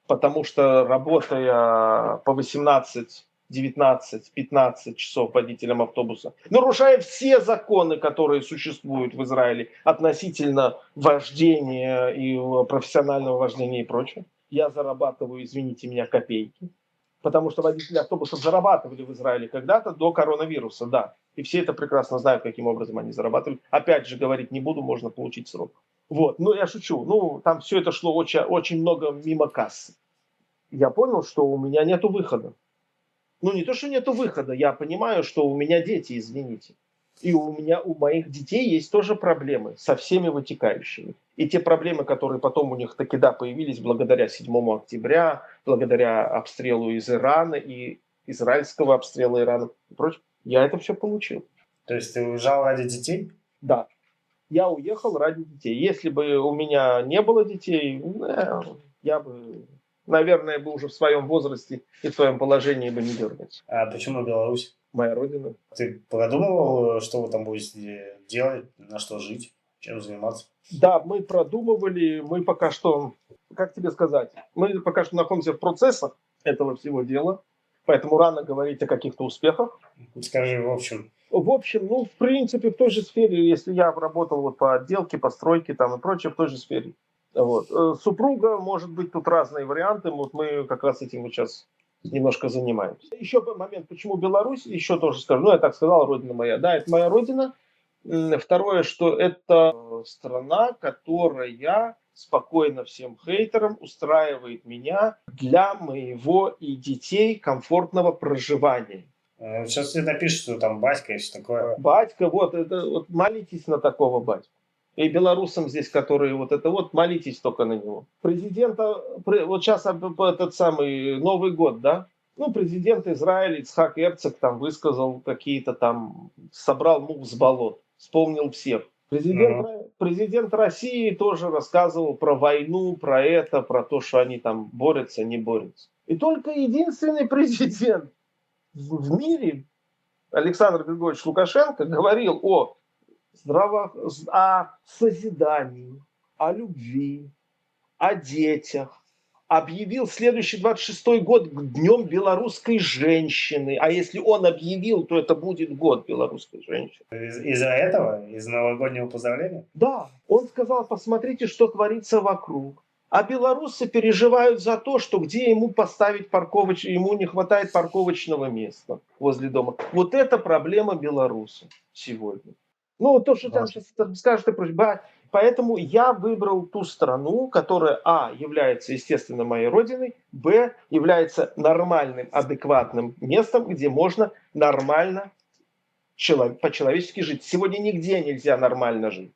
потому что, работая по 18, 19, 15 часов водителем автобуса, нарушая все законы, которые существуют в Израиле относительно вождения и профессионального вождения и прочее, я зарабатываю, извините меня, копейки. Потому что водители автобусов зарабатывали в Израиле когда-то до коронавируса, да. И все это прекрасно знают, каким образом они зарабатывали. Опять же, говорить не буду, можно получить срок. Вот, ну я шучу. Ну, там все это шло очень много мимо кассы. Я понял, что у меня нету выхода. Ну, не то, что нету выхода, я понимаю, что у меня дети, извините. И у моих детей есть тоже проблемы со всеми вытекающими. И те проблемы, которые потом у них таки да появились благодаря 7 октября, благодаря обстрелу из Ирана и израильского обстрела Ирана и прочее, я это все получил. То есть ты уезжал ради детей? Да, я уехал ради детей. Если бы у меня не было детей, я бы, наверное, был уже в своем возрасте и в своем положении бы не дергался. А почему Беларусь? Моя родина. Ты продумывал, что вы там будете делать, на что жить, чем заниматься? Да, мы продумывали, мы пока что, как тебе сказать, мы пока что находимся в процессах этого всего дела, поэтому рано говорить о каких-то успехах. Скажи, в общем. В общем, ну, в принципе, в той же сфере, если я работал вот по отделке, по стройке там и прочее, в той же сфере. Вот. Супруга, может быть, тут разные варианты, вот мы как раз этим вот сейчас немножко занимаемся. Еще момент, почему Беларусь, еще тоже скажу, ну, я так сказал, родина моя. Да, это моя родина. Второе, что это страна, которая спокойно всем хейтерам устраивает меня для моего и детей комфортного проживания. Сейчас все напишут, что там батька и все такое. Батька, вот, это, вот молитесь на такого батьку. И белорусам здесь, которые вот это вот, молитесь только на него. Президента, вот сейчас этот самый Новый год, да? Ну, президент Израиля Ицхак Герцог там высказал какие-то там, собрал мух с болот, вспомнил всех. Президент России тоже рассказывал про войну, про это, про то, что они там борются, не борются. И только единственный президент в мире, Александр Григорьевич Лукашенко, говорил о созидании, о любви, о детях. Объявил следующий 26-й год днем белорусской женщины. А если он объявил, то это будет год белорусской женщины. Из-за этого? Из новогоднего поздравления? Да. Он сказал, посмотрите, что творится вокруг. А белорусы переживают за то, что где ему поставить ему не хватает парковочного места возле дома. Вот это проблема белорусов сегодня. Ну, то, что там сейчас скажут, поэтому я выбрал ту страну, которая, является, естественно, моей родиной, является нормальным, адекватным местом, где можно нормально, по-человечески жить. Сегодня нигде нельзя нормально жить.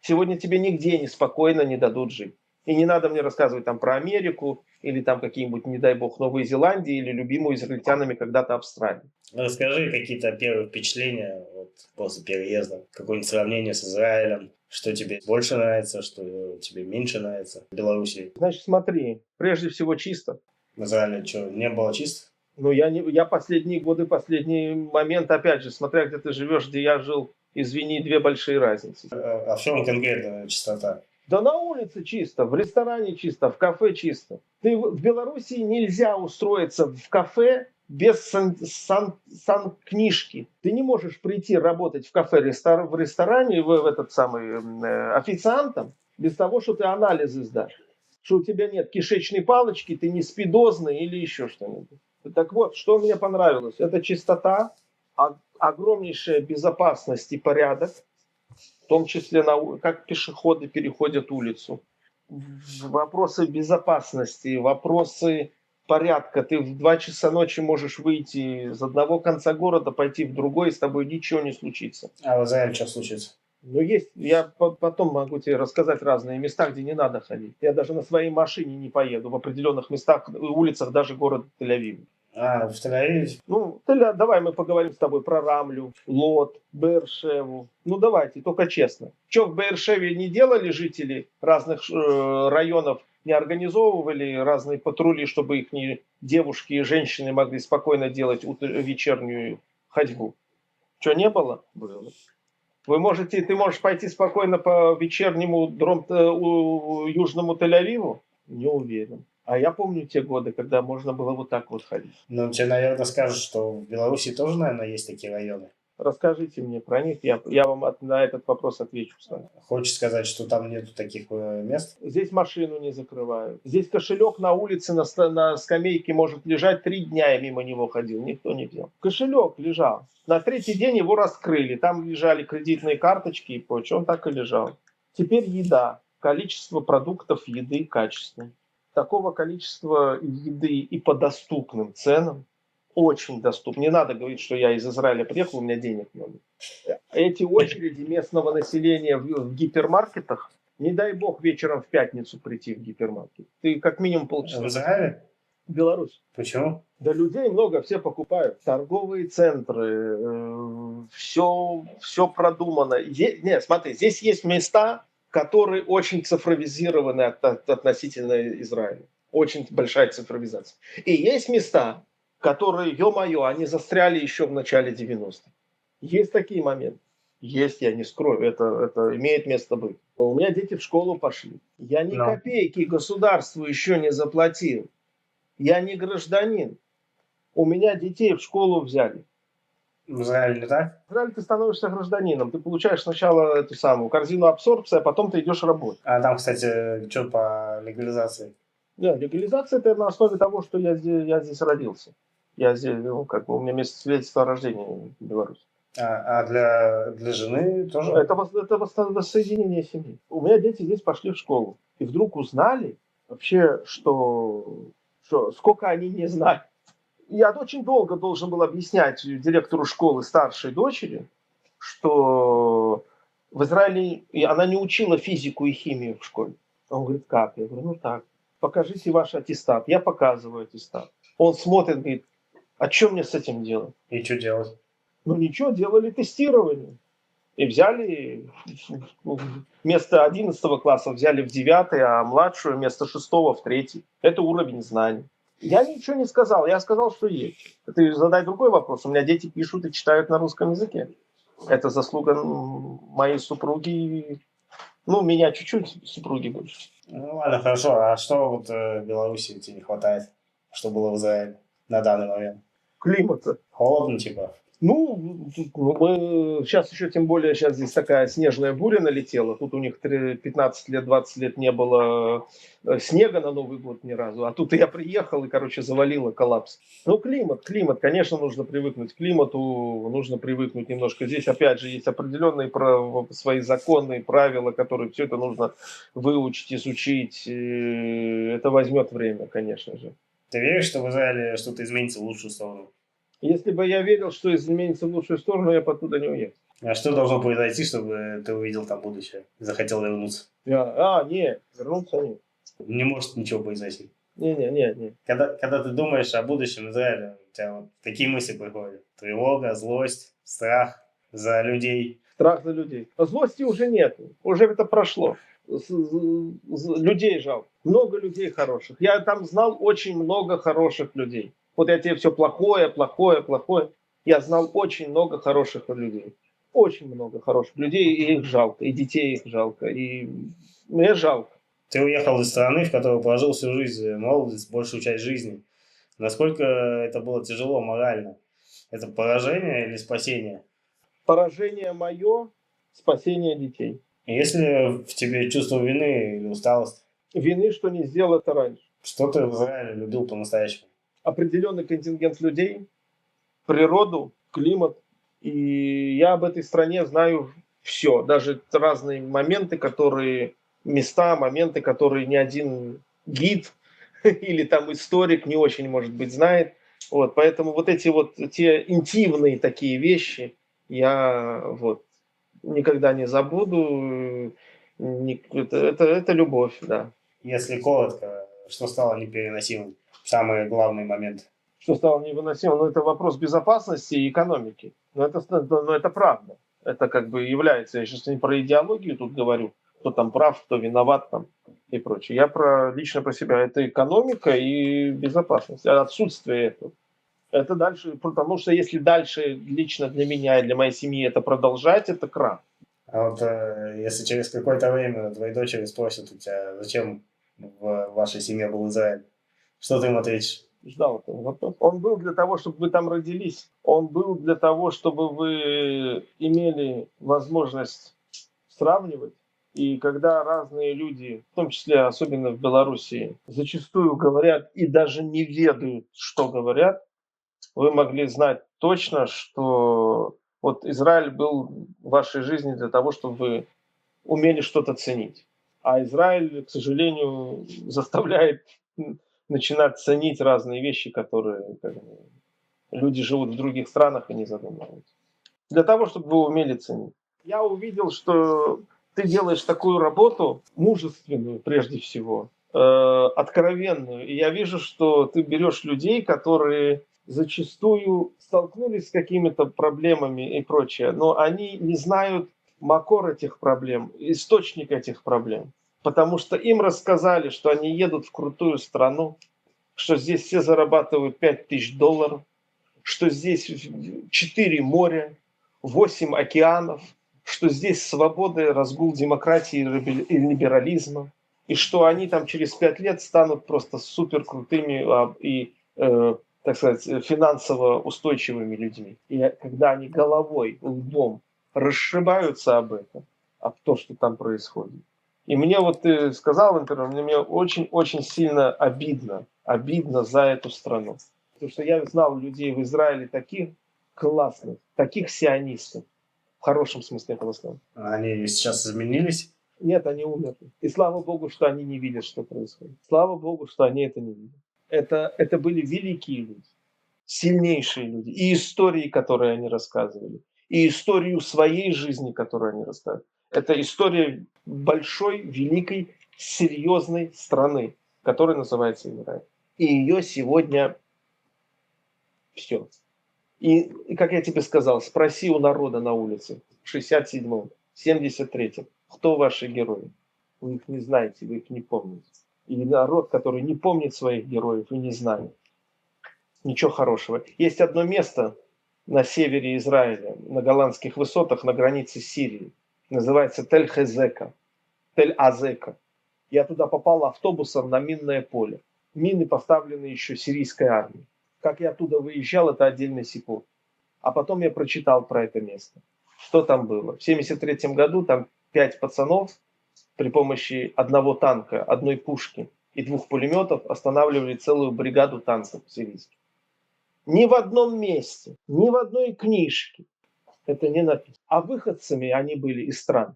Сегодня тебе нигде спокойно не дадут жить. И не надо мне рассказывать там про Америку или там какие-нибудь, не дай бог, Новую Зеландию или любимую израильтянами когда-то Австралию. Расскажи какие-то первые впечатления вот, после переезда, какое-нибудь сравнение с Израилем, что тебе больше нравится, что тебе меньше нравится в Беларуси. Значит, смотри, прежде всего чисто. В Израиле что, не было чисто? Ну, я последние годы, последний момент, опять же, смотря где ты живешь, где я жил, извини, две большие разницы. А в чем конкретно чистота? Да на улице чисто, в ресторане чисто, в кафе чисто. В Беларуси нельзя устроиться в кафе без санкнижки. Ты не можешь прийти работать в кафе, в ресторане, в этот самый официантом, без того, что ты анализы сдашь. Что у тебя нет кишечной палочки, ты не спидозный или еще что-нибудь. Так вот, что мне понравилось, это чистота, огромнейшая безопасность и порядок, в том числе как пешеходы переходят улицу. Вопросы безопасности, вопросы порядка. Ты в 2 часа ночи можешь выйти из одного конца города, пойти в другой, и с тобой ничего не случится. А в Израиле что случится? Ну, есть. Я потом могу тебе рассказать разные места, где не надо ходить. Я даже на своей машине не поеду в определенных местах, улицах даже города Тель-Авива. А, в Тель-Авиве? Ну, давай мы поговорим с тобой про Рамлю, Лод, Беэр-Шеву. Ну, давайте, только честно. Что в Беэр-Шеве не делали жители разных районов, не организовывали разные патрули, чтобы их девушки и женщины могли спокойно делать вечернюю ходьбу? Что, не было? Было. Ты можешь пойти спокойно по вечернему южному Тель-Авиву? Не уверен. А я помню те годы, когда можно было вот так вот ходить. Ну, тебе, наверное, скажут, что в Беларуси тоже, наверное, есть такие районы. Расскажите мне про них, я вам на этот вопрос отвечу с вами. Хочешь сказать, что там нету таких мест? Здесь машину не закрывают. Здесь кошелек на улице на скамейке может лежать 3 дня, я мимо него ходил, никто не взял. Кошелек лежал. На 3-й день его раскрыли. Там лежали кредитные карточки и прочее. Он так и лежал. Теперь еда. Количество продуктов еды качественной. Такого количества еды и по доступным ценам. Очень доступно. Не надо говорить, что я из Израиля приехал, у меня денег много. Эти очереди местного населения в гипермаркетах, не дай бог вечером в пятницу прийти в гипермаркет. Ты как минимум полчаса. В Израиле? В Беларусь. Почему? Да людей много, все покупают. Торговые центры, все продумано. Нет, смотри, здесь есть места, которые очень цифровизированы относительно Израиля. Очень большая цифровизация. И есть места, которые, ё-моё, они застряли еще в начале 90-х. Есть такие моменты. Есть, я не скрою, это имеет место быть. У меня дети в школу пошли. Я ни копейки государству еще не заплатил. Я не гражданин. У меня детей в школу взяли. В Израиле не так? В Израиле ты становишься гражданином. Ты получаешь сначала эту самую корзину абсорбции, а потом ты идешь работать. А там, кстати, что по легализации? Да, легализация это на основе того, что я здесь родился. Я здесь, у меня место свидетельства о рождении в Беларуси. А для жены тоже? Это воссоединение семьи. У меня дети здесь пошли в школу. И вдруг узнали вообще, что сколько они не знают. Я очень долго должен был объяснять директору школы старшей дочери, что в Израиле она не учила физику и химию в школе. Он говорит, как? Я говорю, ну так, покажите ваш аттестат. Я показываю аттестат. Он смотрит, говорит, а что мне с этим делать? И что делать? Ну ничего, делали тестирование. И взяли вместо 11 класса взяли в 9, а младшую вместо 6 в 3. Это уровень знаний. Я ничего не сказал, я сказал, что есть. Ты задай другой вопрос. У меня дети пишут и читают на русском языке. Это заслуга моей супруги. Ну, меня чуть-чуть, супруги больше. Ну ладно, хорошо. А что вот в Беларуси тебе не хватает, что было в Израиле на данный момент? Климата. Холодно, типа? Ну, мы сейчас еще, тем более, сейчас здесь такая снежная буря налетела. Тут у них 15 лет, 20 лет не было снега на Новый год ни разу. А тут я приехал и, короче, завалило коллапс. Ну, климат. Конечно, нужно привыкнуть к климату, нужно привыкнуть немножко. Здесь, опять же, есть определенные свои законы, правила, которые все это нужно выучить, изучить. Это возьмет время, конечно же. Ты веришь, что в Израиле что-то изменится в лучшую сторону? Если бы я верил, что изменится в лучшую сторону, я бы оттуда не уехал. А что должно произойти, чтобы ты увидел там будущее и захотел вернуться? Нет, вернуться нет. Не может ничего произойти. Не. Когда ты думаешь о будущем Израиля, у тебя вот какие мысли приходят? Тревога, злость, страх за людей? Страх за людей. А злости уже нет. Уже это прошло. Людей жалко. Много людей хороших. Я там знал очень много хороших людей. Вот я тебе все плохое. Я знал очень много хороших людей. Очень много хороших людей, и их жалко, и детей их жалко, и мне жалко. Ты уехал из страны, в которой прожил всю жизнь, молодость, большую часть жизни. Насколько это было тяжело морально? Это поражение или спасение? Поражение мое, спасение детей. Есть ли в тебе чувство вины или усталость? Вины, что не сделал это раньше. Что ты в Израиле любил по-настоящему? Определенный контингент людей, природу, климат. И я об этой стране знаю все. Даже разные моменты, моменты, которые ни один гид или там историк не очень, может быть, знает. Вот, поэтому вот эти вот те интимные такие вещи я никогда не забуду. Это любовь, да. Если коротко, что стало непереносимым? Самый главный момент. Что стало невыносимым? Это вопрос безопасности и экономики. Но это правда. Это как бы является, я сейчас не про идеологию тут говорю, кто там прав, кто виноват там и прочее. Я лично про себя. Это экономика и безопасность. Отсутствие этого. Это дальше, потому что если дальше лично для меня и для моей семьи это продолжать, это крах. А вот если через какое-то время твои дочери спросят у тебя, зачем в вашей семье был Израиль, что ты им ответишь? Ждал этого вопроса. Он был для того, чтобы вы там родились. Он был для того, чтобы вы имели возможность сравнивать. И когда разные люди, в том числе особенно в Белоруссии, зачастую говорят и даже не ведают, что говорят, вы могли знать точно, что вот Израиль был в вашей жизни для того, чтобы вы умели что-то ценить. А Израиль, к сожалению, заставляет начинать ценить разные вещи, которые люди живут в других странах и не задумываются. Для того, чтобы вы умели ценить. Я увидел, что ты делаешь такую работу, мужественную прежде всего, откровенную. И я вижу, что ты берешь людей, которые зачастую столкнулись с какими-то проблемами и прочее, но они не знают макор этих проблем, источник этих проблем. Потому что им рассказали, что они едут в крутую страну, что здесь все зарабатывают $5000, что здесь 4 моря, 8 океанов, что здесь свобода, разгул демократии и либерализма, и что они там через 5 лет станут просто супер крутыми и, так сказать, финансово устойчивыми людьми. И когда они головой, лбом расшибаются об этом, об том, что там происходит. И мне вот ты сказал в интервью, мне очень-очень сильно обидно за эту страну. Потому что я знал людей в Израиле таких классных, таких сионистов, в хорошем смысле этого слова. Они сейчас изменились? Нет, они умерли. И слава Богу, что они не видят, что происходит. Слава Богу, что они это не видят. Это были великие люди, сильнейшие люди. И истории, которые они рассказывали, и историю своей жизни, которую они рассказывали. Это история большой, великой, серьезной страны, которая называется Израиль. И ее сегодня все. И как я тебе сказал, спроси у народа на улице в 67-м, 73-м, кто ваши герои. Вы их не знаете, вы их не помните. И народ, который не помнит своих героев и не знает. Ничего хорошего. Есть одно место на севере Израиля, на голландских высотах, на границе с Сирией. Называется Тель-Азека. Я туда попал автобусом на минное поле. Мины поставлены еще сирийской армией. Как я оттуда выезжал, это отдельный секунд. А потом я прочитал про это место. Что там было? В 1973 году там 5 пацанов при помощи одного танка, одной пушки и 2 пулеметов останавливали целую бригаду танков сирийских. Ни в одном месте, ни в одной книжке это не написано. А выходцами они были из стран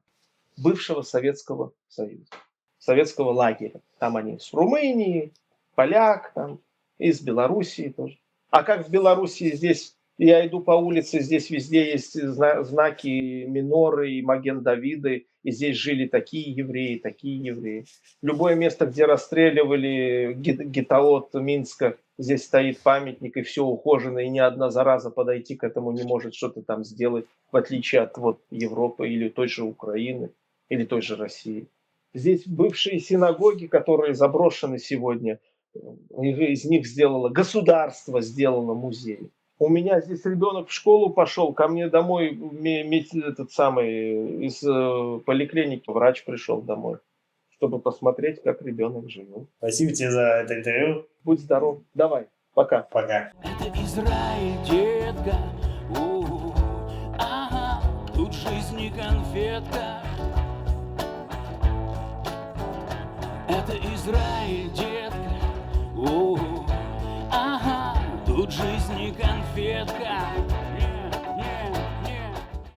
бывшего Советского Союза, советского лагеря. Там они с Румынии, поляк, там, из Белоруссии тоже. А как в Белоруссии здесь, я иду по улице, здесь везде есть знаки миноры и Маген-Давиды, и здесь жили такие евреи. Любое место, где расстреливали гетаот Минска, здесь стоит памятник, и все ухожено, и ни одна зараза подойти к этому не может что-то там сделать, в отличие от вот Европы или той же Украины, или той же России. Здесь бывшие синагоги, которые заброшены сегодня, из них государство сделало музей. У меня здесь ребенок в школу пошел, ко мне домой из поликлиники врач пришел домой, чтобы посмотреть, как ребенок живет. Спасибо тебе за это интервью. Будь здоров. Давай. Пока. Пока. Это Израиль, детка. Ага, тут жизнь не конфетка. Это Израиль, детка. Ага, тут жизнь не конфетка.